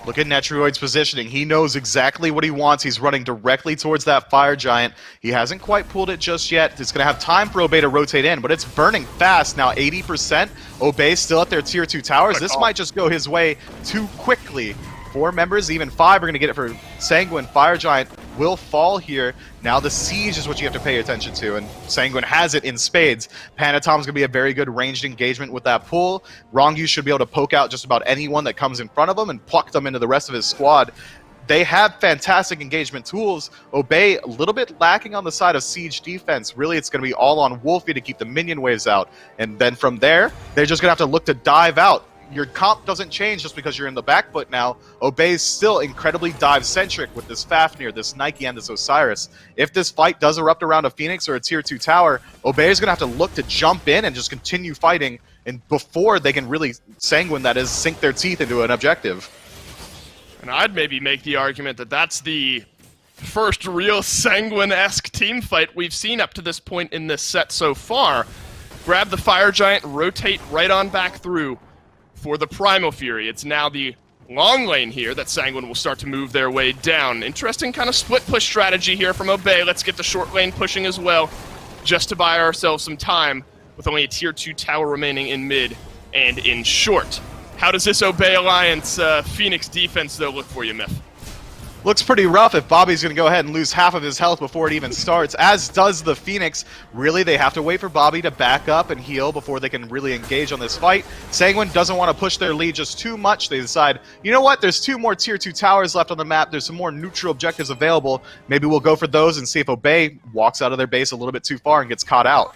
Look at Netrioid's positioning. He knows exactly what he wants. He's running directly towards that Fire Giant. He hasn't quite pulled it just yet. It's going to have time for Obey to rotate in, but it's burning fast now, 80%. Obey still at their tier 2 towers. This might just go his way too quickly. 4 members, even 5 are going to get it for Sanguine. Fire Giant will fall here. Now the siege is what you have to pay attention to, and Sanguine has it in spades. Panitom's going to be a very good ranged engagement with that pull. Ronngyu should be able to poke out just about anyone that comes in front of him and pluck them into the rest of his squad. They have fantastic engagement tools. Obey a little bit lacking on the side of siege defense. Really, it's going to be all on Wlfy to keep the minion waves out. And then from there, they're just going to have to look to dive out. Your comp doesn't change just because you're in the back foot now. Obey's still incredibly dive-centric with this Fafnir, this Nike, and this Osiris. If this fight does erupt around a Phoenix or a tier 2 tower, Obey is going to have to look to jump in and just continue fighting, and before they can really, Sanguine that is, sink their teeth into an objective. And I'd maybe make the argument that that's the first real Sanguine-esque team fight we've seen up to this point in this set so far. grab the Fire Giant, rotate right on back through for the Primal Fury. It's now the long lane here that Sanguine will start to move their way down. Interesting kind of split push strategy here from Obey. Let's get the short lane pushing as well, just to buy ourselves some time with only a tier 2 tower remaining in mid and in short. How does this Obey Alliance Phoenix defense, though, look for you, Myth? Looks pretty rough if Bobby's going to go ahead and lose half of his health before it even starts, as does the Phoenix. Really, they have to wait for Bobby to back up and heal before they can really engage on this fight. Sanguine doesn't want to push their lead just too much. They decide, you know what, there's 2 more tier 2 towers left on the map. There's some more neutral objectives available. Maybe we'll go for those and see if Obey walks out of their base a little bit too far and gets caught out.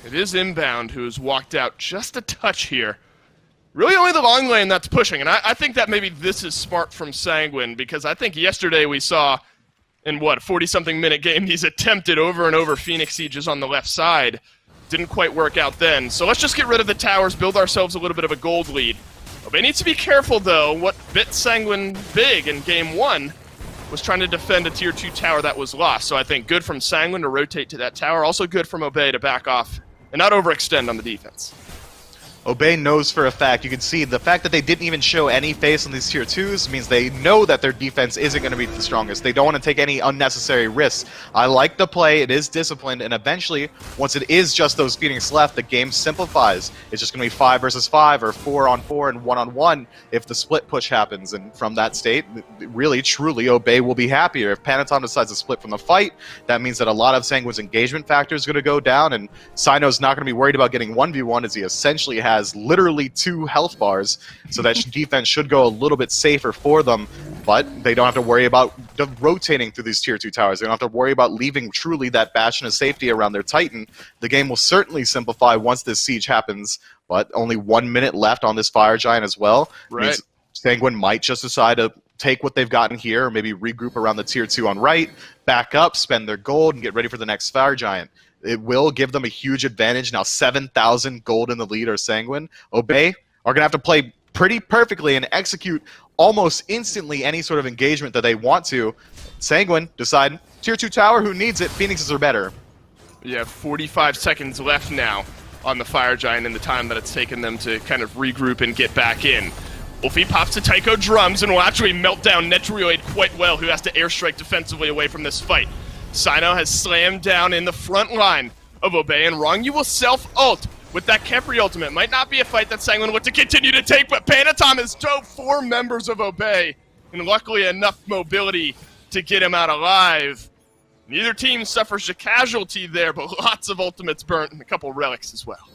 It is Inbound who has walked out just a touch here. Really only the long lane that's pushing, and I think that maybe this is smart from Sanguine, because I think yesterday we saw, in what, a 40-something minute game, these attempted over and over Phoenix sieges on the left side. Didn't quite work out then. So let's just get rid of the towers, build ourselves a little bit of a gold lead. Obey needs to be careful, though. What bit Sanguine big in game 1 was trying to defend a tier 2 tower that was lost. So I think good from Sanguine to rotate to that tower, also good from Obey to back off and not overextend on the defense. Obey knows for a fact, you can see the fact that they didn't even show any face on these tier 2s means they know that their defense isn't going to be the strongest. They don't want to take any unnecessary risks. I like the play, it is disciplined, and eventually, once it is just those Phoenix left, the game simplifies. It's just going to be 5 versus 5 or 4 on 4 and 1 on 1 if the split push happens, and from that state, really, truly, Obey will be happier. If Panitom decides to split from the fight, that means that a lot of Sanguine's engagement factor is going to go down, and Cyno's not going to be worried about getting 1v1 as he essentially has literally 2 health bars, so that defense should go a little bit safer for them, but they don't have to worry about rotating through these tier 2 towers. They don't have to worry about leaving truly that bastion of safety around their Titan. The game will certainly simplify once this siege happens, but only 1 minute left on this Fire Giant as well. Right. Means Sanguine might just decide to take what they've gotten here, or maybe regroup around the tier 2 on right, back up, spend their gold, and get ready for the next Fire Giant. It will give them a huge advantage. Now 7,000 gold in the lead are Sanguine. Obey are going to have to play pretty perfectly and execute almost instantly any sort of engagement that they want to. Sanguine decide, tier 2 tower, who needs it? Phoenixes are better. You have 45 seconds left now on the Fire Giant in the time that it's taken them to kind of regroup and get back in. Wlfy pops the Taiko drums and will actually melt down Netrioid quite well, who has to airstrike defensively away from this fight. Cyno has slammed down in the front line of Obey, and Ronngyu will self-ult with that Khepri ultimate. Might not be a fight that Sanguine would to continue to take, but Panitom has dove 4 members of Obey, and luckily enough mobility to get him out alive. Neither team suffers a casualty there, but lots of ultimates burnt and a couple relics as well.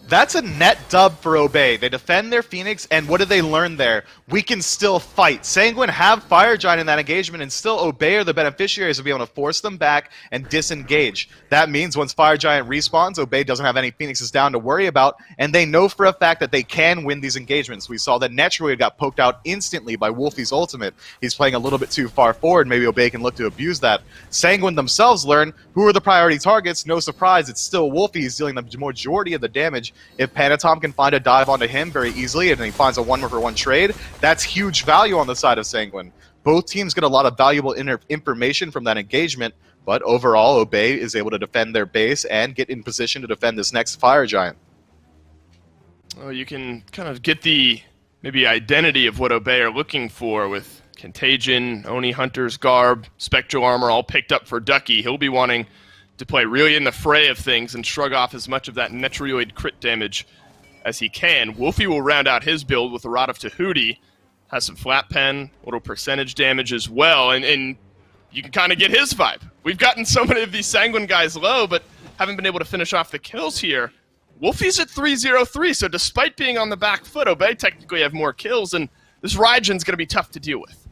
That's a net dub for Obey. They defend their Phoenix, and what did they learn there? We can still fight. Sanguine have Fire Giant in that engagement, and still Obey are the beneficiaries of being able to force them back and disengage. That means once Fire Giant respawns, Obey doesn't have any Phoenixes down to worry about, and they know for a fact that they can win these engagements. We saw that Netrioid got poked out instantly by Wlfy's ultimate. He's playing a little bit too far forward. Maybe Obey can look to abuse that. Sanguine themselves learn who are the priority targets. No surprise, it's still Wlfy. He's dealing the majority of the damage. If Panitom can find a dive onto him very easily and he finds a 1-for-1 trade, that's huge value on the side of Sanguine. Both teams get a lot of valuable information from that engagement, but overall Obey is able to defend their base and get in position to defend this next Fire Giant. Well, you can kind of get the maybe identity of what Obey are looking for with Contagion, Oni Hunter's Garb, Spectral Armor all picked up for Ducky. He'll be wanting to play really in the fray of things and shrug off as much of that Netrioid crit damage as he can. Wlfy will round out his build with a Rod of Tahuti, has some flat pen, little percentage damage as well, and you can kind of get his vibe. We've gotten so many of these Sanguine guys low, but haven't been able to finish off the kills here. Wlfy's at 3-0-3, so despite being on the back foot, Obey technically have more kills, and this Raijin's going to be tough to deal with.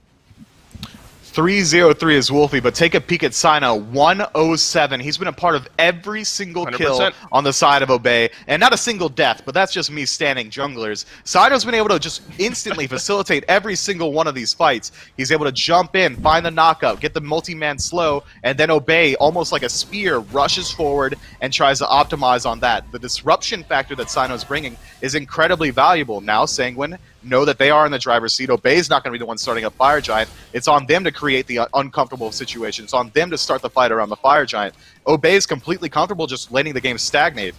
3-0-3 is Wlfy, but take a peek at Cyno, 107. He's been a part of every single 100%. kill on the side of Obey, and not a single death, but that's just me standing junglers. Cyno's been able to just instantly facilitate every single one of these fights. He's able to jump in, find the knockout, get the multi-man slow, and then Obey, almost like a spear, rushes forward and tries to optimize on that. The disruption factor that Cyno's bringing is incredibly valuable. Now Sanguine know that they are in the driver's seat. Obey's not going to be the one starting up Fire Giant. It's on them to create the uncomfortable situation. It's on them to start the fight around the Fire Giant. Obey is completely comfortable just letting the game stagnate.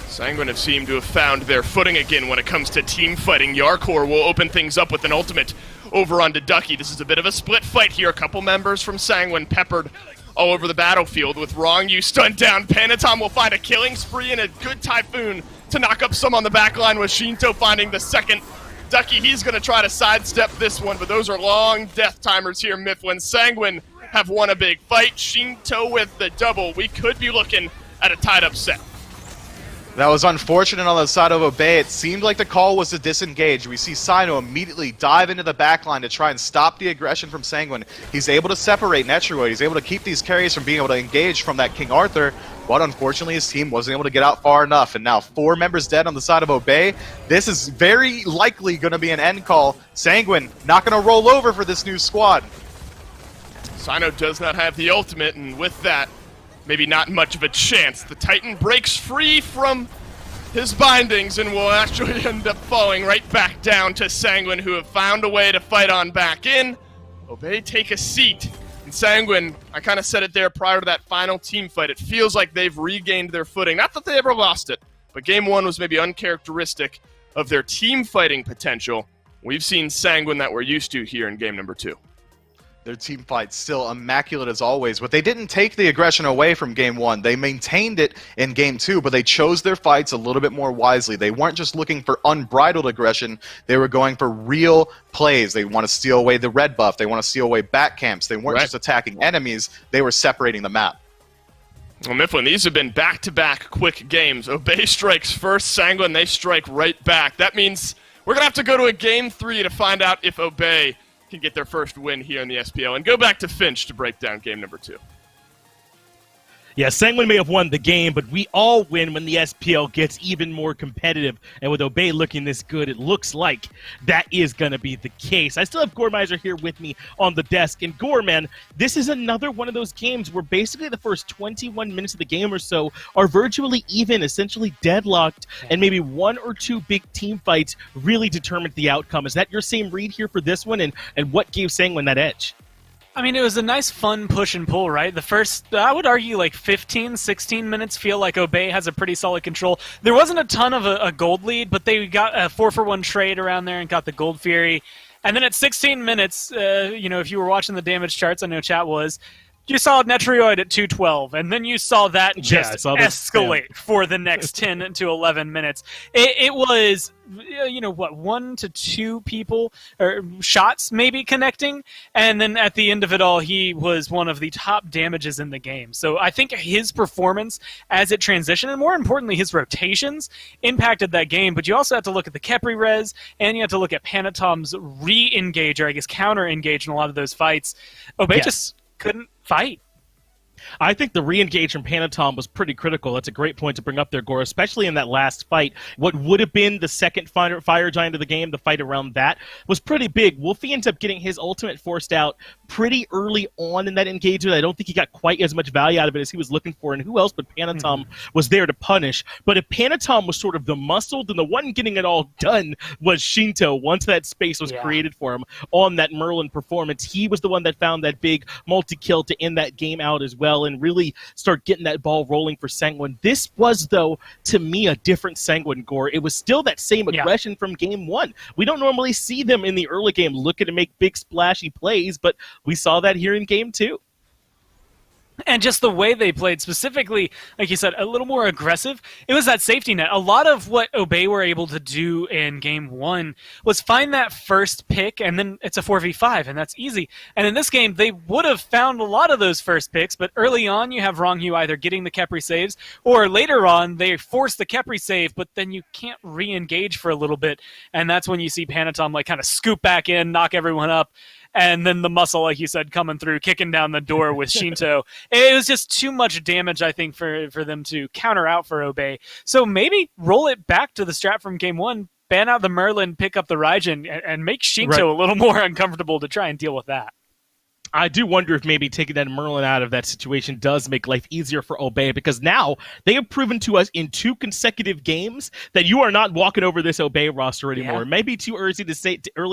Sanguine have seemed to have found their footing again when it comes to team fighting. Jarcorr will open things up with an ultimate over onto Ducky. This is a bit of a split fight here. A couple members from Sanguine peppered all over the battlefield with Ronngyu stunned down. Panitom will find a killing spree and a good Typhoon to knock up some on the back line with Sheento finding the second. Ducky, he's going to try to sidestep this one, but those are long death timers here, Mifflin. Sanguine have won a big fight. Sheento with the double. We could be looking at a tied up set. That was unfortunate on the side of Obey. It seemed like the call was to disengage. We see Cyno immediately dive into the backline to try and stop the aggression from Sanguine. He's able to separate Netrioid. He's able to keep these carries from being able to engage from that King Arthur, but unfortunately his team wasn't able to get out far enough. And now 4 members dead on the side of Obey. This is very likely going to be an end call. Sanguine not going to roll over for this new squad. Cyno does not have the ultimate, and with that, maybe not much of a chance. The Titan breaks free from his bindings and will actually end up falling right back down to Sanguine, who have found a way to fight on back in. Obey take a seat. And Sanguine, I kind of said it there prior to that final team fight, it feels like they've regained their footing. Not that they ever lost it, but game 1 was maybe uncharacteristic of their team fighting potential. We've seen Sanguine that we're used to here in game number 2. Their team fight still immaculate as always, but they didn't take the aggression away from game 1. They maintained it in game 2, but they chose their fights a little bit more wisely. They weren't just looking for unbridled aggression. They were going for real plays. They want to steal away the red buff. They want to steal away back camps. They weren't just attacking enemies. They were separating the map. Well, Mifflin, these have been back-to-back quick games. Obey strikes first, Sanguine, they strike right back. That means we're going to have to go to a game 3 to find out if Obey can get their first win here in the SPL. And go back to Finch to break down game number 2. Yeah, Sanguine may have won the game, but we all win when the SPL gets even more competitive. And with Obey looking this good, it looks like that is going to be the case. I still have Goremizer here with me on the desk. And Gore, man, this is another one of those games where basically the first 21 minutes of the game or so are virtually even, essentially deadlocked, and maybe 1 or 2 big team fights really determined the outcome. Is that your same read here for this one, and what gave Sanguine that edge? I mean, it was a nice, fun push and pull, right? The first, I would argue, like 15, 16 minutes feel like Obey has a pretty solid control. There wasn't a ton of a gold lead, but they got a 4-for-1 trade around there and got the Gold Fury. And then at 16 minutes, if you were watching the damage charts, I know chat was, you saw Netrioid at 212, and then you saw that just escalate for the next 10 to 11 minutes. It was, 1 to 2 people, or shots maybe connecting, and then at the end of it all, he was one of the top damages in the game. So I think his performance as it transitioned, and more importantly, his rotations, impacted that game. But you also have to look at the Khepri res, and you have to look at Panitom's re-engage, or I guess counter-engage in a lot of those fights. Obey just couldn't fight. I think the re-engage from Panitom was pretty critical. That's a great point to bring up there, Gore, especially in that last fight. What would have been the second fire giant of the game, the fight around that, was pretty big. Wlfy ends up getting his ultimate forced out pretty early on in that engagement. I don't think he got quite as much value out of it as he was looking for, and who else but Panitom was there to punish. But if Panitom was sort of the muscle, then the one getting it all done was Sheento. Once that space was created for him on that Merlin performance, he was the one that found that big multi-kill to end that game out as well, and really start getting that ball rolling for Sanguine. This was, though, to me, a different Sanguine, Gore. It was still that same aggression from game 1. We don't normally see them in the early game looking to make big splashy plays, but we saw that here in game 2. And just the way they played, specifically, like you said, a little more aggressive. It was that safety net. A lot of what Obey were able to do in game 1 was find that first pick, and then it's a 4v5, and that's easy. And in this game, they would have found a lot of those first picks, but early on, you have Ronngyu either getting the Khepri saves, or later on, they force the Khepri save, but then you can't re-engage for a little bit, and that's when you see Panitom kind of scoop back in, knock everyone up, and then the muscle, like you said, coming through, kicking down the door with Sheento. It was just too much damage, I think, for them to counter out for Obey. So maybe roll it back to the strat from game 1, ban out the Merlin, pick up the Raijin, and make Sheento a little more uncomfortable to try and deal with that. I do wonder if maybe taking that Merlin out of that situation does make life easier for Obey, because now they have proven to us in 2 consecutive games that you are not walking over this Obey roster anymore. Yeah. Maybe too early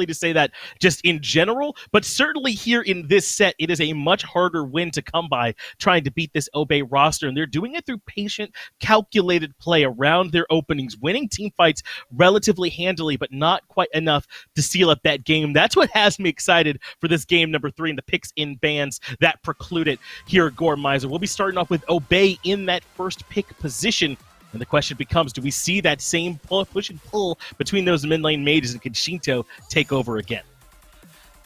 to say that just in general, but certainly here in this set, it is a much harder win to come by trying to beat this Obey roster, and they're doing it through patient, calculated play around their openings, winning team fights relatively handily, but not quite enough to seal up that game. That's what has me excited for this game number 3 and the picks in bands that preclude it here at Gore Miser. We'll be starting off with Obey in that first pick position. And the question becomes, do we see that same push and pull between those mid lane mages, and can Sheento take over again?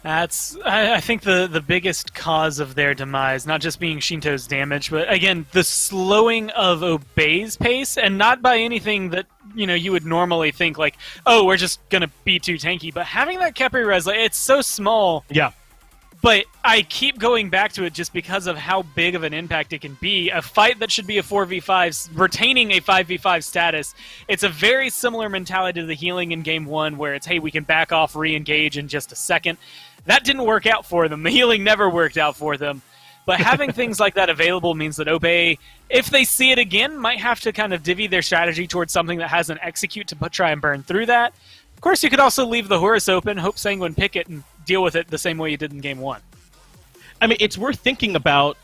I think the biggest cause of their demise, not just being Sheento's damage, but again, the slowing of Obey's pace, and not by anything that you would normally think like, oh, we're just going to be too tanky, but having that Khepri res, it's so small. Yeah. But I keep going back to it just because of how big of an impact it can be. A fight that should be a 4v5, retaining a 5v5 status, it's a very similar mentality to the healing in Game 1, where it's, hey, we can back off, re-engage in just a second. That didn't work out for them. The healing never worked out for them. But having things like that available means that Obey, if they see it again, might have to kind of divvy their strategy towards something that has an execute to try and burn through that. Of course, you could also leave the Horus open, hope Sanguine pick it, and deal with it the same way you did in Game 1. I mean, it's worth thinking about.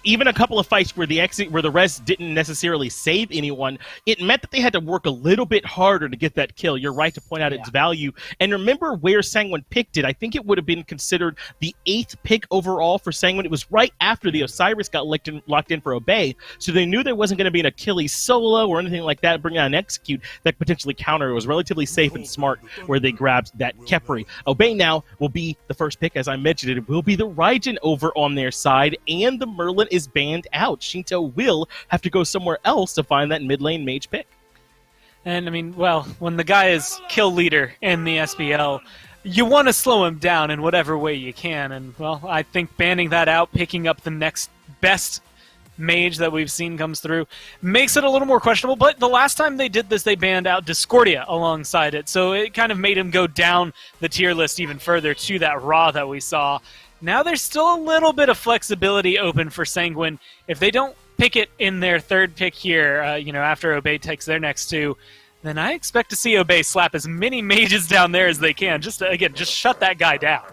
Even a couple of fights where the res didn't necessarily save anyone, it meant that they had to work a little bit harder to get that kill. You're right to point out its value. And remember where Sanguine picked it. I think it would have been considered the 8th pick overall for Sanguine. It was right after the Osiris got locked in for Obey, so they knew there wasn't going to be an Achilles solo or anything like that, bring out an execute that could potentially counter. It was relatively safe and smart where they grabbed that Khepri. Obey now will be the first pick, as I mentioned. It will be the Raijin over on their side, and the Merlin is banned out. Sheento will have to go somewhere else to find that mid lane mage pick. And I mean, well, when the guy is kill leader in the SPL, you want to slow him down in whatever way you can. And well, I think banning that out, picking up the next best mage that we've seen comes through, makes it a little more questionable. But the last time they did this, they banned out Discordia alongside it. So it kind of made him go down the tier list even further to that Raw that we saw. Now there's still a little bit of flexibility open for Sanguine. If they don't pick it in their 3rd pick here, after Obey takes their next 2, then I expect to see Obey slap as many mages down there as they can. Just shut that guy down.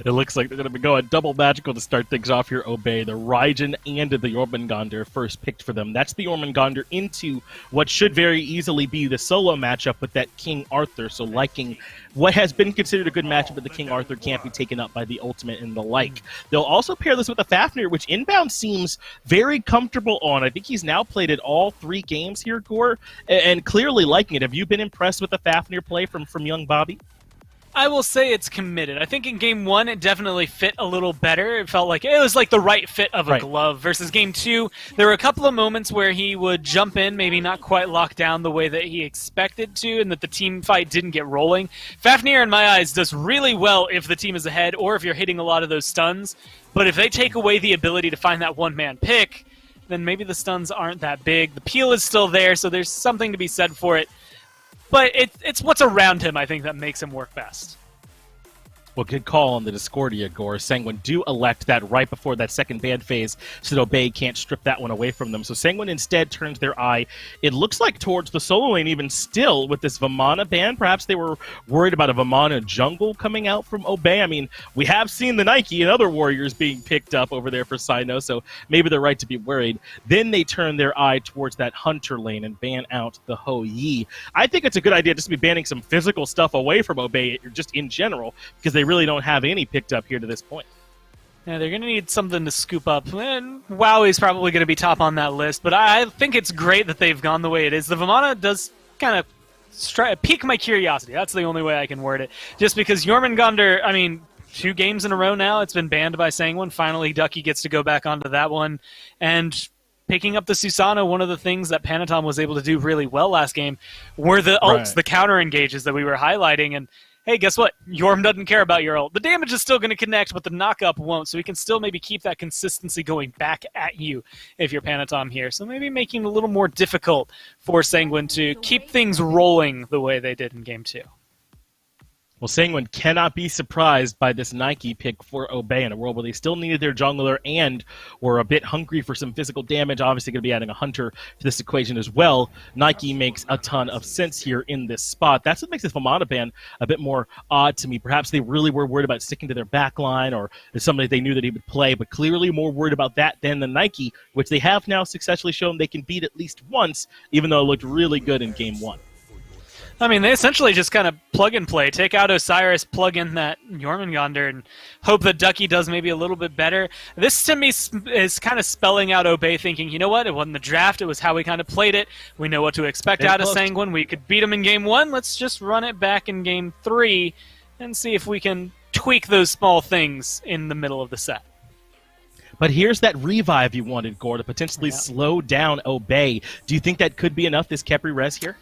It looks like they're going to be going double magical to start things off here, Obey. The Raijin and the Jormungandr first picked for them. That's the Jormungandr into what should very easily be the solo matchup with that King Arthur. So liking what has been considered a good matchup, but the King Arthur can't be taken up by the ultimate and the like. They'll also pair this with a Fafnir, which Inbound seems very comfortable on. I think he's now played it all 3 games here, Gore, and clearly liking it. Have you been impressed with the Fafnir play from young Bobby? I will say it's committed. I think in Game 1, it definitely fit a little better. It felt like it was like the right fit of a glove. Versus Game 2, there were a couple of moments where he would jump in, maybe not quite lock down the way that he expected to, and that the team fight didn't get rolling. Fafnir, in my eyes, does really well if the team is ahead or if you're hitting a lot of those stuns. But if they take away the ability to find that one-man pick, then maybe the stuns aren't that big. The peel is still there, so there's something to be said for it. But it's what's around him, I think, that makes him work best. Well, good call on the Discordia, Gore. Sanguine do elect that right before that second ban phase, so that Obey can't strip that one away from them. So Sanguine instead turns their eye, it looks like, towards the solo lane even still with this Vamana ban. Perhaps they were worried about a Vamana jungle coming out from Obey. I mean, we have seen the Nike and other warriors being picked up over there for Cyno, so maybe they're right to be worried. Then they turn their eye towards that Hunter lane and ban out the Ho Yi. I think it's a good idea just to be banning some physical stuff away from Obey, just in general, because they really don't have any picked up here to this point. Yeah, they're going to need something to scoop up. And Wowie's probably going to be top on that list, but I think it's great that they've gone the way it is. The Vamana does kind of pique my curiosity. That's the only way I can word it. Just because Jormungandr, I mean, 2 games in a row now, it's been banned by Sanguine. Finally, Ducky gets to go back onto that one. And picking up the Susano, one of the things that Panitom was able to do really well last game were the ults, the counter engages that we were highlighting. And hey, guess what? Jorm doesn't care about your ult. The damage is still going to connect, but the knock-up won't, so he can still maybe keep that consistency going back at you if you're Panitom here. So maybe making it a little more difficult for Sanguine to keep things rolling the way they did in Game 2. Well, Sanguine cannot be surprised by this Nike pick for Obey in a world where they still needed their jungler and were a bit hungry for some physical damage. Obviously going to be adding a hunter to this equation as well. Nike makes a ton of sense here in this spot. That's what makes this Famata ban a bit more odd to me. Perhaps they really were worried about sticking to their backline, or there's somebody they knew that he would play, but clearly more worried about that than the Nike, which they have now successfully shown they can beat at least once, even though it looked really good in Game 1. I mean, they essentially just kind of plug and play. Take out Osiris, plug in that Jormungandr, and hope that Ducky does maybe a little bit better. This, to me, is kind of spelling out Obey thinking, you know what, it wasn't the draft, it was how we kind of played it. We know what to expect out of Sanguine. We could beat him in Game 1. Let's just run it back in Game 3 and see if we can tweak those small things in the middle of the set. But here's that revive you wanted, Gore, to potentially slow down Obey. Do you think that could be enough, this Khepri res here?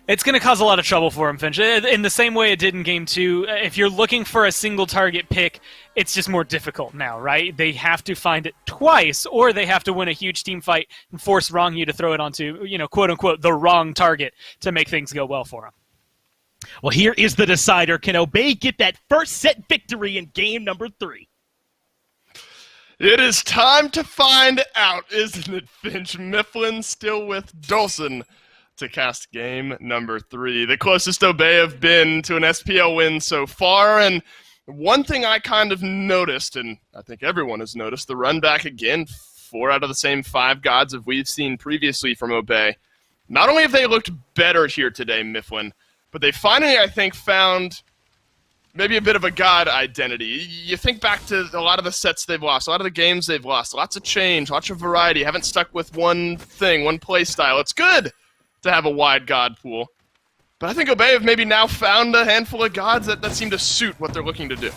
It's going to cause a lot of trouble for him, Finch. In the same way it did in Game 2, if you're looking for a single target pick, it's just more difficult now, right? They have to find it twice, or they have to win a huge team fight and force Ronngyu to throw it onto, quote-unquote, the wrong target to make things go well for him. Well, here is the decider. Can Obey get that first set victory in game number 3? It is time to find out, isn't it, Finch? Mifflin still with Dolson to cast game number 3. The closest Obey have been to an SPL win so far, and one thing I kind of noticed, and I think everyone has noticed, the run back again, 4 out of the same 5 gods that we've seen previously from Obey. Not only have they looked better here today, Mifflin, but they finally, I think, found maybe a bit of a god identity. You think back to a lot of the sets they've lost, a lot of the games they've lost, lots of change, lots of variety, haven't stuck with one thing, one play style. It's good to have a wide god pool. But I think Obey have maybe now found a handful of gods that seem to suit what they're looking to do.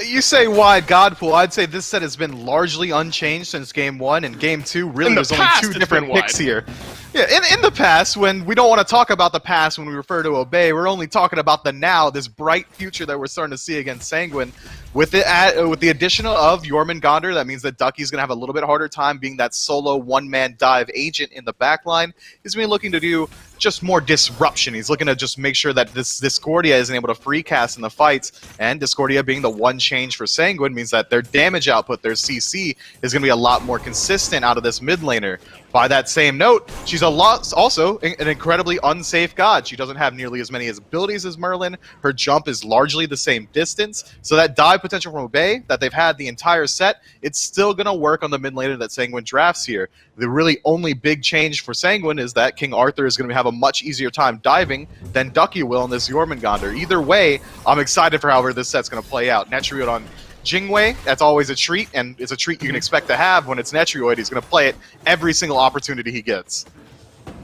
You say wide god pool. I'd say this set has been largely unchanged since Game 1 and Game 2. Really, there's only 2 different picks here. Yeah, in the past, when we don't want to talk about the past when we refer to Obey, we're only talking about the now, this bright future that we're starting to see against Sanguine. With the addition of Jormungandr, that means that Ducky's going to have a little bit harder time being that solo one-man dive agent in the backline. He's going to be looking to do just more disruption. He's looking to just make sure that this Discordia isn't able to free cast in the fights, and Discordia being the one change for Sanguine means that their damage output, their CC, is going to be a lot more consistent out of this mid laner. By that same note, she's also an incredibly unsafe god. She doesn't have nearly as many abilities as Merlin. Her jump is largely the same distance. So that dive potential from Obey that they've had the entire set, it's still going to work on the mid laner that Sanguine drafts here. The really only big change for Sanguine is that King Arthur is going to have a much easier time diving than Ducky will in this Jormungandr. Either way, I'm excited for however this set's going to play out. Netrioid on Jingwei, that's always a treat, and it's a treat you can expect to have when it's Netrioid. He's going to play it every single opportunity he gets.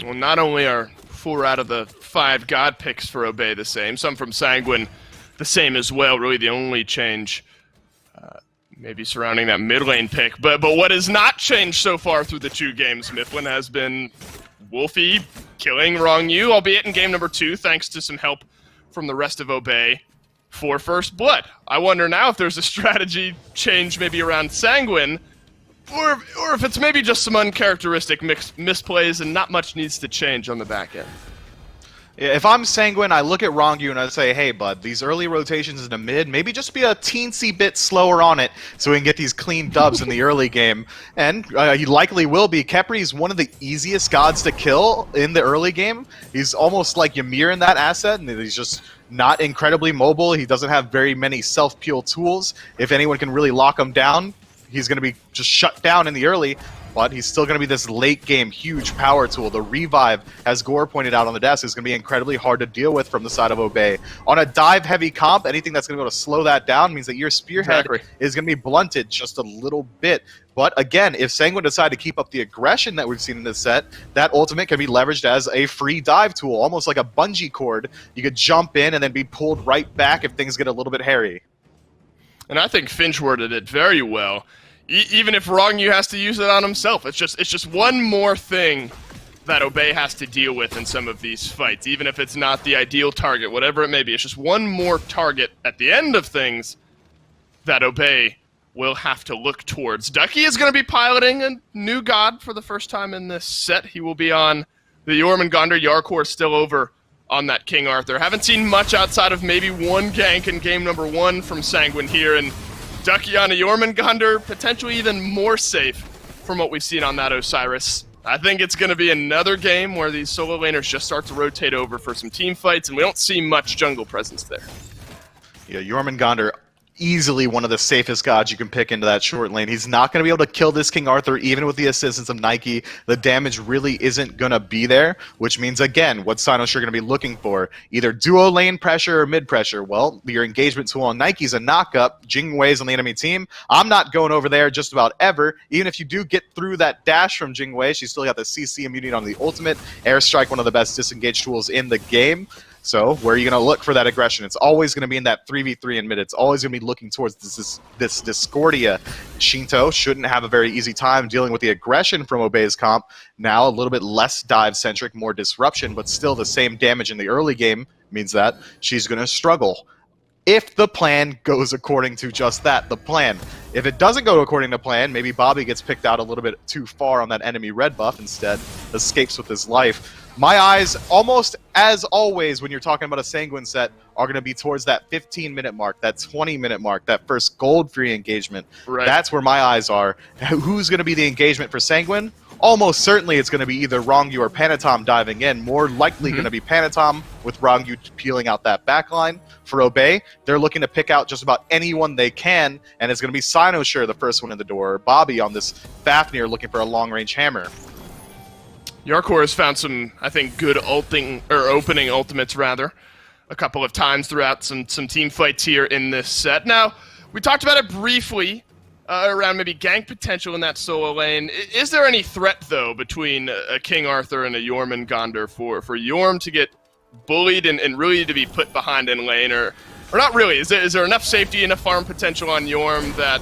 Well, not only are 4 out of the 5 god picks for Obey the same, some from Sanguine the same as well. Really the only change maybe surrounding that mid lane pick. But what has not changed so far through the 2 games, Mifflin, has been Wlfy killing Ronngyu, albeit in game number 2, thanks to some help from the rest of Obey for first blood. I wonder now if there's a strategy change maybe around Sanguine, or if it's maybe just some uncharacteristic misplays and not much needs to change on the back end. If I'm Sanguine, I look at Ronngyu and I say, hey, bud, these early rotations in the mid, maybe just be a teensy bit slower on it so we can get these clean dubs in the early game. And he likely will be. Khepri is one of the easiest gods to kill in the early game. He's almost like Ymir in that asset, and he's just not incredibly mobile. He doesn't have very many self-peel tools. If anyone can really lock him down, he's going to be just shut down in the early. But he's still going to be this late-game huge power tool. The revive, as Gore pointed out on the desk, is going to be incredibly hard to deal with from the side of Obey. On a dive-heavy comp, anything that's going to be able to slow that down means that your spearhead is going to be blunted just a little bit. But again, if Sanguine decide to keep up the aggression that we've seen in this set, that ultimate can be leveraged as a free dive tool, almost like a bungee cord. You could jump in and then be pulled right back if things get a little bit hairy. And I think Finch worded it very well. Even if Ronngyu has to use it on himself, it's just one more thing that Obey has to deal with in some of these fights, even if it's not the ideal target, whatever it may be. It's just one more target at the end of things that Obey will have to look towards. Ducky is going to be piloting a new god for the first time in this set. He will be on the Jormungandr. Jarcorr still over on that King Arthur. Haven't seen much outside of maybe one gank in game number 1 from Sanguine here, and Ducky on a Jormungandr, potentially even more safe from what we've seen on that Osiris. I think it's going to be another game where these solo laners just start to rotate over for some team fights, and we don't see much jungle presence there. Yeah, Jormungandr, easily one of the safest gods you can pick into that short lane. He's not going to be able to kill this King Arthur, even with the assistance of Nike. The damage really isn't going to be there, which means, again, what Cyno's sure going to be looking for, either duo lane pressure or mid pressure. Well, your engagement tool on Nike's a knock-up. Jing Wei's on the enemy team. I'm not going over there just about ever. Even if you do get through that dash from Jing Wei, she's still got the CC immunity on the ultimate. Airstrike, one of the best disengage tools in the game. So where are you going to look for that aggression? It's always going to be in that 3v3 in mid. It's always going to be looking towards this Discordia. Sheento shouldn't have a very easy time dealing with the aggression from Obey's comp. Now a little bit less dive-centric, more disruption, but still the same damage in the early game means that she's going to struggle. If the plan goes according to just that, the plan. If it doesn't go according to plan, maybe Bobby gets picked out a little bit too far on that enemy red buff, instead escapes with his life. My eyes, almost as always when you're talking about a Sanguine set, are going to be towards that 15-minute mark, that 20-minute mark, that first gold-free engagement. Right. That's where my eyes are. Who's going to be the engagement for Sanguine? Almost certainly it's going to be either Ronngyu or Panitom diving in. More likely going to be Panitom, with Ronngyu peeling out that backline. For Obey, they're looking to pick out just about anyone they can, and it's going to be Cyno sure the first one in the door, or Bobby on this Fafnir looking for a long-range hammer. Jarcorr has found some, I think, good opening ultimates, rather, a couple of times throughout some team fights here in this set. Now, we talked about it briefly around maybe gank potential in that solo lane. Is there any threat, though, between a King Arthur and a Jormungandr for Jorm to get bullied and really to be put behind in lane, or not really? Is there enough safety, enough farm potential on Jorm that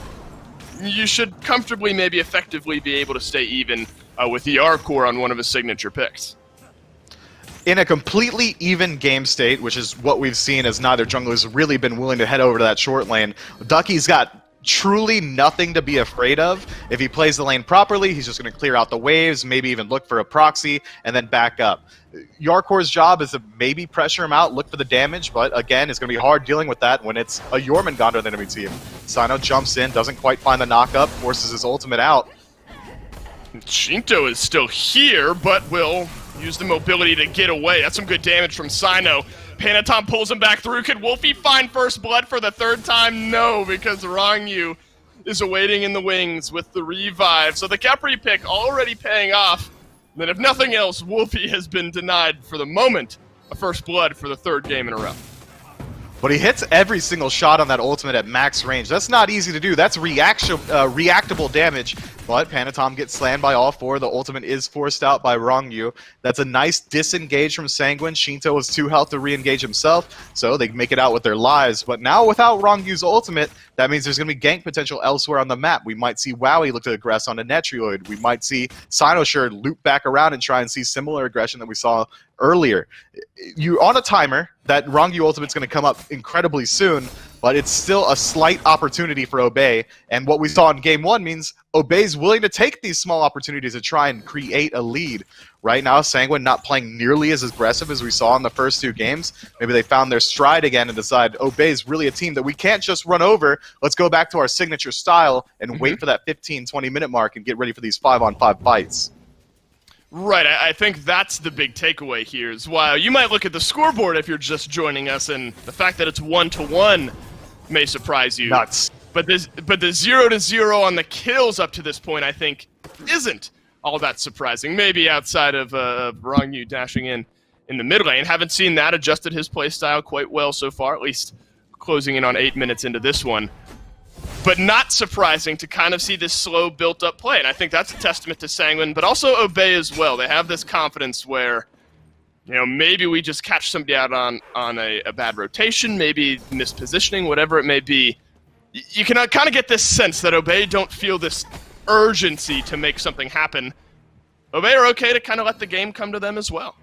you should comfortably, maybe effectively, be able to stay even with the Jarcorr on one of his signature picks? In a completely even game state, which is what we've seen as neither jungler has really been willing to head over to that short lane, Ducky's got truly nothing to be afraid of. If he plays the lane properly, he's just going to clear out the waves, maybe even look for a proxy, and then back up. Jarcorr's job is to maybe pressure him out, look for the damage, but again, it's going to be hard dealing with that when it's a Jormungandr in the enemy team. Cyno jumps in, doesn't quite find the knock-up, forces his ultimate out. Sheento is still here, but will use the mobility to get away. That's some good damage from Cyno. Panitom pulls him back through. Could Wlfy find first blood for the third time? No, because Ronngyu is awaiting in the wings with the revive. So the Khepri pick already paying off. Then if nothing else, Wlfy has been denied for the moment a first blood for the third game in a row. But he hits every single shot on that ultimate at max range. That's not easy to do. That's reactable damage. But Panitom gets slammed by all four. The ultimate is forced out by Ronngyu. That's a nice disengage from Sanguine. Sheento has 2 health to re-engage himself, so they make it out with their lives. But now without Rongyu's ultimate, that means there's going to be gank potential elsewhere on the map. We might see Wowy look to aggress on a Netrioid. We might see Cyno loop back around and try and see similar aggression that we saw earlier. You're on a timer. That Ronngyu ultimate's going to come up incredibly soon, but it's still a slight opportunity for Obey. And what we saw in Game 1 means Obey's willing to take these small opportunities to try and create a lead. Right now, Sanguine not playing nearly as aggressive as we saw in the first 2 games. Maybe they found their stride again and decide Obey's really a team that we can't just run over. Let's go back to our signature style and wait for that 15-20 minute mark and get ready for these 5-on-5 fights. Right, I think that's the big takeaway here. Is while you might look at the scoreboard if you're just joining us, and the fact that it's 1-1 may surprise you. Nuts. But the 0-0 on the kills up to this point, I think, isn't all that surprising. Maybe outside of Ronngyu dashing in the mid lane. Haven't seen that, adjusted his playstyle quite well so far, at least closing in on 8 minutes into this one. But not surprising to kind of see this slow, built-up play. And I think that's a testament to Sanguine, but also Obey as well. They have this confidence where, you know, maybe we just catch somebody out on a bad rotation, maybe mispositioning, whatever it may be. You can kind of get this sense that Obey don't feel this urgency to make something happen. Obey are okay to kind of let the game come to them as well.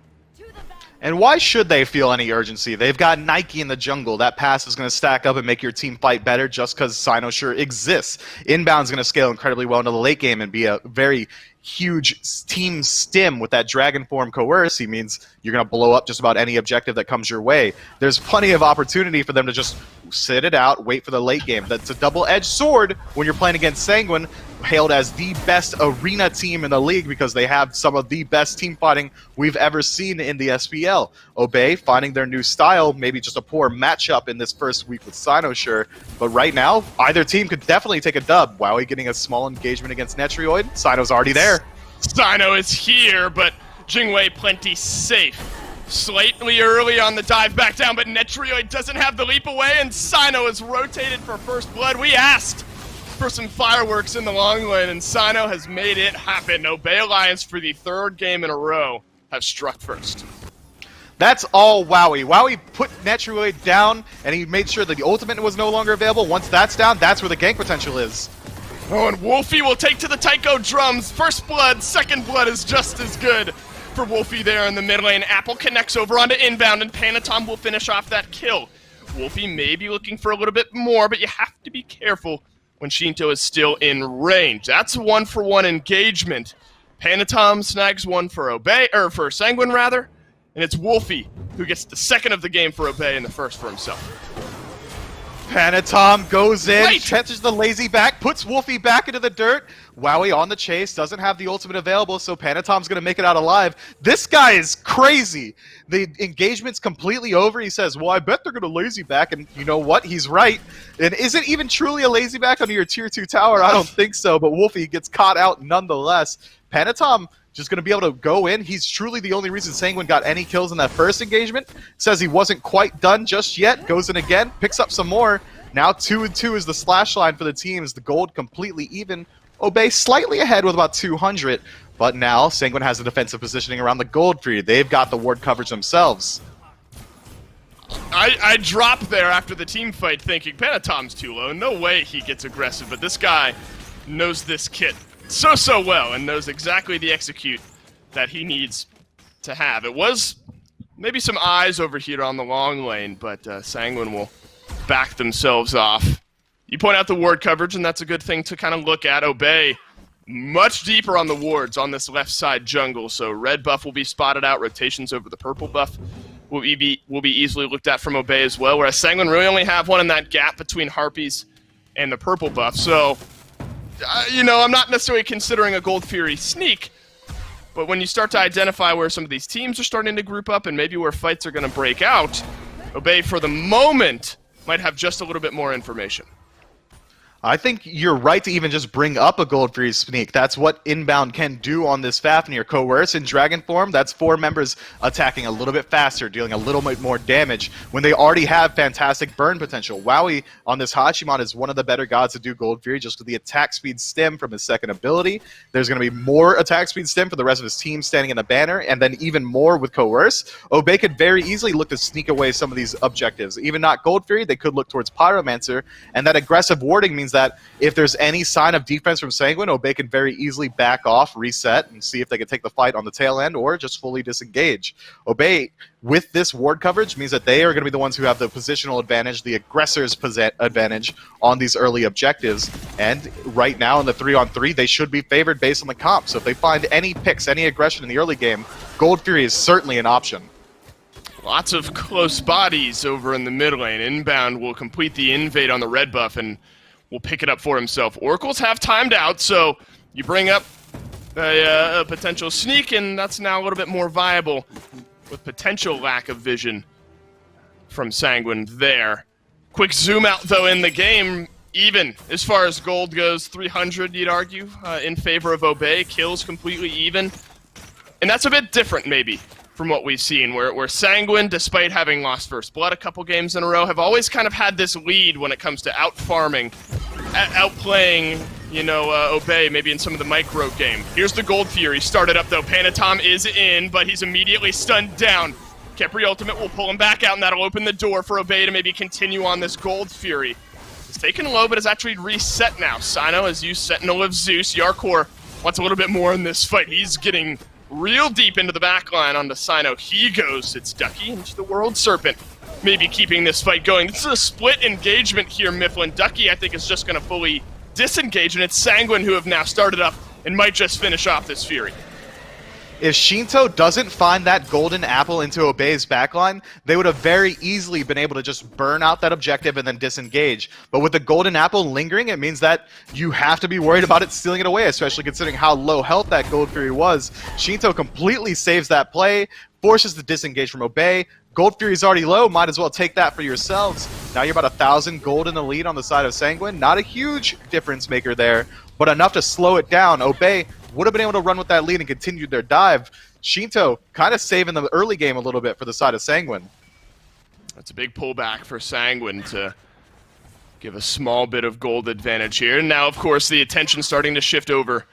And why should they feel any urgency? They've got Nike in the jungle. That pass is going to stack up and make your team fight better just because Cyno sure exists. Inbound's going to scale incredibly well into the late game and be a very huge team stim with that Dragon Form Coerce. He means you're going to blow up just about any objective that comes your way. There's plenty of opportunity for them to just sit it out, wait for the late game. That's a double-edged sword when you're playing against Sanguine, hailed as the best arena team in the league because they have some of the best team fighting we've ever seen in the SPL. Obey finding their new style, maybe just a poor matchup in this first week with Cyno, sure. But right now, either team could definitely take a dub. Wlfy getting a small engagement against Netrioid. Cyno's already there. Cyno is here, but Jing plenty safe. Slightly early on the dive back down, but Netrioid doesn't have the leap away, and Cyno is rotated for first blood. We asked for some fireworks in the long lane, and Cyno has made it happen. Obey Alliance for the third game in a row have struck first. That's all Wlfy. Wlfy put Netrioid down, and he made sure that the ultimate was no longer available. Once that's down, that's where the gank potential is. Oh, and Wlfy will take to the Taiko drums. First blood, second blood is just as good for Wlfy there in the mid lane. Apple connects over onto Inbound, and Panitom will finish off that kill. Wlfy may be looking for a little bit more, but you have to be careful when Sheento is still in range. That's a 1-for-1 engagement. Panitom snags one for for Sanguine rather, and it's Wlfy who gets the second of the game for Obey and the first for himself. Panitom goes in, catches the lazy back, puts Wlfy back into the dirt. Wlfy on the chase, doesn't have the ultimate available, so Panitom's going to make it out alive. This guy is crazy. The engagement's completely over. He says, well, I bet they're going to lazy back, and you know what? He's right. And is it even truly a lazy back under your tier 2 tower? I don't think so, but Wlfy gets caught out nonetheless. Panitom just going to be able to go in. He's truly the only reason Sanguine got any kills in that first engagement. Says he wasn't quite done just yet. Goes in again, picks up some more. Now 2-2 is the slash line for the teams. The gold completely even. Obey slightly ahead with about 200. But now Sanguine has the defensive positioning around the gold tree. They've got the ward coverage themselves. I dropped there after the team fight thinking Panitom's too low. No way he gets aggressive, but this guy knows this kit so well and knows exactly the execute that he needs to have. It was maybe some eyes over here on the long lane, but Sanguine will back themselves off. You point out the ward coverage, and that's a good thing to kind of look at. Obey much deeper on the wards on this left side jungle, so red buff will be spotted out, rotations over the purple buff will be easily looked at from Obey as well, whereas Sanguine really only have one in that gap between Harpies and the purple buff. So you know, I'm not necessarily considering a Gold Fury sneak, but when you start to identify where some of these teams are starting to group up and maybe where fights are going to break out, Obey for the moment might have just a little bit more information. I think you're right to even just bring up a Gold Fury sneak. That's what Inbound can do on this Fafnir. Coerce in Dragon form, that's 4 members attacking a little bit faster, dealing a little bit more damage when they already have fantastic burn potential. Wlfy on this Hachiman is one of the better gods to do Gold Fury just with the attack speed stem from his second ability. There's going to be more attack speed stem for the rest of his team standing in the banner, and then even more with Coerce. Obey could very easily look to sneak away some of these objectives. Even not Gold Fury, they could look towards Pyromancer, and that aggressive warding means that if there's any sign of defense from Sanguine, Obey can very easily back off, reset, and see if they can take the fight on the tail end or just fully disengage. Obey, with this ward coverage, means that they are going to be the ones who have the positional advantage, the aggressor's advantage on these early objectives. And right now in the 3-on-3, they should be favored based on the comp. So if they find any picks, any aggression in the early game, Gold Fury is certainly an option. Lots of close bodies over in the mid lane. Inbound will complete the invade on the red buff and will pick it up for himself. Oracles have timed out, so you bring up a potential sneak, and that's now a little bit more viable with potential lack of vision from Sanguine there. Quick zoom out, though, in the game. Even as far as gold goes, 300, you'd argue, in favor of Obey. Kills completely even. And that's a bit different, maybe, from what we've seen, where Sanguine, despite having lost First Blood a couple games in a row, have always kind of had this lead when it comes to out-farming, outplaying, you know, Obey, maybe in some of the micro game. Here's the Gold Fury. Started up, though. Panitom is in, but he's immediately stunned down. Khepri ultimate will pull him back out, and that'll open the door for Obey to maybe continue on this Gold Fury. It's taken low, but it's actually reset now. Cyno has used Sentinel of Zeus. Jarcorr wants a little bit more in this fight. He's getting real deep into the back line onto Cyno. He goes, it's Ducky into the World Serpent. Maybe keeping this fight going. This is a split engagement here, Mifflin. Ducky, I think, is just going to fully disengage, and it's Sanguine who have now started up and might just finish off this Fury. If Sheento doesn't find that golden apple into Obey's backline, they would have very easily been able to just burn out that objective and then disengage. But with the golden apple lingering, it means that you have to be worried about it stealing it away, especially considering how low health that Gold Fury was. Sheento completely saves that play, forces the disengage from Obey. Gold Fury's already low, might as well take that for yourselves. Now you're about 1,000 gold in the lead on the side of Sanguine. Not a huge difference maker there, but enough to slow it down. Obey would have been able to run with that lead and continue their dive. Sheento kind of saving the early game a little bit for the side of Sanguine. That's a big pullback for Sanguine to give a small bit of gold advantage here. And now, of course, the attention starting to shift over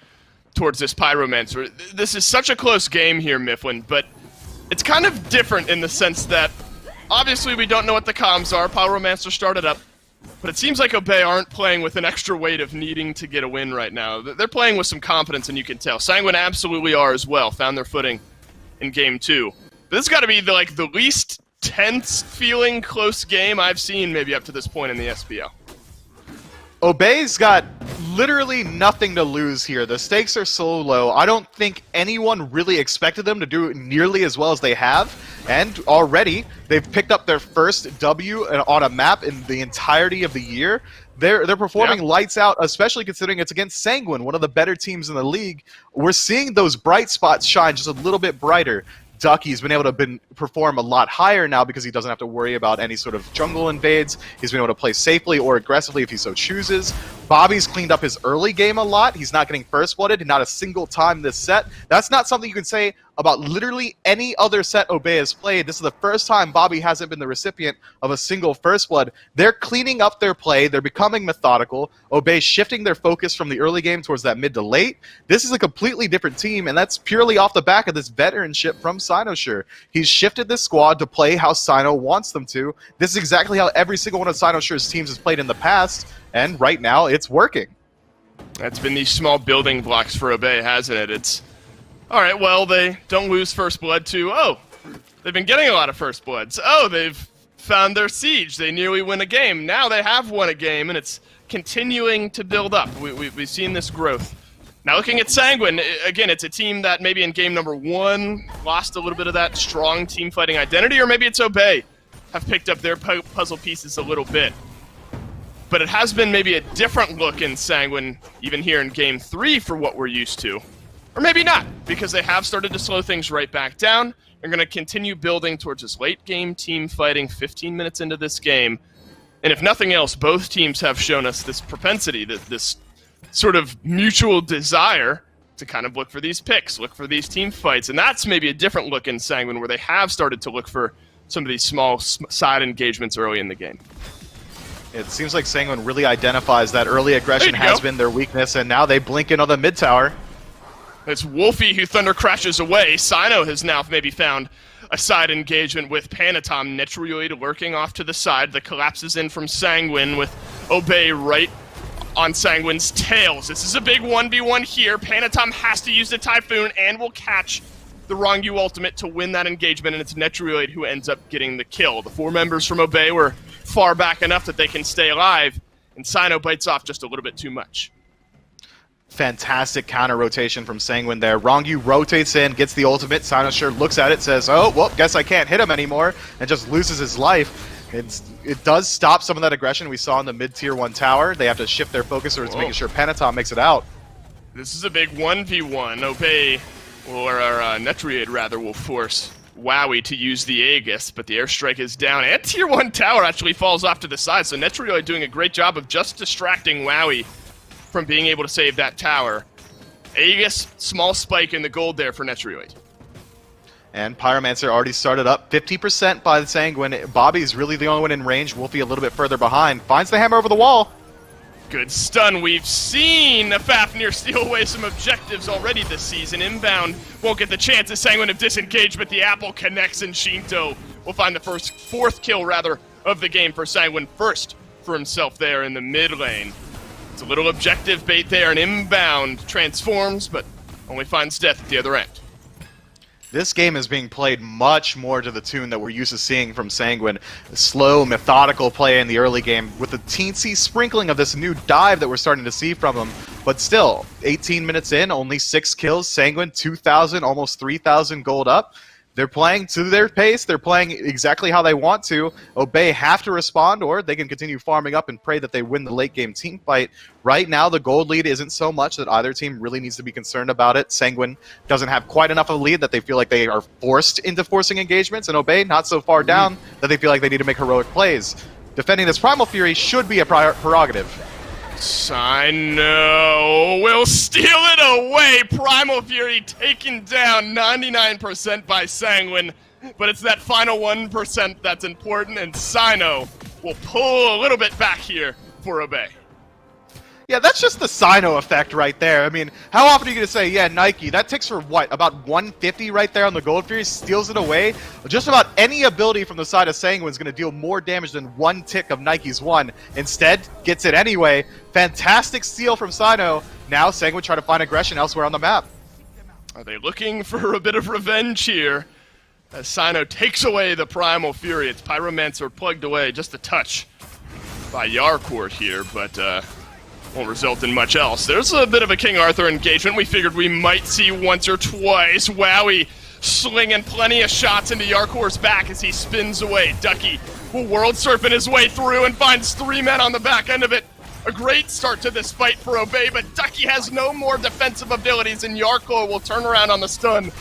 towards this Pyromancer. This is such a close game here, Mifflin, but it's kind of different in the sense that obviously we don't know what the comms are. Pyromancer started up. But it seems like Obey aren't playing with an extra weight of needing to get a win right now. They're playing with some confidence, and you can tell. Sanguine absolutely are as well. Found their footing in Game 2. But this has got to be the least tense feeling close game I've seen maybe up to this point in the SPL. Obey's got literally nothing to lose here. The stakes are so low. I don't think anyone really expected them to do nearly as well as they have. And already, they've picked up their first W on a map in the entirety of the year. They're performing lights out, especially considering it's against Sanguine, one of the better teams in the league. We're seeing those bright spots shine just a little bit brighter. Ducky's been able to perform a lot higher now because he doesn't have to worry about any sort of jungle invades. He's been able to play safely or aggressively if he so chooses. Bobby's cleaned up his early game a lot. He's not getting first blooded, not a single time this set. That's not something you can say about literally any other set Obey has played. This is the first time Bobby hasn't been the recipient of a single first blood. They're cleaning up their play. They're becoming methodical. Obey shifting their focus from the early game towards that mid to late. This is a completely different team, and that's purely off the back of this veteranship from Cyno. He's shifted this squad to play how Cyno wants them to. This is exactly how every single one of Cyno's teams has played in the past, and right now it's working. That's been these small building blocks for Obey, hasn't it? It's all right, well, they don't lose first blood to, oh, they've been getting a lot of first bloods. Oh, they've found their siege. They nearly win a game. Now they have won a game, and it's continuing to build up. We've seen this growth. Now looking at Sanguine, again, it's a team that maybe in game number 1 lost a little bit of that strong team fighting identity, or maybe it's Obey have picked up their puzzle pieces a little bit. But it has been maybe a different look in Sanguine, even here in game 3 for what we're used to. Or maybe not, because they have started to slow things right back down. They're going to continue building towards this late-game team fighting 15 minutes into this game. And if nothing else, both teams have shown us this propensity, this sort of mutual desire to kind of look for these picks, look for these team fights. And that's maybe a different look in Sanguine, where they have started to look for some of these small side engagements early in the game. It seems like Sanguine really identifies that early aggression has been their weakness, and now they blink in on the mid tower. It's Wlfy who thunder crashes away. Cyno has now maybe found a side engagement with Panitom. Netrioid lurking off to the side. The collapses in from Sanguine with Obey right on Sanguine's tails. This is a big 1v1 here. Panitom has to use the Typhoon and will catch the Ronngyu ultimate to win that engagement, and it's Netrioid who ends up getting the kill. The 4 members from Obey were far back enough that they can stay alive, and Cyno bites off just a little bit too much. Fantastic counter rotation from Sanguine there. Ronngyu rotates in, gets the ultimate. Cyno looks at it, says, oh, well, guess I can't hit him anymore, and just loses his life. It does stop some of that aggression we saw in the mid-tier 1 tower. They have to shift their focus towards making sure Panitom makes it out. This is a big 1v1. Obey, or Netrioid rather, will force Wowy to use the Aegis, but the airstrike is down, and tier 1 tower actually falls off to the side, so Netrioid doing a great job of just distracting Wowy from being able to save that tower. Aegis, small spike in the gold there for Netrioid. And Pyromancer already started up 50% by the Sanguine. Bobby's really the only one in range. Wlfy a little bit further behind. Finds the hammer over the wall. Good stun. We've seen Fafnir steal away some objectives already this season. Inbound won't get the chance as Sanguine have disengaged, but the apple connects, and Sheento will find the fourth kill rather of the game for Sanguine. First for himself there in the mid lane. It's a little objective bait there, and Inbound transforms, but only finds death at the other end. This game is being played much more to the tune that we're used to seeing from Sanguine. Slow, methodical play in the early game with a teensy sprinkling of this new dive that we're starting to see from them. But still, 18 minutes in, only 6 kills. Sanguine, 2,000, almost 3,000 gold up. They're playing to their pace. They're playing exactly how they want to. Obey have to respond, or they can continue farming up and pray that they win the late game team fight. Right now, the gold lead isn't so much that either team really needs to be concerned about it. Sanguine doesn't have quite enough of a lead that they feel like they are forced into forcing engagements, and Obey not so far down that they feel like they need to make heroic plays. Defending this Primal Fury should be a prerogative. Cyno will steal it away. Primal Fury taken down 99% by Sanguine, but it's that final 1% that's important, and Cyno will pull a little bit back here for Obey. Yeah, that's just the Cyno effect right there. I mean, how often are you going to say, yeah, Nike, that ticks for what, about 150 right there on the Gold Fury, steals it away? Just about any ability from the side of Sanguine is going to deal more damage than one tick of Nike's one. Instead, gets it anyway. Fantastic steal from Cyno. Now Sanguine try to find aggression elsewhere on the map. Are they looking for a bit of revenge here? As Cyno takes away the Primal Fury. It's Pyromancer plugged away just a touch by Jarcorr here, but won't result in much else. There's a bit of a King Arthur engagement we figured we might see once or twice. Wowy slinging plenty of shots into Jarcorr's back as he spins away. Ducky will World Serpent his way through and finds 3 men on the back end of it. A great start to this fight for Obey, but Ducky has no more defensive abilities, and Jarcorr will turn around on the stun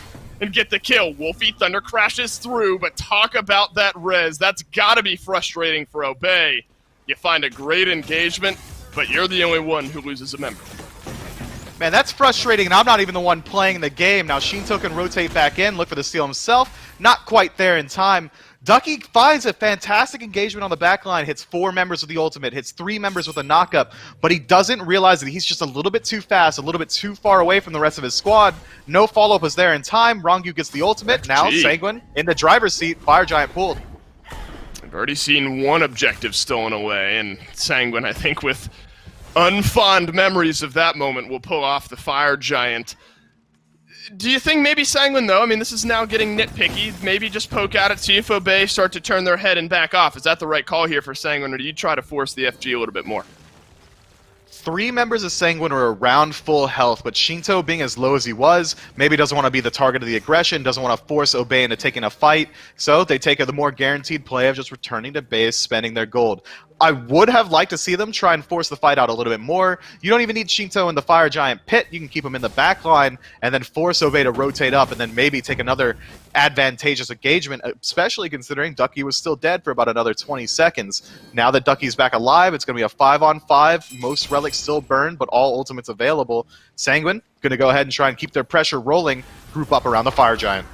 and get the kill. Wlfy Thunder crashes through, but talk about that res. That's gotta be frustrating for Obey. You find a great engagement, but you're the only one who loses a member. Man, that's frustrating, and I'm not even the one playing the game. Now, Sheento can rotate back in, look for the steal himself. Not quite there in time. Ducky finds a fantastic engagement on the backline, hits 4 members with the ultimate, hits 3 members with a knockup, but he doesn't realize that he's just a little bit too fast, a little bit too far away from the rest of his squad. No follow-up is there in time. Ronngyu gets the ultimate. Now, Sanguine in the driver's seat, Fire Giant pulled. I've already seen one objective stolen away, and Sanguine, I think, with unfond memories of that moment, will pull off the Fire Giant. Do you think maybe Sanguine, though, I mean, this is now getting nitpicky, maybe just poke out at, see if Obey start to turn their head and back off? Is that the right call here for Sanguine, or do you try to force the FG a little bit more? 3 members of Sanguine are around full health, but Sheento, being as low as he was, maybe doesn't want to be the target of the aggression, doesn't want to force Obey into taking a fight, so they take the more guaranteed play of just returning to base, spending their gold. I would have liked to see them try and force the fight out a little bit more. You don't even need Sheento in the Fire Giant pit. You can keep him in the back line and then force Obey to rotate up and then maybe take another advantageous engagement, especially considering Ducky was still dead for about another 20 seconds. Now that Ducky's back alive, it's going to be a 5-on-5. Most relics still burned, but all ultimates available. Sanguine going to go ahead and try and keep their pressure rolling, group up around the Fire Giant.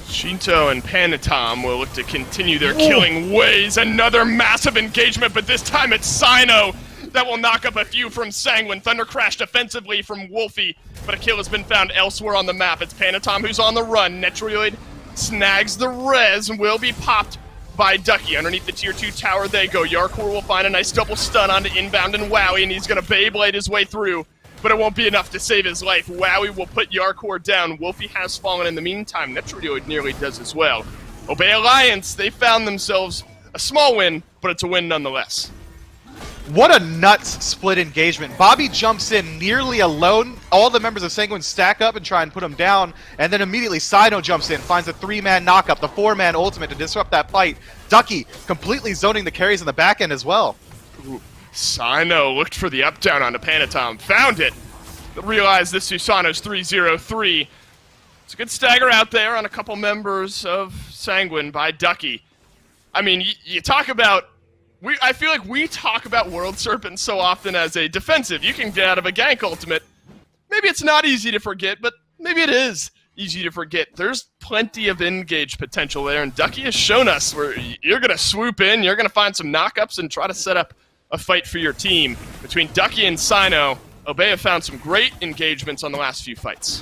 Sheento and Panitom will look to continue their killing ways. Another massive engagement, but this time it's Cyno that will knock up a few from Sanguine. Thunder Crash defensively from Wlfy, but a kill has been found elsewhere on the map. It's Panitom who's on the run. Netrioid snags the res and will be popped by Ducky. Underneath the tier 2 tower they go. Jarcorr will find a nice double stun onto Inbound and Wowy, and he's going to Beyblade his way through. But it won't be enough to save his life. Wowy will put Jarcorr down. Wlfy has fallen in the meantime. Netrioid nearly does as well. Obey Alliance, they found themselves a small win, but it's a win nonetheless. What a nuts split engagement. Bobby jumps in nearly alone. All the members of Sanguine stack up and try and put him down. And then immediately Cyno jumps in, finds a 3-man knockup, the 4-man ultimate to disrupt that fight. Ducky completely zoning the carries in the back end as well. Ooh. Cyno looked for the up-down onto Panitom, found it, realized this Susano's 3-0-3. It's a good stagger out there on a couple members of Sanguine by Ducky. I mean, you talk about, I feel like we talk about World Serpent so often as a defensive. You can get out of a gank ultimate. Maybe it's not easy to forget, but maybe it is easy to forget. There's plenty of engage potential there, and Ducky has shown us where you're going to swoop in, you're going to find some knockups and try to set up a fight for your team. Between Ducky and Cyno, Obey have found some great engagements on the last few fights.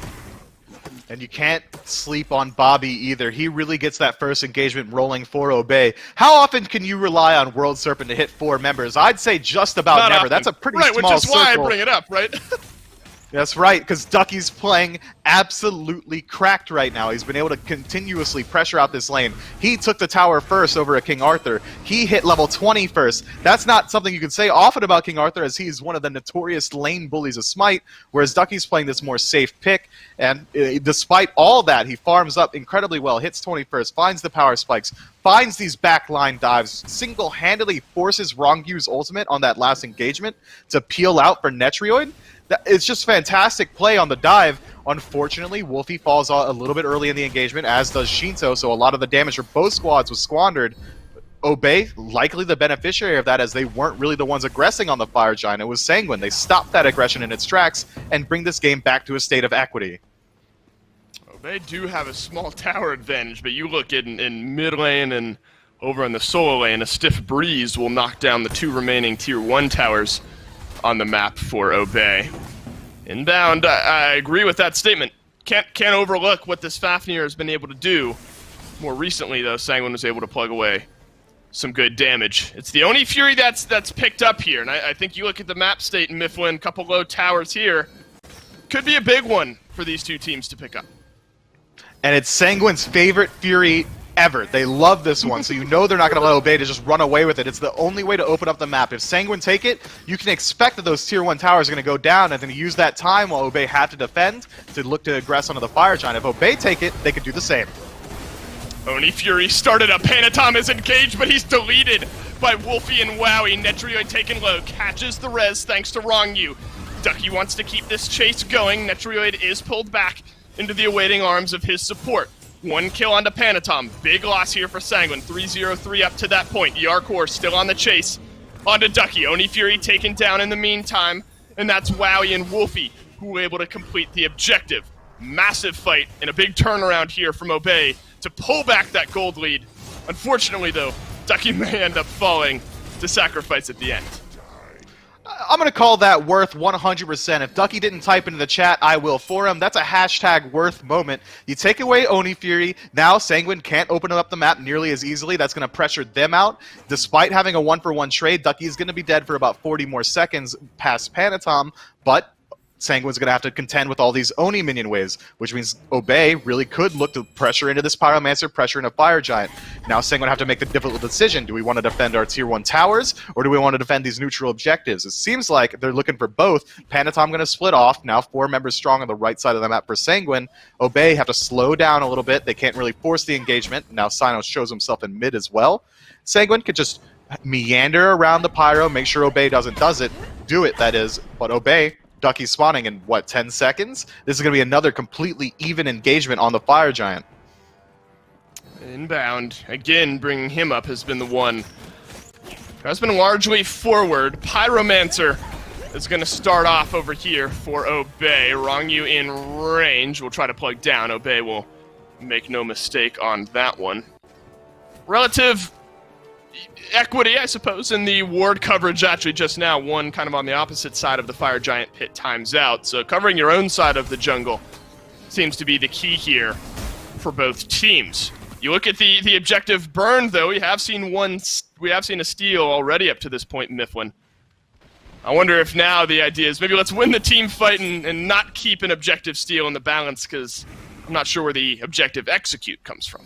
And you can't sleep on Bobby either. He really gets that first engagement rolling for Obey. How often can you rely on World Serpent to hit 4 members? I'd say just about Not never. often. That's a pretty right, small which is why circle. I bring it up, right? That's right, because Ducky's playing absolutely cracked right now. He's been able to continuously pressure out this lane. He took the tower first over a King Arthur. He hit level 20 first. That's not something you can say often about King Arthur, as he's one of the notorious lane bullies of Smite, whereas Ducky's playing this more safe pick. And despite all that, he farms up incredibly well, hits 20 first, finds the power spikes, finds these backline dives, single-handedly forces Rongyu's ultimate on that last engagement to peel out for Netrioid. It's just fantastic play on the dive. Unfortunately, Wlfy falls a little bit early in the engagement, as does Sheento, so a lot of the damage for both squads was squandered. Obey, likely the beneficiary of that, as they weren't really the ones aggressing on the Fire Giant. It was Sanguine. They stopped that aggression in its tracks and bring this game back to a state of equity. They do have a small tower advantage, but you look in mid lane and over in the solo lane, a stiff breeze will knock down the 2 remaining tier 1 towers on the map for Obey. Inbound, I agree with that statement. Can't overlook what this Fafnir has been able to do. More recently, though, Sanguine was able to plug away some good damage. It's the only Fury that's picked up here, and I think you look at the map state in Mifflin, a couple low towers here. Could be a big one for these 2 teams to pick up. And it's Sanguine's favorite Fury ever. They love this one, so you know they're not going to let Obey to just run away with it. It's the only way to open up the map. If Sanguine take it, you can expect that those tier 1 towers are going to go down, and then use that time while Obey have to defend to look to aggress onto the Fire Giant. If Obey take it, they could do the same. Oni Fury started up. Panitom is engaged, but he's deleted by Wlfy and Wowy. Netrioid taken low, catches the res thanks to Ronngyu. Ducky wants to keep this chase going. Netrioid is pulled back into the awaiting arms of his support. 1 kill onto Panitom. Big loss here for Sanguine. 3-0-3 up to that point. Jarcorr still on the chase. Onto Ducky. Oni Fury taken down in the meantime. And that's Wowy and Wlfy who were able to complete the objective. Massive fight and a big turnaround here from Obey to pull back that gold lead. Unfortunately, though, Ducky may end up falling to sacrifice at the end. I'm going to call that worth 100%. If Ducky didn't type into the chat, I will for him. That's a hashtag worth moment. You take away Oni Fury, now Sanguine can't open up the map nearly as easily. That's going to pressure them out. Despite having a 1-for-1 trade, Ducky is going to be dead for about 40 more seconds past Panitom, but Sanguine's going to have to contend with all these Oni minion waves, which means Obey really could look to pressure into this Pyromancer, pressure into Fire Giant. Now Sanguine have to make the difficult decision. Do we want to defend our tier 1 towers, or do we want to defend these neutral objectives? It seems like they're looking for both. Panitom going to split off, now 4 members strong on the right side of the map for Sanguine. Obey have to slow down a little bit. They can't really force the engagement. Now Cyno shows himself in mid as well. Sanguine could just meander around the Pyro, make sure Obey doesn't do it, that is, but Obey, Ducky spawning in, what, 10 seconds? This is going to be another completely even engagement on the Fire Giant. Inbound, again, bringing him up has been the one. Has been largely forward. Pyromancer is going to start off over here for Obey. Ronngyu in range. We'll try to plug down. Obey will make no mistake on that one. Relative equity, I suppose, in the ward coverage actually just now. One kind of on the opposite side of the Fire Giant pit times out. So covering your own side of the jungle seems to be the key here for both teams. You look at the objective burn, though. We have seen a steal already up to this point in Mifflin. I wonder if now the idea is maybe let's win the team fight and not keep an objective steal in the balance, because I'm not sure where the objective execute comes from.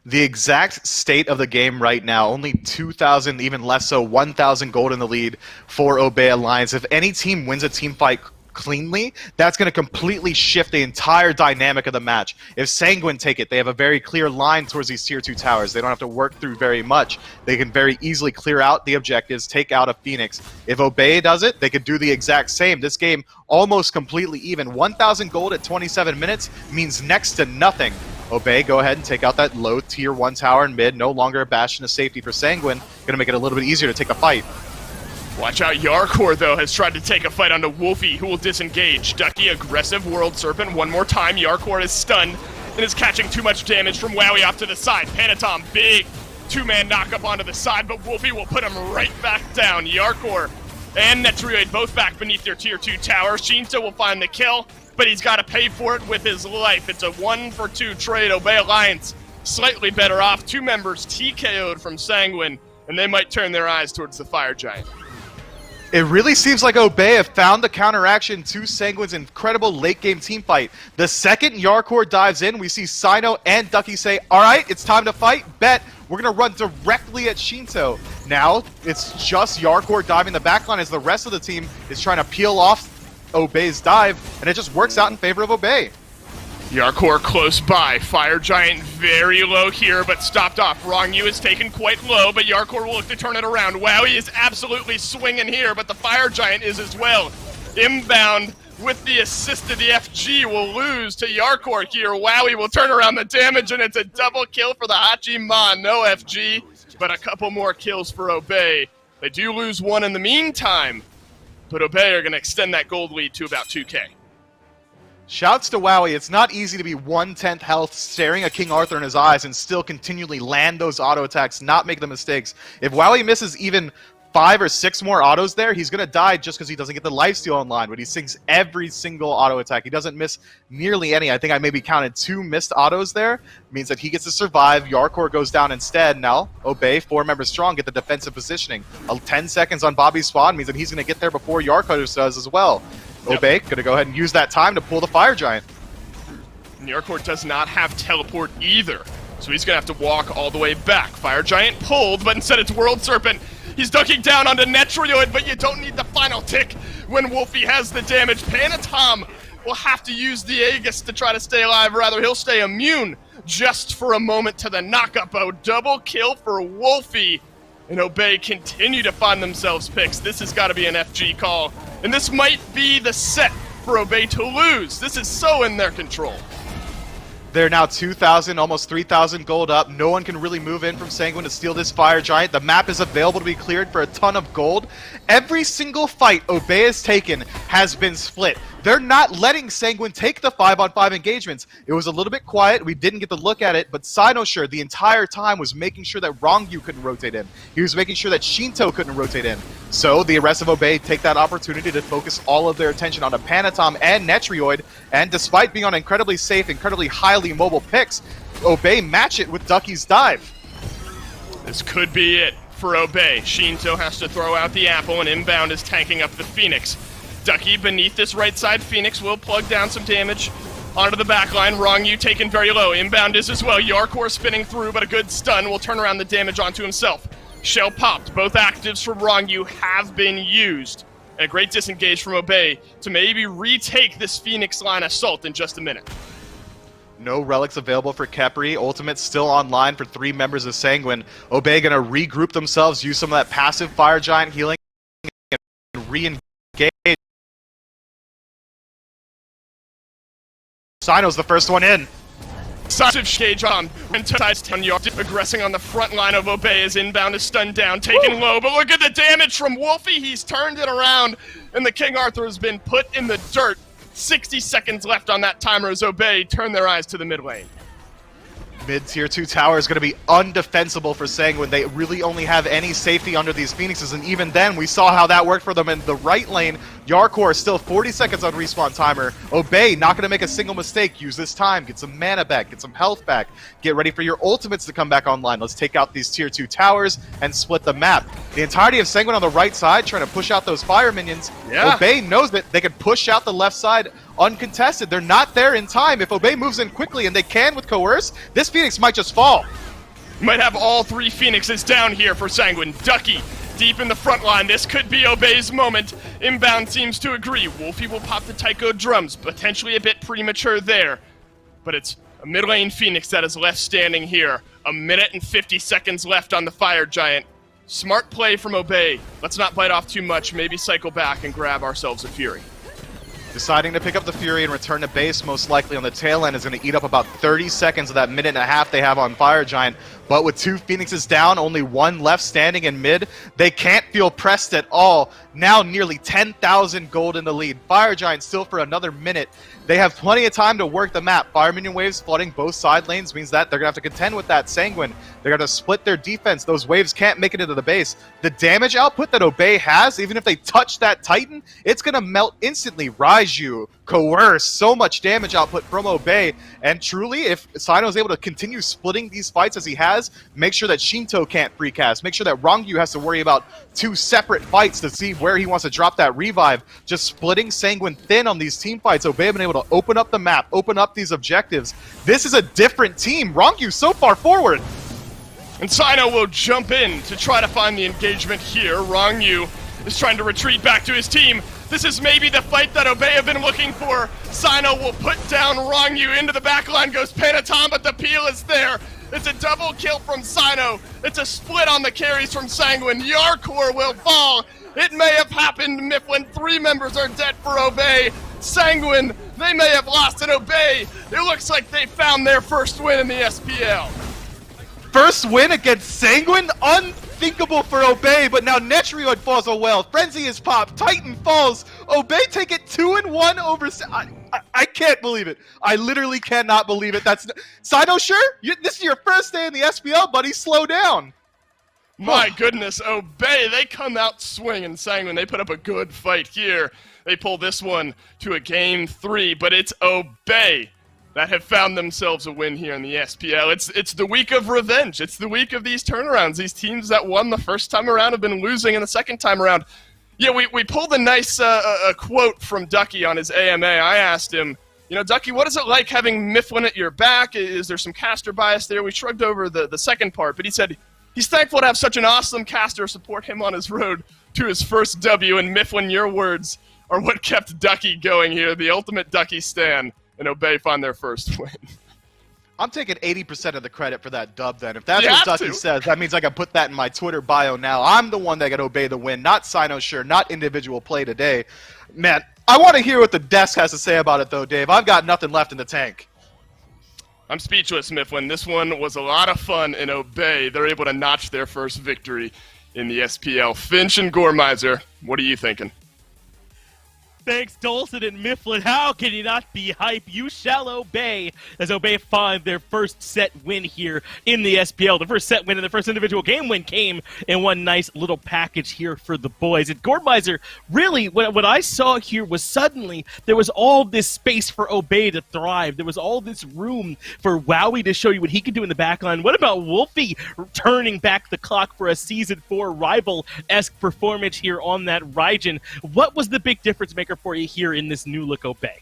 The exact state of the game right now, only 2,000, even less so, 1,000 gold in the lead for Obey Alliance. If any team wins a team fight cleanly, that's going to completely shift the entire dynamic of the match. If Sanguine take it, they have a very clear line towards these tier 2 towers. They don't have to work through very much. They can very easily clear out the objectives, take out a Phoenix. If Obey does it, they could do the exact same. This game almost completely even. 1,000 gold at 27 minutes means next to nothing. Obey, go ahead and take out that low tier 1 tower in mid. No longer a bastion of safety for Sanguine. Going to make it a little bit easier to take a fight. Watch out, Jarcorr, though, has tried to take a fight onto Wlfy, who will disengage. Ducky, aggressive World Serpent. One more time, Jarcorr is stunned and is catching too much damage from Wowy off to the side. Panitom, big 2-man knock-up onto the side, but Wlfy will put him right back down. Jarcorr and Netrioid both back beneath their tier 2 tower. Sheento will find the kill, but he's got to pay for it with his life. It's a 1-for-2 trade. Obey Alliance slightly better off. 2 members TKO'd from Sanguine, and they might turn their eyes towards the Fire Giant. It really seems like Obey have found the counteraction to Sanguine's incredible late-game team fight. The second Jarcorr dives in, we see Cyno and Ducky say, alright, it's time to fight, bet. We're going to run directly at Sheento. Now, it's just Jarcorr diving the backline as the rest of the team is trying to peel off Obey's dive, and it just works out in favor of Obey. Jarcorr close by. Fire Giant very low here, but stopped off. Ronngyu is taken quite low, but Jarcorr will look to turn it around. Wowy is absolutely swinging here, but the Fire Giant is as well. Inbound with the assist of the FG will lose to Jarcorr here. Wowy will turn around the damage, and it's a double kill for the Hachiman. No FG, but a couple more kills for Obey. They do lose one in the meantime, but Obey are going to extend that gold lead to about 2K. Shouts to Wowy. It's not easy to be 1/10 health, staring at King Arthur in his eyes and still continually land those auto attacks, not make the mistakes. If Wowy misses even 5 or 6 more autos there, he's going to die just because he doesn't get the lifesteal online, but he sinks every single auto attack. He doesn't miss nearly any. I think I maybe counted 2 missed autos there. Means that he gets to survive. Jarcorr goes down instead. Now, Obey, 4 members strong, get the defensive positioning. 10 seconds on Bobby's spawn means that he's going to get there before Jarcorr does as well. Yep. Obey going to go ahead and use that time to pull the Fire Giant. Jarcorr does not have teleport either, so he's going to have to walk all the way back. Fire Giant pulled, but instead it's World Serpent. He's ducking down onto Netrioid, but you don't need the final tick when Wlfy has the damage. Panitom will have to use the Aegis to try to stay alive. Rather, he'll stay immune just for a moment to the knockup. Double kill for Wlfy. And Obey continue to find themselves picks. This has got to be an FG call. And this might be the set for Obey to lose. This is so in their control. They're now 2,000, almost 3,000 gold up. No one can really move in from Sanguine to steal this Fire Giant. The map is available to be cleared for a ton of gold. Every single fight Obey has taken has been split. They're not letting Sanguine take the 5-on-5 engagements. It was a little bit quiet. We didn't get to look at it, but Cyno sure the entire time was making sure that Ronngyu couldn't rotate in. He was making sure that Sheento couldn't rotate in. So the rest of Obey take that opportunity to focus all of their attention on a Panitom and Netrioid, and despite being on incredibly safe, incredibly highly mobile picks, Obey match it with Ducky's dive. This could be it for Obey. Sheento has to throw out the apple, and Inbound is tanking up the Phoenix. Ducky beneath this right side Phoenix will plug down some damage onto the backline. Ronngyu taken very low. Inbound is as well. Jarcorr spinning through, but a good stun will turn around the damage onto himself. Shell popped. Both actives from Ronngyu have been used. And a great disengage from Obey to maybe retake this Phoenix line assault in just a minute. No relics available for Khepri. Ultimate's still online for 3 members of Sanguine. Obey gonna regroup themselves, use some of that passive Fire Giant healing, and re-engage. Cyno's the first one in. Massive Shage on. Aggressing on the front line of Obey as Inbound is stunned down, taken low, but look at the damage from Wlfy. He's turned it around, and the King Arthur has been put in the dirt. 60 seconds left on that timer as Obey turn their eyes to the mid lane. Mid-tier 2 tower is going to be undefensible for Sanguine. They really only have any safety under these Phoenixes, and even then, we saw how that worked for them in the right lane. Jarcorr is still 40 seconds on respawn timer. Obey not going to make a single mistake. Use this time. Get some mana back. Get some health back. Get ready for your ultimates to come back online. Let's take out these tier 2 towers and split the map. The entirety of Sanguine on the right side trying to push out those fire minions. Yeah. Obey knows that they can push out the left side uncontested. They're not there in time. If Obey moves in quickly, and they can with Coerce, this Phoenix might just fall. You might have all 3 Phoenixes down here for Sanguine. Ducky deep in the front line. This could be Obey's moment. Inbound seems to agree. Wlfy will pop the Taiko drums. Potentially a bit premature there. But it's a mid lane Phoenix that is left standing here. 1 minute and 50 seconds left on the Fire Giant. Smart play from Obey. Let's not bite off too much. Maybe cycle back and grab ourselves a Fury. Deciding to pick up the Fury and return to base, most likely on the tail end, is going to eat up about 30 seconds of that minute and a half they have on Fire Giant. But with 2 Phoenixes down, only 1 left standing in mid, they can't feel pressed at all. Now nearly 10,000 gold in the lead. Fire Giant still for another minute. They have plenty of time to work the map. Fire minion waves flooding both side lanes means that they're going to have to contend with that Sanguine. They're going to split their defense. Those waves can't make it into the base. The damage output that Obey has, even if they touch that Titan, it's going to melt instantly. Raijin Raijin, Coerce, so much damage output from Obey. And truly, if Cyno is able to continue splitting these fights as he has, make sure that Sheento can't precast, make sure that Ronngyu has to worry about 2 separate fights to see where he wants to drop that revive. Just splitting Sanguine thin on these team fights, Obey have been able to open up the map, open up these objectives. This is a different team. Ronngyu so far forward. And Cyno will jump in to try to find the engagement here. Ronngyu is trying to retreat back to his team. This is maybe the fight that Obey have been looking for. Cyno will put down Ronngyu. Into the backline goes Panitom, but the peel is there. It's a double kill from Cyno. It's a split on the carries from Sanguine. Jarcorr will fall. It may have happened, Mifflin. 3 members are dead for Obey. Sanguine, they may have lost, and Obey, it looks like they found their first win in the SPL. First win against Sanguine? Unthinkable for Obey, but now Netrioid falls as well. Frenzy is popped. Titan falls. Obey take it 2-1 over... I can't believe it. I literally cannot believe it. That's... Cyno, sure? This is your first day in the SPL, buddy. Slow down. My goodness, Obey, they come out swinging. Sanguine, they put up a good fight here. They pull this one to a game 3, but it's Obey that have found themselves a win here in the SPL. It's the week of revenge. It's the week of these turnarounds. These teams that won the first time around have been losing in the second time around. Yeah, we pulled a nice quote from Ducky on his AMA. I asked him, you know, Ducky, what is it like having Mifflin at your back? Is there some caster bias there? We shrugged over the second part, but he said he's thankful to have such an awesome caster support him on his road to his first W. And Mifflin, your words are what kept Ducky going here. The ultimate Ducky stan. And Obey find their first win. I'm taking 80% of the credit for that dub then. If that's what Ducky says, that means I can put that in my Twitter bio now. I'm the one that got Obey the win, not Cyno, sure, not individual play today. Man, I want to hear what the desk has to say about it though, Dave. I've got nothing left in the tank. I'm speechless, Mifflin. This one was a lot of fun, and Obey, they're able to notch their first victory in the SPL. Finch and Gormizer, what are you thinking? Thanks, Dolson and Mifflin. How can you not be hype? You shall obey, as Obey find their first set win here in the SPL. The first set win and the first individual game win came in one nice little package here for the boys. And Gormizer, really, what I saw here was suddenly there was all this space for Obey to thrive. There was all this room for Wowy to show you what he could do in the backline. What about Wlfy turning back the clock for a Season 4 rival-esque performance here on that Raijin? What was the big difference maker for you here in this new look Obey?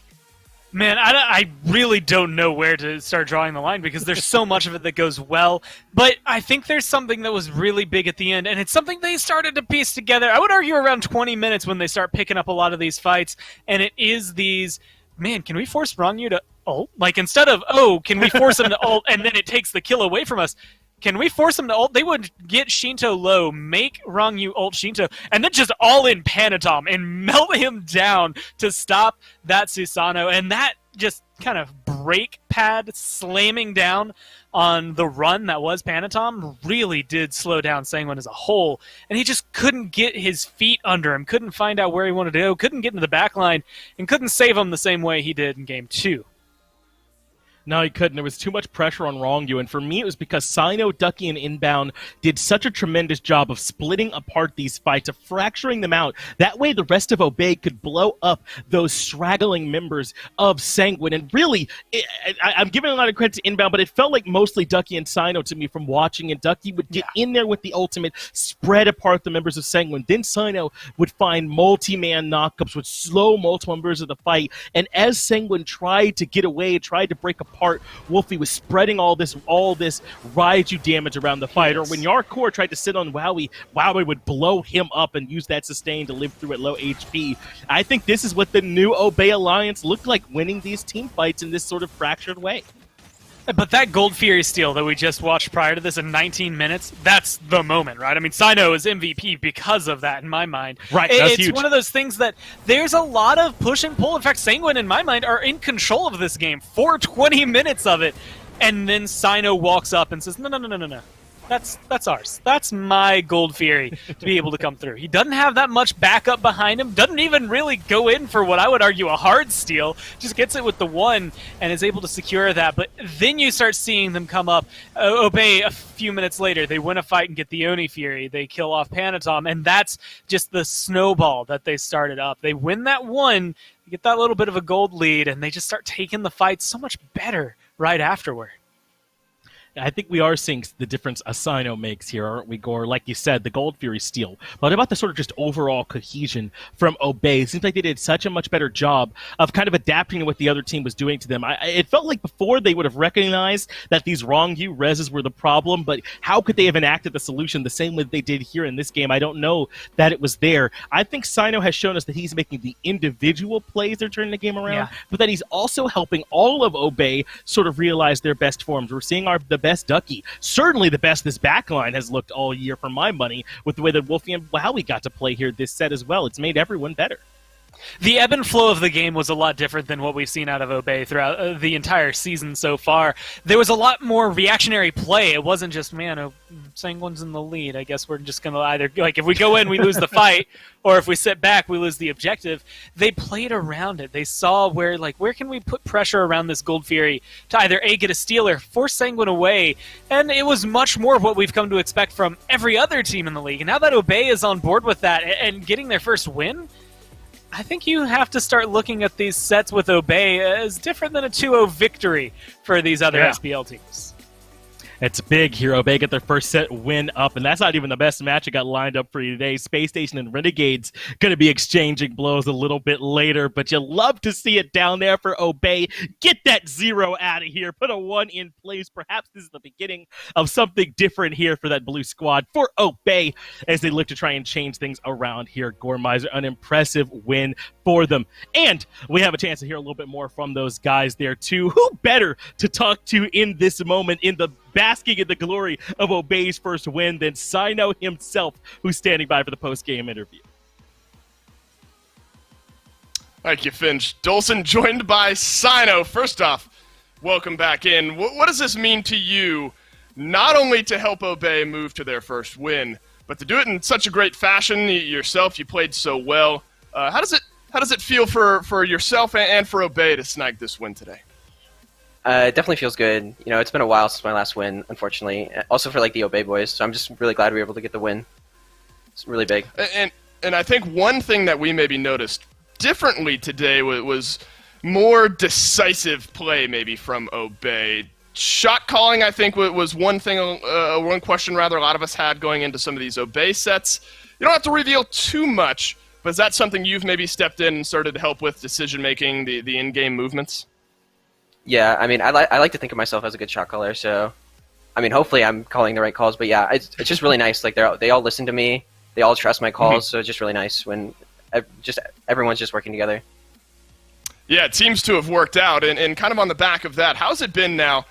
Man, I really don't know where to start drawing the line because there's so much of it that goes well. But I think there's something that was really big at the end, and it's something they started to piece together. I would argue around 20 minutes when they start picking up a lot of these fights, and it is these, man, can we force Ronngyu to ult? Like, instead of, oh, can we force him to ult, and then it takes the kill away from us, can we force him to ult? They would get Sheento low, make Ronngyu ult Sheento, and then just all in Panitom and melt him down to stop that Susano. And that just kind of brake pad slamming down on the run that was Panitom really did slow down Sanguine as a whole. And he just couldn't get his feet under him, couldn't find out where he wanted to go, couldn't get into the back line, and couldn't save him the same way he did in Game 2. No, he couldn't. There was too much pressure on Ronngyu, and for me it was because Cyno, Ducky, and Inbound did such a tremendous job of splitting apart these fights, of fracturing them out. That way the rest of Obey could blow up those straggling members of Sanguine. And really, I'm giving a lot of credit to Inbound, but it felt like mostly Ducky and Cyno to me from watching it. Ducky would get in there with the ultimate, spread apart the members of Sanguine. Then Cyno would find multi-man knockups, would slow multiple members of the fight, and as Sanguine tried to get away, tried to break apart, Wlfy was spreading all this Raijin damage around the fight. Or when Jarcorr tried to sit on Wowy, Wowy would blow him up and use that sustain to live through at low HP. I think this is what the new Obey Alliance looked like, winning these team fights in this sort of fractured way. But that Gold Fury steal that we just watched prior to this in 19 minutes, that's the moment, right? I mean, Cyno is MVP because of that in my mind. Right, that's huge. It's one of those things that there's a lot of push and pull. In fact, Sanguine, in my mind, are in control of this game for 20 minutes of it. And then Cyno walks up and says, no. That's ours. That's my Gold Fury to be able to come through. He doesn't have that much backup behind him. Doesn't even really go in for what I would argue a hard steal. Just gets it with the 1 and is able to secure that. But then you start seeing them come up. Obey a few minutes later. They win a fight and get the Oni Fury. They kill off Panitom. And that's just the snowball that they started up. They win that 1, get that little bit of a gold lead, and they just start taking the fight so much better right afterward. I think we are seeing the difference a Cyno makes here, aren't we, Gore? Like you said, the Gold Fury steal. But about the sort of just overall cohesion from Obey? It seems like they did such a much better job of kind of adapting to what the other team was doing to them. It felt like before they would have recognized that these Ronngyu reses were the problem, but how could they have enacted the solution the same way they did here in this game? I don't know that it was there. I think Cyno has shown us that he's making the individual plays they're turning the game around, but that he's also helping all of Obey sort of realize their best forms. We're seeing the best Ducky, certainly the best this backline has looked all year for my money, with the way that Wlfy and Wowy got to play here this set as well. It's made everyone better. The ebb and flow of the game was a lot different than what we've seen out of Obey throughout the entire season so far. There was a lot more reactionary play. It wasn't just, man, Sanguine's in the lead. I guess we're just going to either, like, if we go in, we lose the fight, or if we sit back, we lose the objective. They played around it. They saw where can we put pressure around this Gold Fury to either A, get a steal, or force Sanguine away. And it was much more of what we've come to expect from every other team in the league. And now that Obey is on board with that and getting their first win, I think you have to start looking at these sets with Obey as different than a 2-0 victory for these other SPL teams. It's big here. Obey get their first set win up, and that's not even the best match I got lined up for you today. Space Station and Renegades going to be exchanging blows a little bit later, but you love to see it down there for Obey. Get that 0 out of here. Put a 1 in place. Perhaps this is the beginning of something different here for that blue squad for Obey as they look to try and change things around here. Gormizer, an impressive win for them. And we have a chance to hear a little bit more from those guys there too. Who better to talk to in this moment, in the basking in the glory of Obey's first win, than Cyno himself, who's standing by for the post-game interview. Thank you, Finch. Dolson joined by Cyno. First off, welcome back in. What does this mean to you, not only to help Obey move to their first win, but to do it in such a great fashion yourself? You played so well. How does it feel for yourself and for Obey to snag this win today? It definitely feels good. You know, it's been a while since my last win, unfortunately. Also for the Obey boys, so I'm just really glad we were able to get the win. It's really big. And I think one thing that we maybe noticed differently today was more decisive play maybe from Obey. Shot calling, I think, was one thing, one question rather a lot of us had going into some of these Obey sets. You don't have to reveal too much, but is that something you've maybe stepped in and started to help with decision-making, the in-game movements? Yeah, I mean, I like to think of myself as a good shot caller, so, I mean, hopefully I'm calling the right calls, but yeah, it's just really nice. Like, they all listen to me, they all trust my calls, so it's just really nice when everyone's just working together. Yeah, it seems to have worked out, and kind of on the back of that, how's it been now?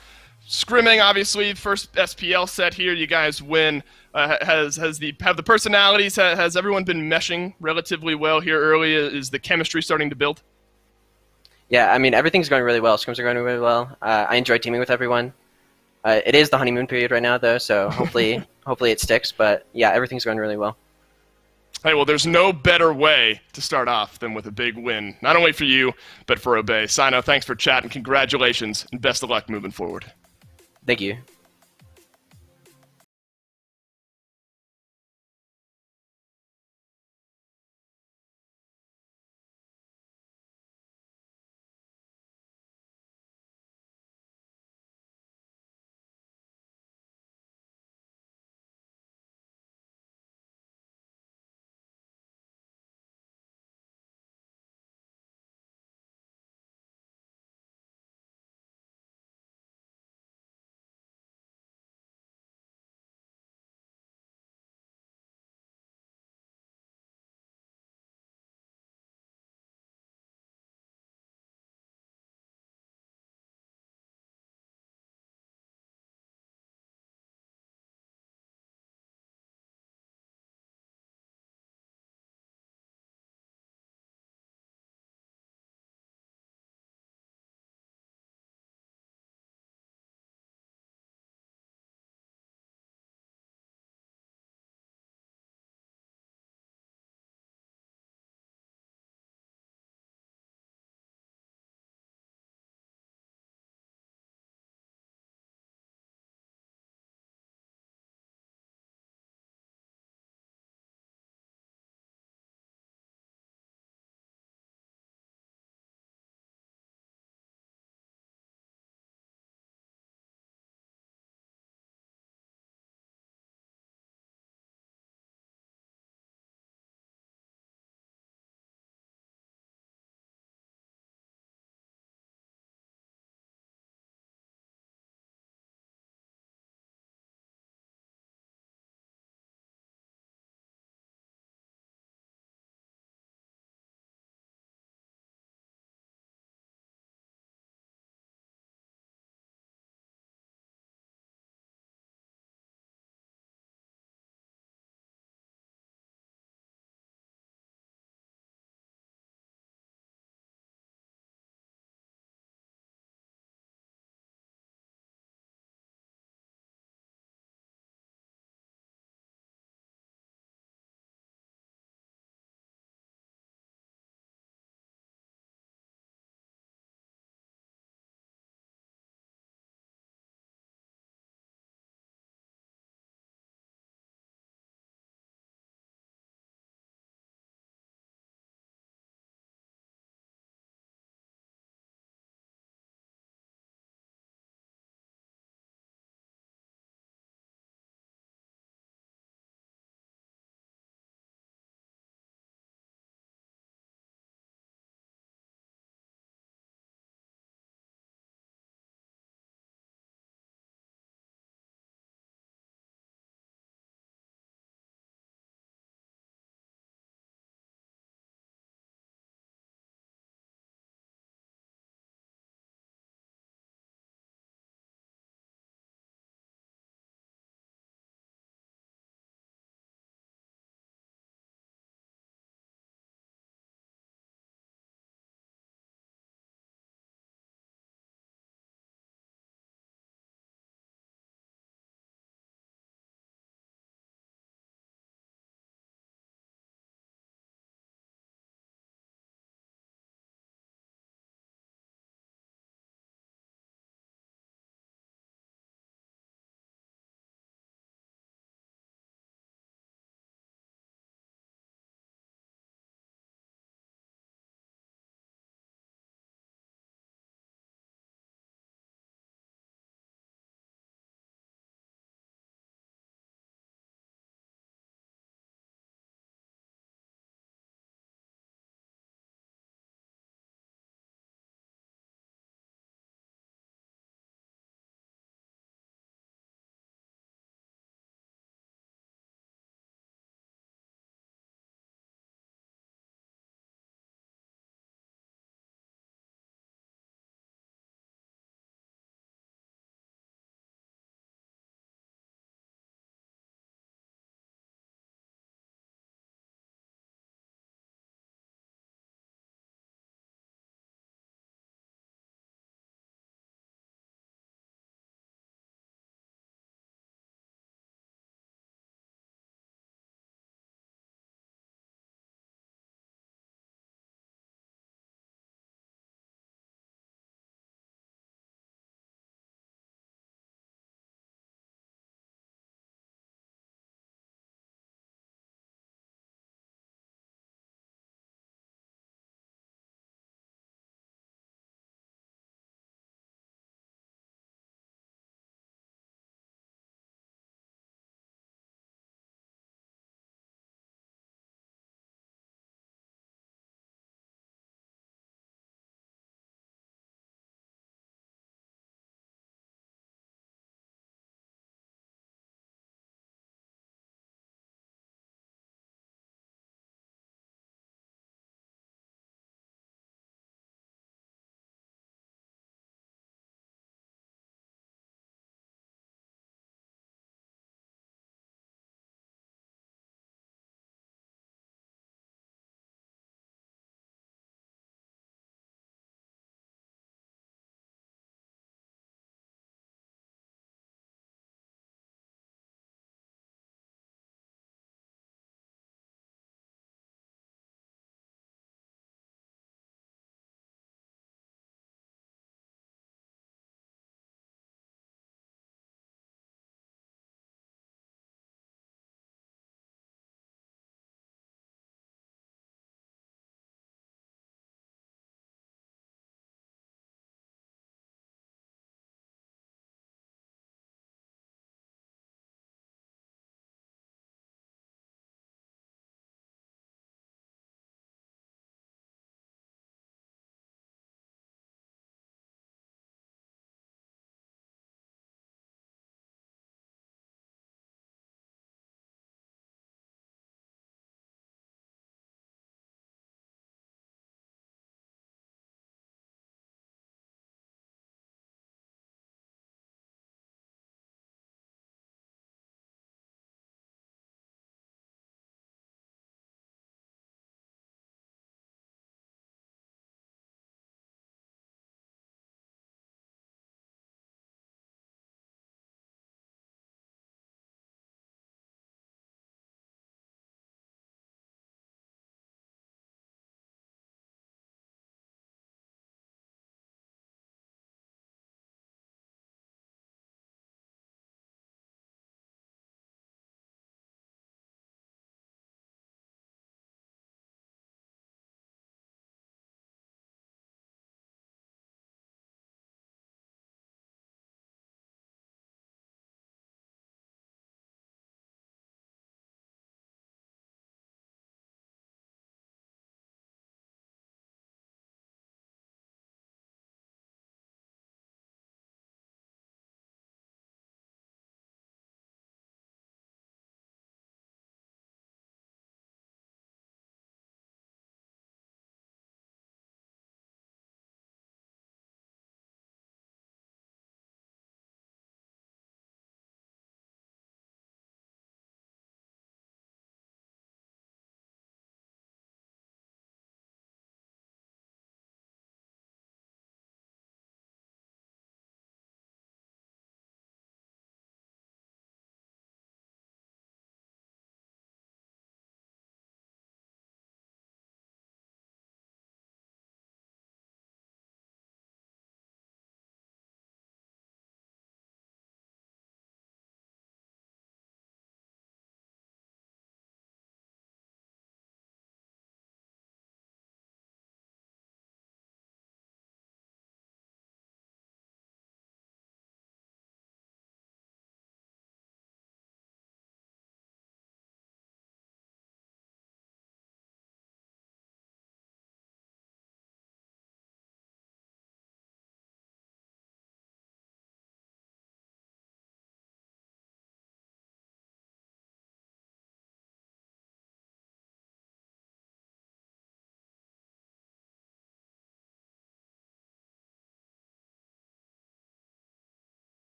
Scrimming, obviously, first SPL set here, you guys win. Have the personalities, has everyone been meshing relatively well here early? Is the chemistry starting to build? Yeah, I mean, everything's going really well. Scrims are going really well. I enjoy teaming with everyone. It is the honeymoon period right now, though, so hopefully it sticks. But yeah, everything's going really well. Hey, well, there's no better way to start off than with a big win, not only for you, but for Obey. Cyno, thanks for chatting. Congratulations, and best of luck moving forward. Thank you.